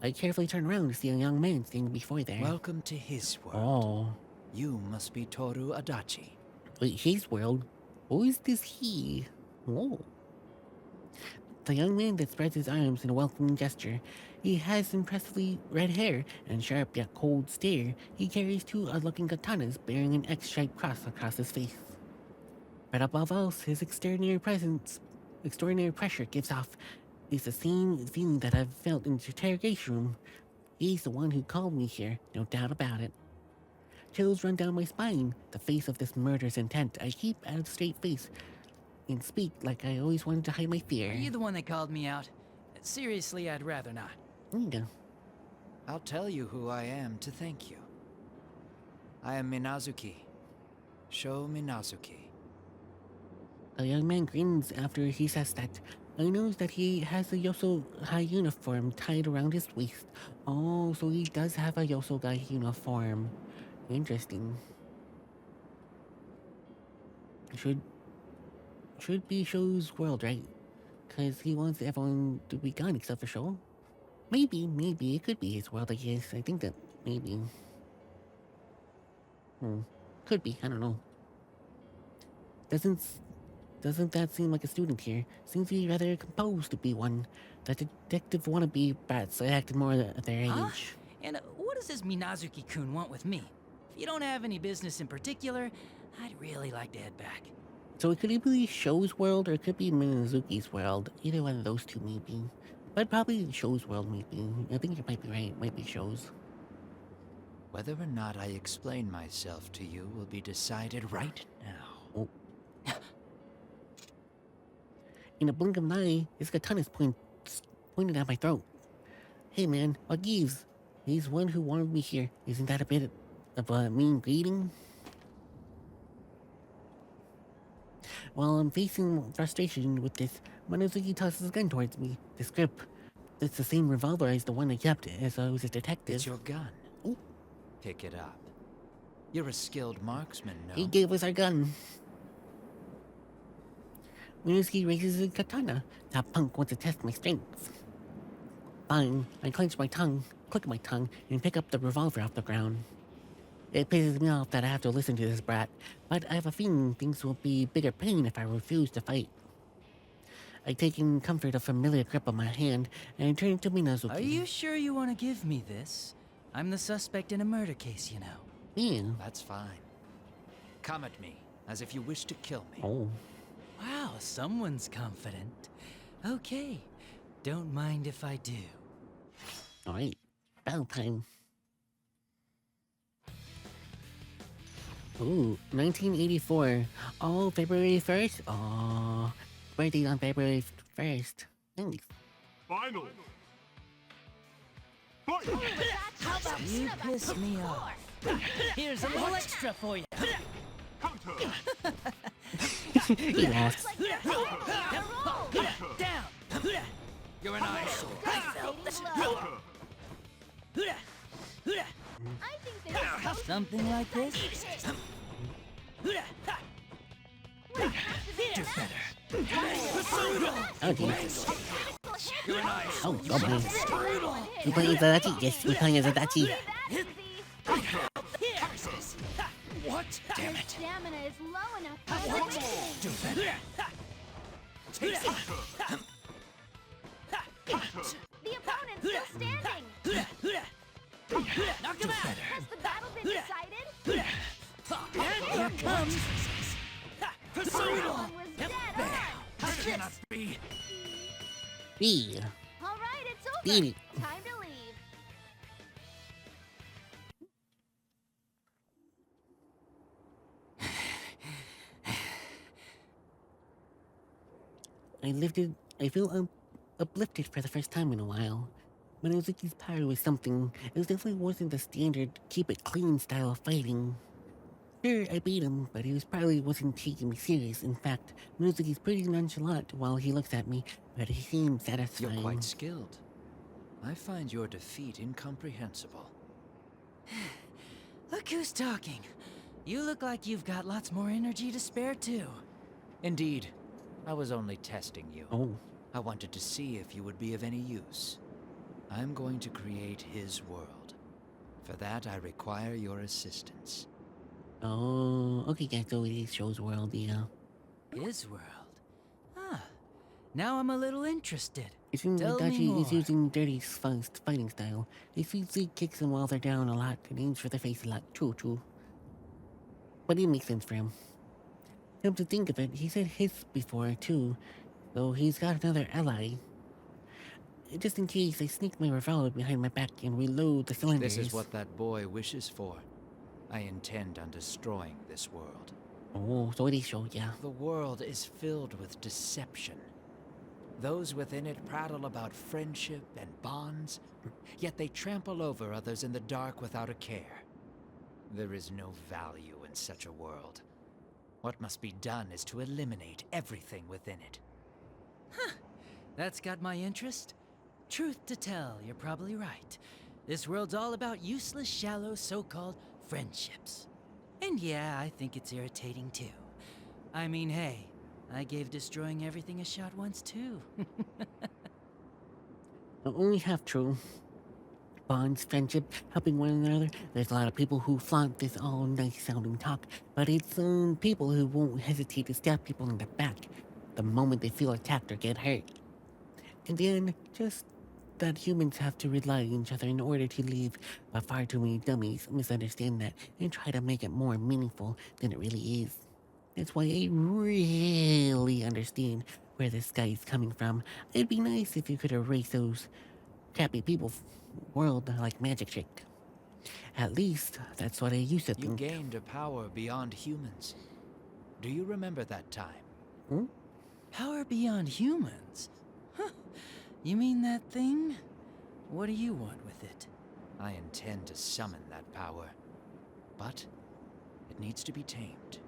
I carefully turn around to see a young man standing before there. Welcome to his world. Oh. You must be Toru Adachi. Wait, his world? Who is this he? Oh. The young man that spreads his arms in a welcoming gesture. He has impressively red hair and sharp yet cold stare. He carries 2 odd-looking katanas bearing an X-shaped cross across his face. But above all, his extraordinary pressure gives off is the same feeling that I've felt in the interrogation room. He's the one who called me here, no doubt about it. Chills run down my spine. The face of this murderous intent. I keep at a straight face and speak like I always wanted to hide my fear. Are you the one that called me out? Seriously, I'd rather not. Yeah. I'll tell you who I am to thank you. I am Minazuki. Sho Minazuki. The young man grins after he says that. I notice that he has a Yoso High uniform tied around his waist. Oh, so he does have a Yoso Guy uniform. Interesting. Should be Sho's world, right? Because he wants everyone to be gone except for Sho. Maybe it could be his world, I guess. I think that maybe. Could be, I don't know. Doesn't that seem like a student here? Seems to be rather composed to be one. The detective wannabe brats acted more at their age. And what does this Minazuki-kun want with me? If you don't have any business in particular, I'd really like to head back. So it could either be Sho's world or it could be Minazuki's world. Either one of those two maybe. But probably Sho's world maybe. I think you might be right. It might be Sho's. Whether or not I explain myself to you will be decided right now. Oh. In a blink of an eye, his katana is pointed at my throat. Hey man, what gives? He's one who wanted me here. Isn't that a bit of a mean greeting? While I'm facing frustration with this, Minazuki tosses a gun towards me. This grip. It's the same revolver as the one I kept as I was a detective. It's your gun. Ooh. Pick it up. You're a skilled marksman, no? He gave us our gun. Minazuki raises his katana. That punk wants to test my strength. Fine. I clench my tongue, click my tongue, and pick up the revolver off the ground. It pisses me off that I have to listen to this brat, but I have a feeling things will be bigger pain if I refuse to fight. I take in comfort a familiar grip on my hand, and I turn to Minazuki. Are you sure you want to give me this? I'm the suspect in a murder case, you know. Yeah. That's fine. Come at me, as if you wish to kill me. Oh. Wow, someone's confident. Okay, don't mind if I do. Alright, battle time. Ooh, 1984. Oh, February 1st? Oh, birthday on February 1st. Thanks. Final. You piss me off. Here's a little extra for you. He laughs. Down. You're an eyesore. I felt this. Something like this? Do better. Okay. You're an eyesore. Oh, man. We're playing as Adachi. Yes, we're playing as Adachi. What? Damn it. Stamina is low enough for What? Do better. The opponent's still standing. Knock him out. Has the battle been decided? And here comes Everyone was dead. How can I be? B. All right, it's over. Beat it. Time to leave. I feel uplifted for the first time in a while. Minazuki's power was something. It definitely wasn't the standard keep it clean style of fighting. Sure, I beat him, but he probably wasn't taking me serious. In fact, Minazuki's pretty nonchalant while he looks at me, but he seems satisfying. You're quite skilled. I find your defeat incomprehensible. Look who's talking. You look like you've got lots more energy to spare, too. Indeed. I was only testing you. Oh. I wanted to see if you would be of any use. I'm going to create his world. For that, I require your assistance. Oh, okay, yeah, so it is Show's world, yeah. His world? Ah, now I'm a little interested. It seems like Dachi is using dirty fighting style. He usually kicks them while they're down a lot and aims for their face a lot. True. But it makes sense for him. Come to think of it, he said his before, too. So he's got another ally. just in case, I sneak my revolver behind my back and reload the cylinders. This is what that boy wishes for. I intend on destroying this world. Oh, so it is so, yeah. The world is filled with deception. Those within it prattle about friendship and bonds, yet they trample over others in the dark without a care. There is no value in such a world. What must be done is to eliminate everything within it. Huh. That's got my interest. Truth to tell, you're probably right. This world's all about useless, shallow, so-called friendships. And yeah, I think it's irritating too. I mean, hey, I gave destroying everything a shot once too. Only half true. Bonds, friendship, helping one another. There's a lot of people who flaunt this all nice sounding talk, but it's people who won't hesitate to stab people in the back the moment they feel attacked or get hurt. And then, just that humans have to rely on each other in order to live, but far too many dummies misunderstand that and try to make it more meaningful than it really is. That's why I really understand where this guy is coming from. It'd be nice if you could erase those crappy people world like magic trick. At least, that's what I used to think. You gained a power beyond humans. Do you remember that time? Hmm? Power beyond humans? Huh. You mean that thing? What do you want with it? I intend to summon that power. But it needs to be tamed.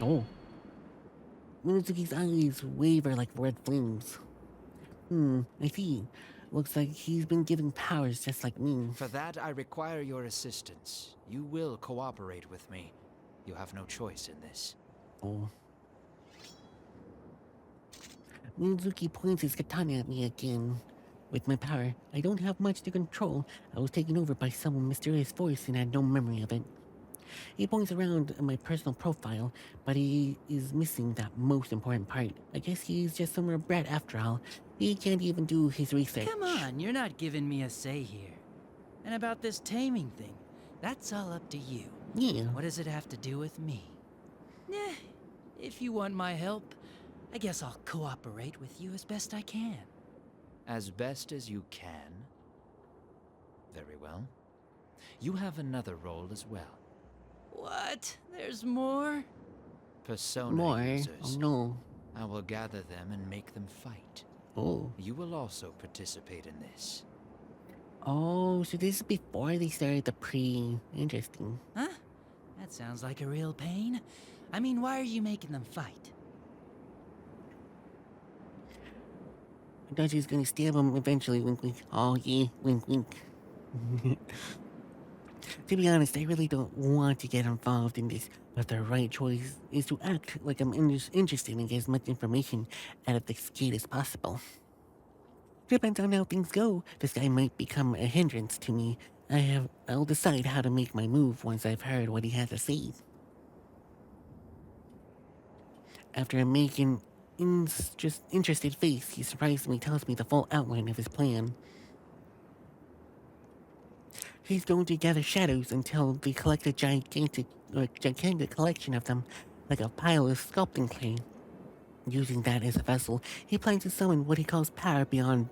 Oh. Mizuki's eyes waver like red flames. I see. Looks like he's been given powers just like me. For that, I require your assistance. You will cooperate with me. You have no choice in this. Oh. Mizuki points his katana at me again. With my power, I don't have much to control. I was taken over by some mysterious force and had no memory of it. He points around at my personal profile, but he is missing that most important part. I guess he's just some brat after all. He can't even do his research. Come on, you're not giving me a say here. And about this taming thing, that's all up to you. Yeah. What does it have to do with me? Eh, if you want my help, I guess I'll cooperate with you as best I can. As best as you can? Very well. You have another role as well. What? There's more? Persona users. Oh no. I will gather them and make them fight. Oh. You will also participate in this. Oh, so this is before they started the Interesting. Huh? That sounds like a real pain. I mean, why are you making them fight? I thought she was gonna stab him eventually, wink wink. Oh yeah, wink wink. To be honest, I really don't want to get involved in this, but the right choice is to act like I'm interested and get as much information out of this gate as possible. Depends on how things go. This guy might become a hindrance to me. I'll decide how to make my move once I've heard what he has to say. After making just interested face, he surprisingly tells me the full outline of his plan. He's going to gather shadows until they collect a gigantic collection of them, like a pile of sculpting clay. Using that as a vessel, he plans to summon what he calls power beyond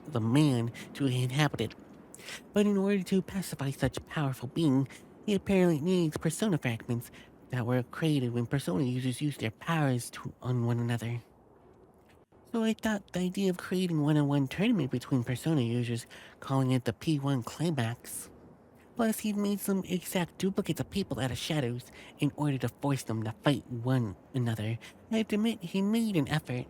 the man to inhabit it. But in order to pacify such powerful being, he apparently needs persona fragments that were created when persona users used their powers on one another. So I thought the idea of creating one-on-one tournament between persona users, calling it the P1 Climax. Plus, he made some exact duplicates of people out of shadows in order to force them to fight one another. I have to admit, he made an effort.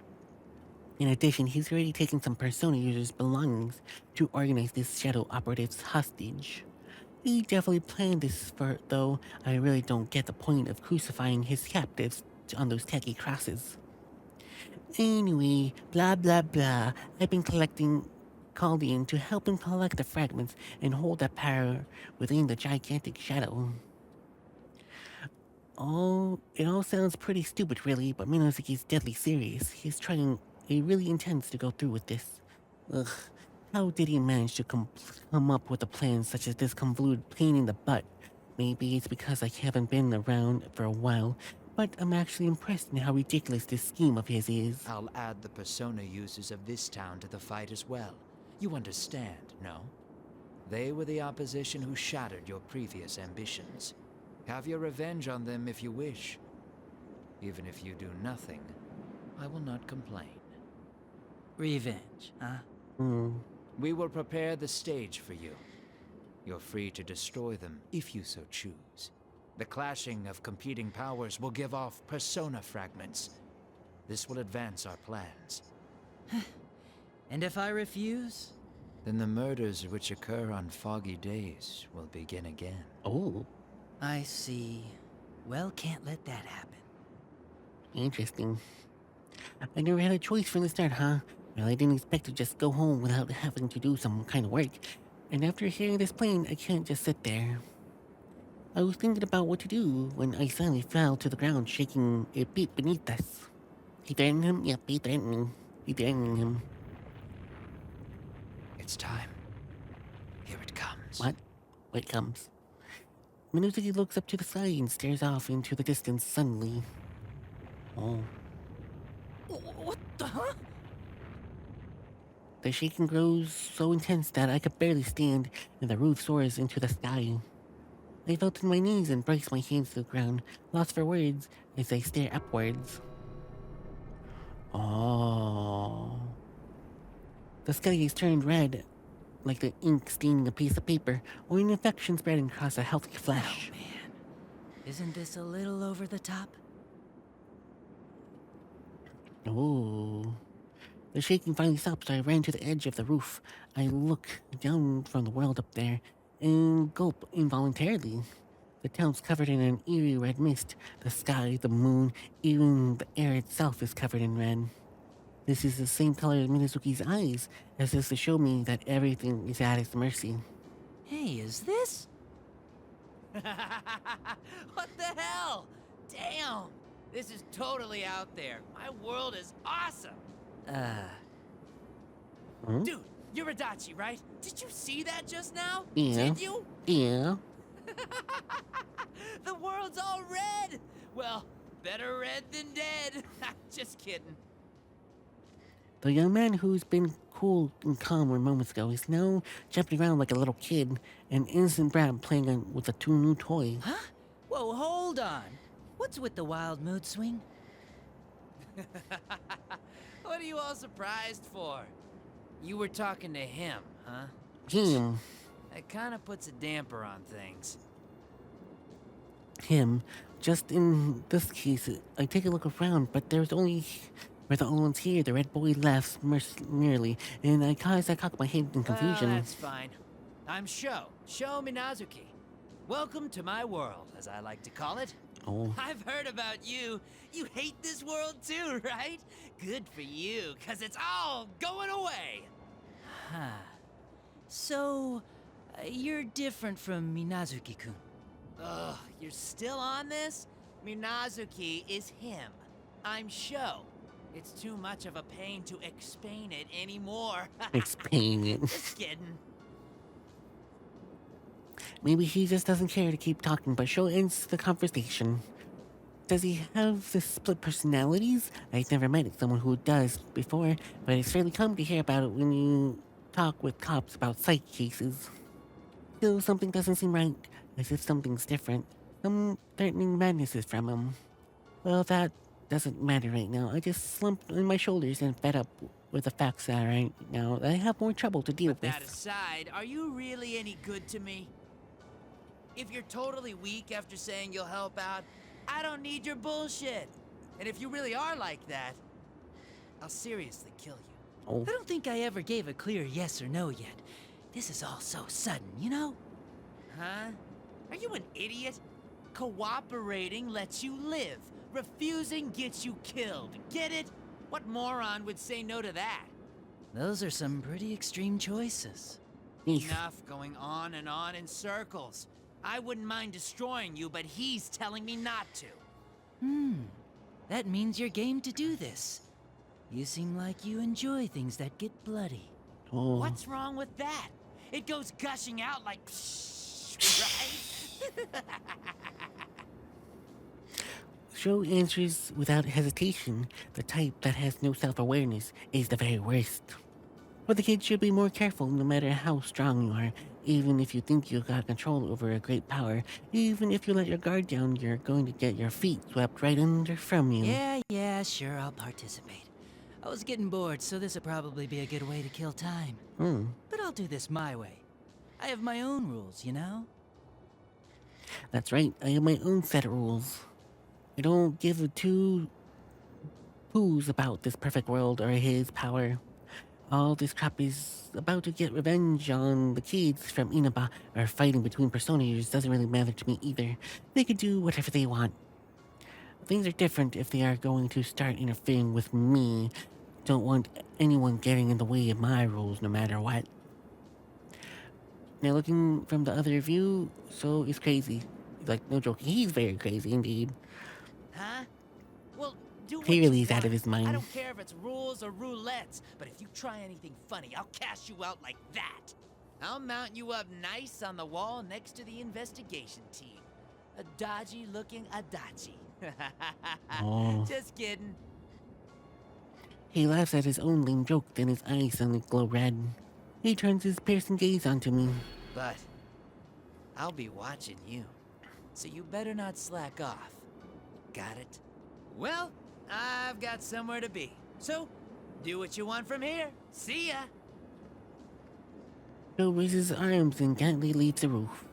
In addition, he's already taken some persona users' belongings to organize this shadow operative's hostage. He definitely planned this though I really don't get the point of crucifying his captives on those tacky crosses. Anyway, blah blah blah, I've been called in to help him collect the fragments and hold that power within the gigantic shadow. Oh, it all sounds pretty stupid really, but Minozuki's deadly serious. He really intends to go through with this. Ugh, how did he manage to come up with a plan such as this convoluted pain in the butt? Maybe it's because I haven't been around for a while, but I'm actually impressed in how ridiculous this scheme of his is. I'll add the persona users of this town to the fight as well. You understand, no? They were the opposition who shattered your previous ambitions. Have your revenge on them if you wish. Even if you do nothing, I will not complain. Revenge, huh? We will prepare the stage for you. You're free to destroy them if you so choose. The clashing of competing powers will give off persona fragments. This will advance our plans. And if I refuse? Then the murders which occur on foggy days will begin again. Oh. I see. Well, can't let that happen. Interesting. I never had a choice from the start, huh? Well, I didn't expect to just go home without having to do some kind of work. And after hearing this plan, I can't just sit there. I was thinking about what to do when I suddenly fell to the ground, shaking a bit beneath us. He threatened him? Yep, he threatened me. He threatened him. It's time. Here it comes. What? What comes? Minuzuki looks up to the sky and stares off into the distance suddenly. Oh. What the huh? The shaking grows so intense that I could barely stand, and the roof soars into the sky. I fell to my knees and braced my hands to the ground, lost for words as I stare upwards. Oh. The sky is turned red, like the ink staining a piece of paper, or an infection spreading across a healthy flesh. Oh, man. Isn't this a little over the top? Oh. The shaking finally stopped, so I ran to the edge of the roof. I look down from the world up there and gulp involuntarily. The town's covered in an eerie red mist. The sky, the moon, even the air itself is covered in red. This is the same color as Minuzuki's eyes, as if to show me that everything is at its mercy. Hey, is this? What the hell? Damn! This is totally out there. My world is awesome! Dude, you're Adachi, right? Did you see that just now? Yeah. Did you? Yeah. The world's all red! Well, better red than dead. Just kidding. The young man who's been cool and calm moments ago is now jumping around like a little kid, an innocent brat playing with a new toy. Huh? Whoa, hold on. What's with the wild mood swing? What are you all surprised for? You were talking to him, huh? Him. That kind of puts a damper on things. Him. Just in this case, I take a look around, but there's only... We're the only ones here. The red boy laughs merely, and I cock my head in confusion. Well, that's fine. I'm Sho Minazuki. Welcome to my world, as I like to call it. Oh. I've heard about you. You hate this world too, right? Good for you, cause it's all going away. Huh. So, you're different from Minazuki-kun. Ugh, you're still on this? Minazuki is him. I'm Sho. It's too much of a pain to explain it anymore. Explain it. Just kidding. Maybe he just doesn't care to keep talking, but Sho ends the conversation. Does he have the split personalities? I've never met someone who does before, but it's fairly common to hear about it when you talk with cops about psych cases. Still, something doesn't seem right, as if something's different. Some threatening madnesses from him. Well, that doesn't matter right now. I just slumped on my shoulders and fed up with the facts that right now. I have more trouble to deal with. That aside, are you really any good to me? If you're totally weak after saying you'll help out, I don't need your bullshit. And if you really are like that, I'll seriously kill you. Oh. I don't think I ever gave a clear yes or no yet. This is all so sudden, you know? Huh? Are you an idiot? Cooperating lets you live. Refusing gets you killed. Get it? What moron would say no to that? Those are some pretty extreme choices. Enough going on in circles. I wouldn't mind destroying you, but he's telling me not to. That means you're game to do this. You seem like you enjoy things that get bloody. Oh. What's wrong with that? It goes gushing out like psh, right? show answers without hesitation. The type that has no self-awareness is the very worst. But the kids should be more careful no matter how strong you are. Even if you think you got control over a great power, even if you let your guard down, you're going to get your feet swept right under from you. Yeah, sure, I'll participate. I was getting bored, so this'll probably be a good way to kill time. But I'll do this my way. I have my own rules, you know? That's right, I have my own set of rules. I don't give a two poos about this perfect world or his power. All this crap is about to get revenge on the kids from Inaba, or fighting between personas doesn't really matter to me either. They can do whatever they want. Things are different if they are going to start interfering with me. Don't want anyone getting in the way of my rules no matter what. Now looking from the other view, so is crazy. Like, no joking, he's very crazy indeed. Huh? Well, do what He really you is out of want. his mind. I don't care if it's rules or roulettes, but if you try anything funny, I'll cash you out like that. I'll mount you up nice on the wall next to the investigation team. A dodgy-looking Adachi. Oh. Just kidding. He laughs at his own lame joke, then his eyes suddenly glow red. He turns his piercing gaze onto me. But I'll be watching you, so you better not slack off. Got it? Well, I've got somewhere to be, so do what you want from here. See ya! Joe raises his arms and gently leaves the roof.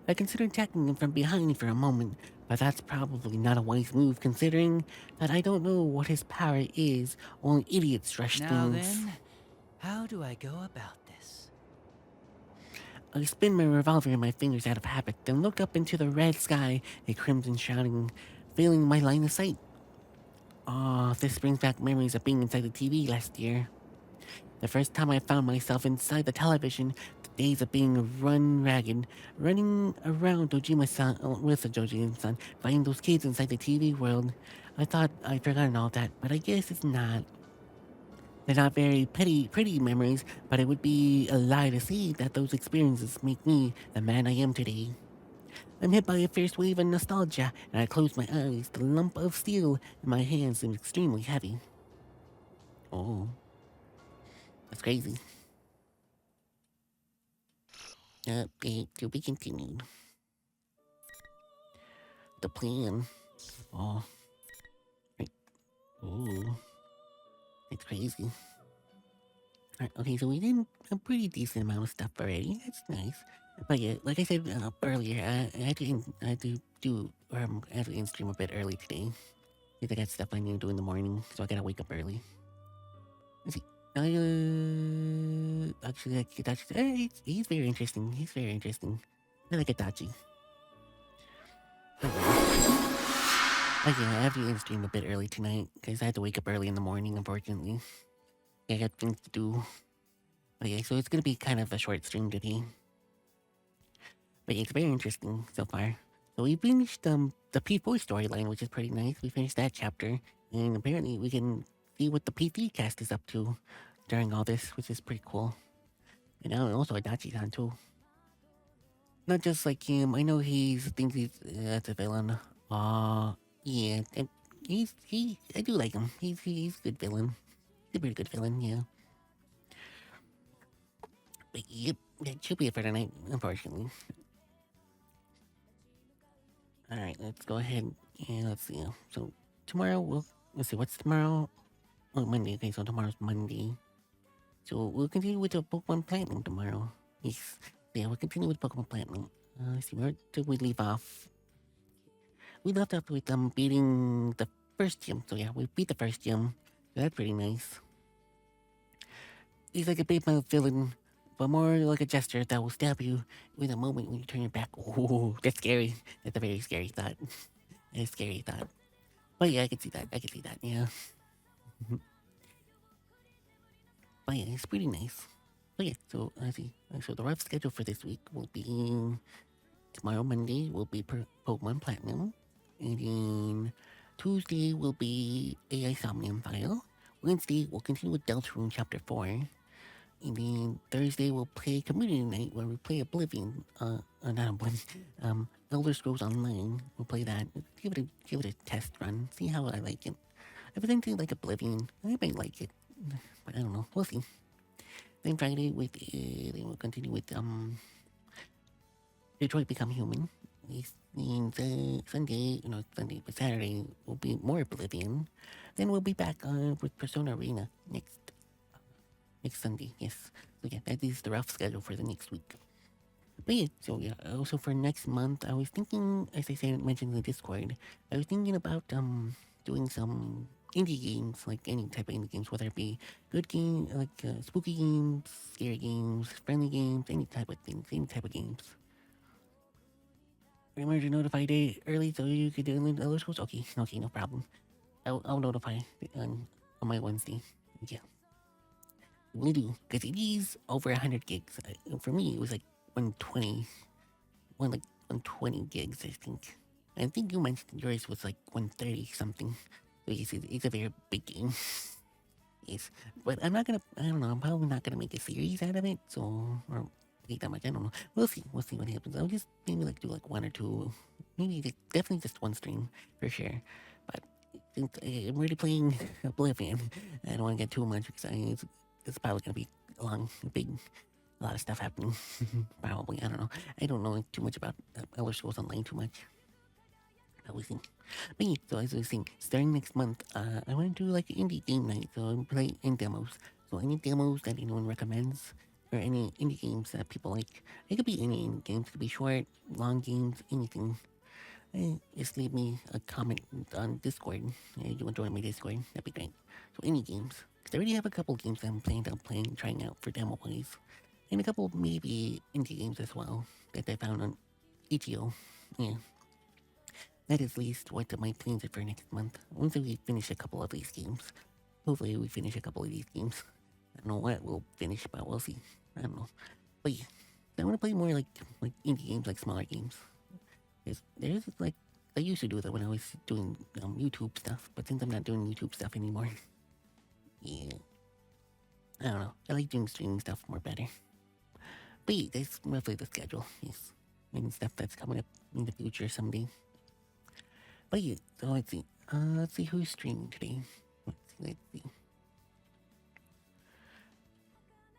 I consider attacking him from behind for a moment, but that's probably not a wise move considering that I don't know what his power is. Only idiots rush Now things. then, how do I go about this? I spin my revolver in my fingers out of habit, then look up into the red sky, a crimson shouting, failing my line of sight. This brings back memories of being inside the TV last year. The first time I found myself inside the television, the days of being run ragged, running around Dojima-san with the Dojima-san, finding those kids inside the TV world. I thought I'd forgotten all that, but I guess it's not. They're not very pretty memories, but it would be a lie to say that those experiences make me the man I am today. I'm hit by a fierce wave of nostalgia, and I close my eyes. The lump of steel in my hands is extremely heavy. Oh. That's crazy. Update to be continued. The plan. Oh. Right. Oh. It's crazy. Alright, okay, so we did a pretty decent amount of stuff already. That's nice. But yeah, like I said earlier, I had to end stream a bit early today. Because I got stuff I need to do in the morning, so I gotta wake up early. Let's see. Actually, like Itachi, he's very interesting. He's very interesting. I like Itachi. But yeah, I have to end stream a bit early tonight because I had to wake up early in the morning. Unfortunately, I got things to do. But yeah, so it's gonna be kind of a short stream today. But yeah, it's very interesting so far. So we finished the P4 storyline, which is pretty nice. We finished that chapter, and apparently we can see what the PT cast is up to during all this, which is pretty cool. And now also Adachi-san too. Not just like him. I know he thinks he's that's a villain. Yeah, and I do like him. He's a good villain. He's a pretty good villain, yeah. But yep, that should be it for tonight, unfortunately. Alright, let's go ahead and let's see. So tomorrow let's see, what's tomorrow? Oh, Monday. Okay, so tomorrow's Monday. So we'll continue with the Pokemon Platinum tomorrow. Yes. Yeah, we'll continue with Pokemon Platinum. Let's see, where did we leave off? We left off with beating the first gym. So yeah, we beat the first gym. So that's pretty nice. He's like a big mouth villain, but more like a gesture that will stab you in a moment when you turn your back. Oh, that's scary. That's a very scary thought. That's a scary thought. But yeah, I can see that. Yeah. But yeah, it's pretty nice. But yeah, so let's see. So the rough schedule for this week will be tomorrow, Monday, will be Pokemon Platinum. And then Tuesday will be AI Somnium File. Wednesday, we'll continue with Deltarune Chapter 4. And then Thursday we'll play community night where we play Oblivion. Not Oblivion. Elder Scrolls Online. We'll play that. Give it a test run. See how I like it. If it's anything like Oblivion, I might like it. But I don't know. We'll see. Then Friday then we'll continue with Detroit Become Human. And Sunday, but Saturday will be more Oblivion. Then we'll be back with Persona Arena next Sunday. Yes. So yeah, that is the rough schedule for the next week. But yeah, so yeah, also for next month, I was thinking, as I said, mentioned in the Discord, I was thinking about doing some indie games, like any type of indie games, whether it be good game, like spooky games, scary games, friendly games, any type of things, any type of games. Remember to notify day early so you could do the Elder Scrolls? Okay, no problem. I'll notify on my Wednesday. Yeah. We do, because it is over 100 gigs. For me, it was like 120 gigs, I think. I think you mentioned yours was like 130 something. So yes, it's a very big game. Yes, but I don't know, I'm probably not gonna make a series out of it, so, or take that much, I don't know. We'll see what happens. I'll just maybe like do like one or two, maybe like, definitely just one stream, for sure. But since I'm already playing Oblivion, I don't want to get too much, because it's probably gonna be a lot of stuff happening. Probably, I don't know. I don't know too much about Elder Scrolls Online too much. But yeah, so as I was saying, starting next month, I want to do like an indie game night, so I'll play in demos. So any demos that anyone recommends, or any indie games that people like, it could be any indie games, it could be short, long games, anything. Just leave me a comment on Discord. You want to join my Discord? That'd be great. So any games. Because I already have a couple games that I'm planning on trying out for demo-wise. And a couple maybe indie games as well that I found on Itch.io. Yeah. That is at least what my plans are for next month. Once we finish a couple of these games. Hopefully we finish a couple of these games. I don't know what we'll finish, but we'll see. I don't know. But yeah, I want to play more like indie games, like smaller games. There's like, I used to do that when I was doing YouTube stuff, but since I'm not doing YouTube stuff anymore, yeah, I don't know. I like doing streaming stuff more better. But yeah, that's roughly the schedule, yes. And stuff that's coming up in the future someday. But yeah, so let's see who's streaming today. Let's see.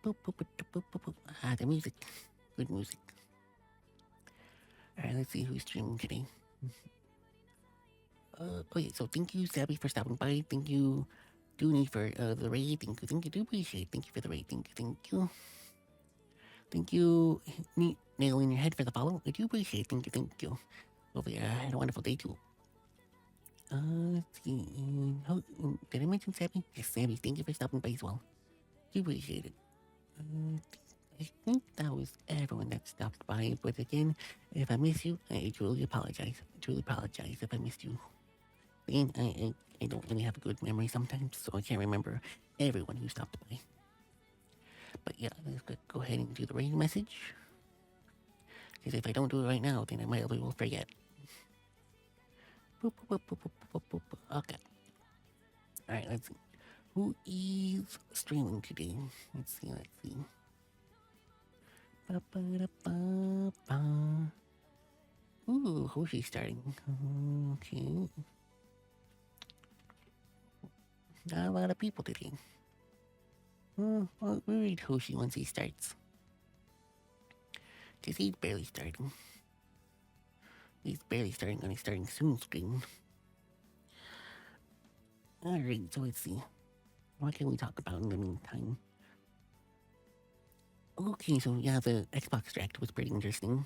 Boop, boop, boop, boop, boop, boop. Ah, the music. Good music. Alright, let's see who's streaming today. Okay, so thank you, Zabby, for stopping by. Thank you, Dooney, for the raid. Thank you, do appreciate it. Thank you for the raid. Thank you. Thank you, Nail in Your Head, for the follow. I do appreciate it. Thank you. Hopefully, I had a wonderful day too. Let's see. Did I mention Sammy? Yes, Sammy, thank you for stopping by as well. Do appreciate it. I think that was everyone that stopped by, but again, if I miss you, I truly apologize. If I missed you. Again, I don't really have a good memory sometimes, so I can't remember everyone who stopped by. But yeah, let's go ahead and do the raid message. Because if I don't do it right now, then I might will forget. Boop, boop, boop, boop, boop, boop, boop. Okay. Alright, let's see. Who is streaming today? Let's see. Ba-ba-da-ba-ba. Ooh, Hoshi's starting. Okay. Not a lot of people today. Well, we'll read Hoshi once he starts. Because he's barely starting. He's barely starting on his starting soon screen. Alright, so let's see. What can we talk about in the meantime? Okay, so yeah, the Xbox Direct was pretty interesting.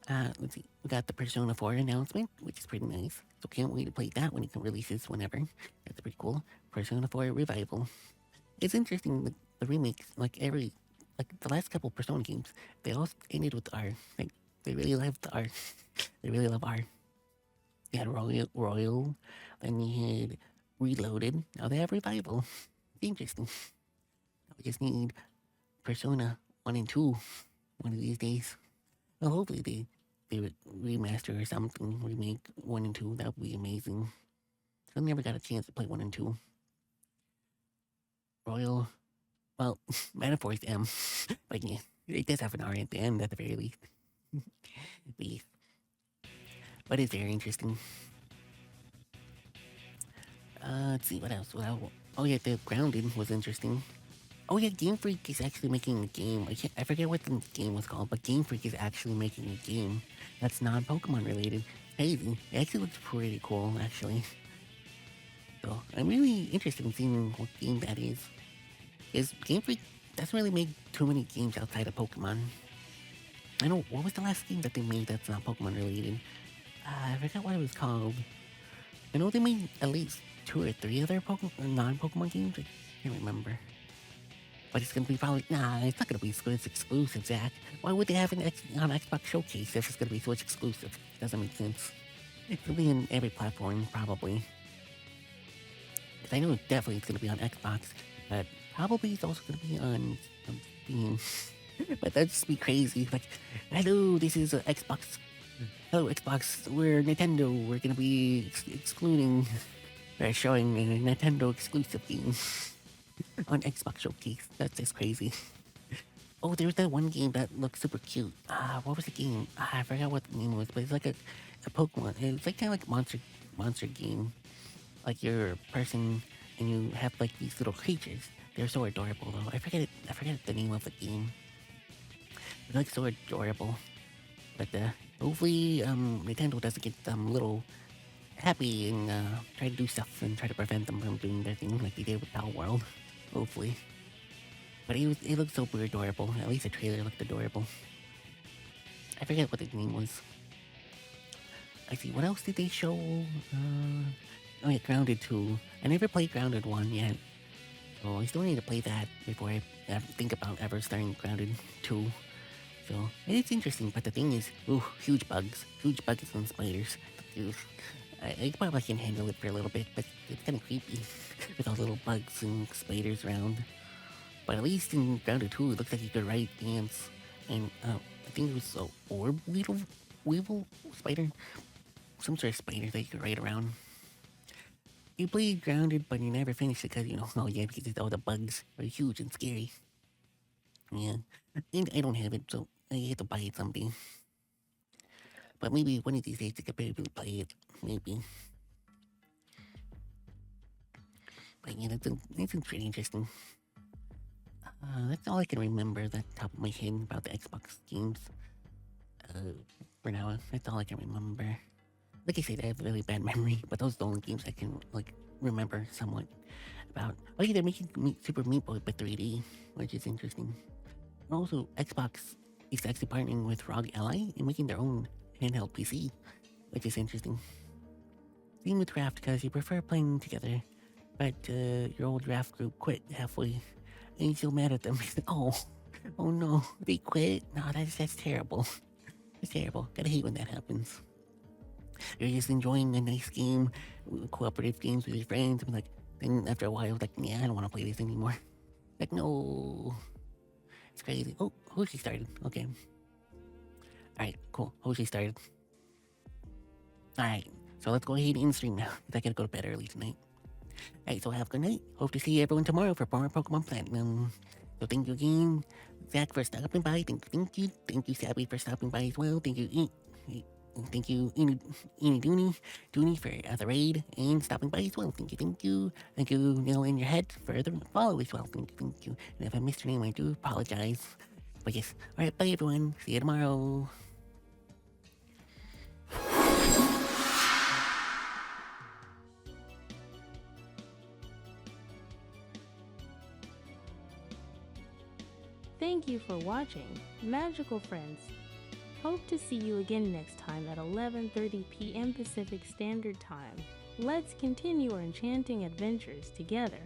Let's see. We got the Persona 4 announcement, which is pretty nice. So can't wait to play that when it releases whenever. That's pretty cool. Persona 4 Revival. It's interesting, the remakes, the last couple Persona games, they all ended with R. Like, they really love the R. They really love R. They had Royal, then they had Reloaded, now they have Revival. Interesting. We just need Persona 1 and 2 one of these days. Well, hopefully they would remaster or something, remake 1 and 2, that would be amazing. I never got a chance to play 1 and 2. Royal Well, metaphors M, but yeah, it does have an R at the end at the very least. But it's very interesting. Let's see, what else? Oh yeah, the Grounded was interesting. Oh yeah, Game Freak is actually making a game. I forget what the game was called, but Game Freak is actually making a game that's non-Pokemon related. Crazy. It actually looks pretty cool, actually. So I'm really interested in seeing what game that is. Because Game Freak doesn't really make too many games outside of Pokemon. I know, what was the last game that they made that's not Pokemon related? I forgot what it was called. I know they made at least 2 or 3 other non-Pokemon games. I can't remember. But it's gonna be probably, nah, it's not gonna be Switch exclusive, Zach. Why would they have an on Xbox Showcase if it's gonna be Switch exclusive? Doesn't make sense. It'll be on every platform, probably. Because I know definitely it's gonna be on Xbox, but probably it's also gonna be on Steam. But that'd just be crazy. Like, hello, this is Xbox. Hello, Xbox. We're Nintendo. We're gonna be excluding, showing a Nintendo exclusive game on Xbox Showcase. That's just crazy. Oh, there's that one game that looks super cute. What was the game? I forgot what the name was, but it's like a Pokemon. It's like kind of like monster game. Like you're a person and you have like these little creatures. They're so adorable though. I forget the name of the game. They're like so adorable. But hopefully Nintendo doesn't get them little happy and try to do stuff and try to prevent them from doing their thing like they did with Power World. Hopefully. But it looked super adorable. At least the trailer looked adorable. I forget what the name was. I see, what else did they show? Oh yeah, Grounded 2. I never played Grounded 1 yet. So I still need to play that before I think about ever starting Grounded 2. So, it's interesting, but the thing is, huge bugs and spiders. I probably can handle it for a little bit, but it's kind of creepy with all the little bugs and spiders around. But at least in Grounded 2, it looks like you could ride ants, and I think it was a orb weevil spider, some sort of spider that you could ride around. You played Grounded, but you never finished it because because all the bugs are huge and scary. Yeah, and I don't have it, so I have to buy it someday. But maybe one of these days I could maybe play it. Maybe. But yeah, that's pretty interesting. That's all I can remember at the top of my head about the Xbox games. For now, that's all I can remember. Like I said, I have a really bad memory, but those are the only games I can, remember somewhat about. Oh yeah, they're making Super Meat Boy by 3D, which is interesting. And also, Xbox is actually partnering with ROG Ally and making their own handheld PC, which is interesting. Same with Raft, because you prefer playing together, but your old Raft group quit halfway, and you're still mad at them. Oh no, they quit? No, that's terrible. It's terrible. Gotta hate when that happens. You're just enjoying a nice game, cooperative games with your friends, and then after a while, yeah, I don't want to play this anymore. No. It's crazy. Oh, Hoshi started. Okay. Alright, cool. Hoshi started. Alright, so let's go ahead and stream now, because I gotta go to bed early tonight. Alright, so have a good night. Hope to see everyone tomorrow for more Pokemon Platinum. So thank you again, Zach, for stopping by. Thank you. Thank you, Sabby, for stopping by as well. Thank you, thank you, Dooney for the raid and stopping by as well. Thank you. Thank you, Nail in Your Head for the follow as well. Thank you. And if I missed your name, I do apologize. But yes, alright, bye everyone. See you tomorrow. Thank you for watching, magical friends. Hope to see you again next time at 11:30 p.m. Pacific Standard Time. Let's continue our enchanting adventures together.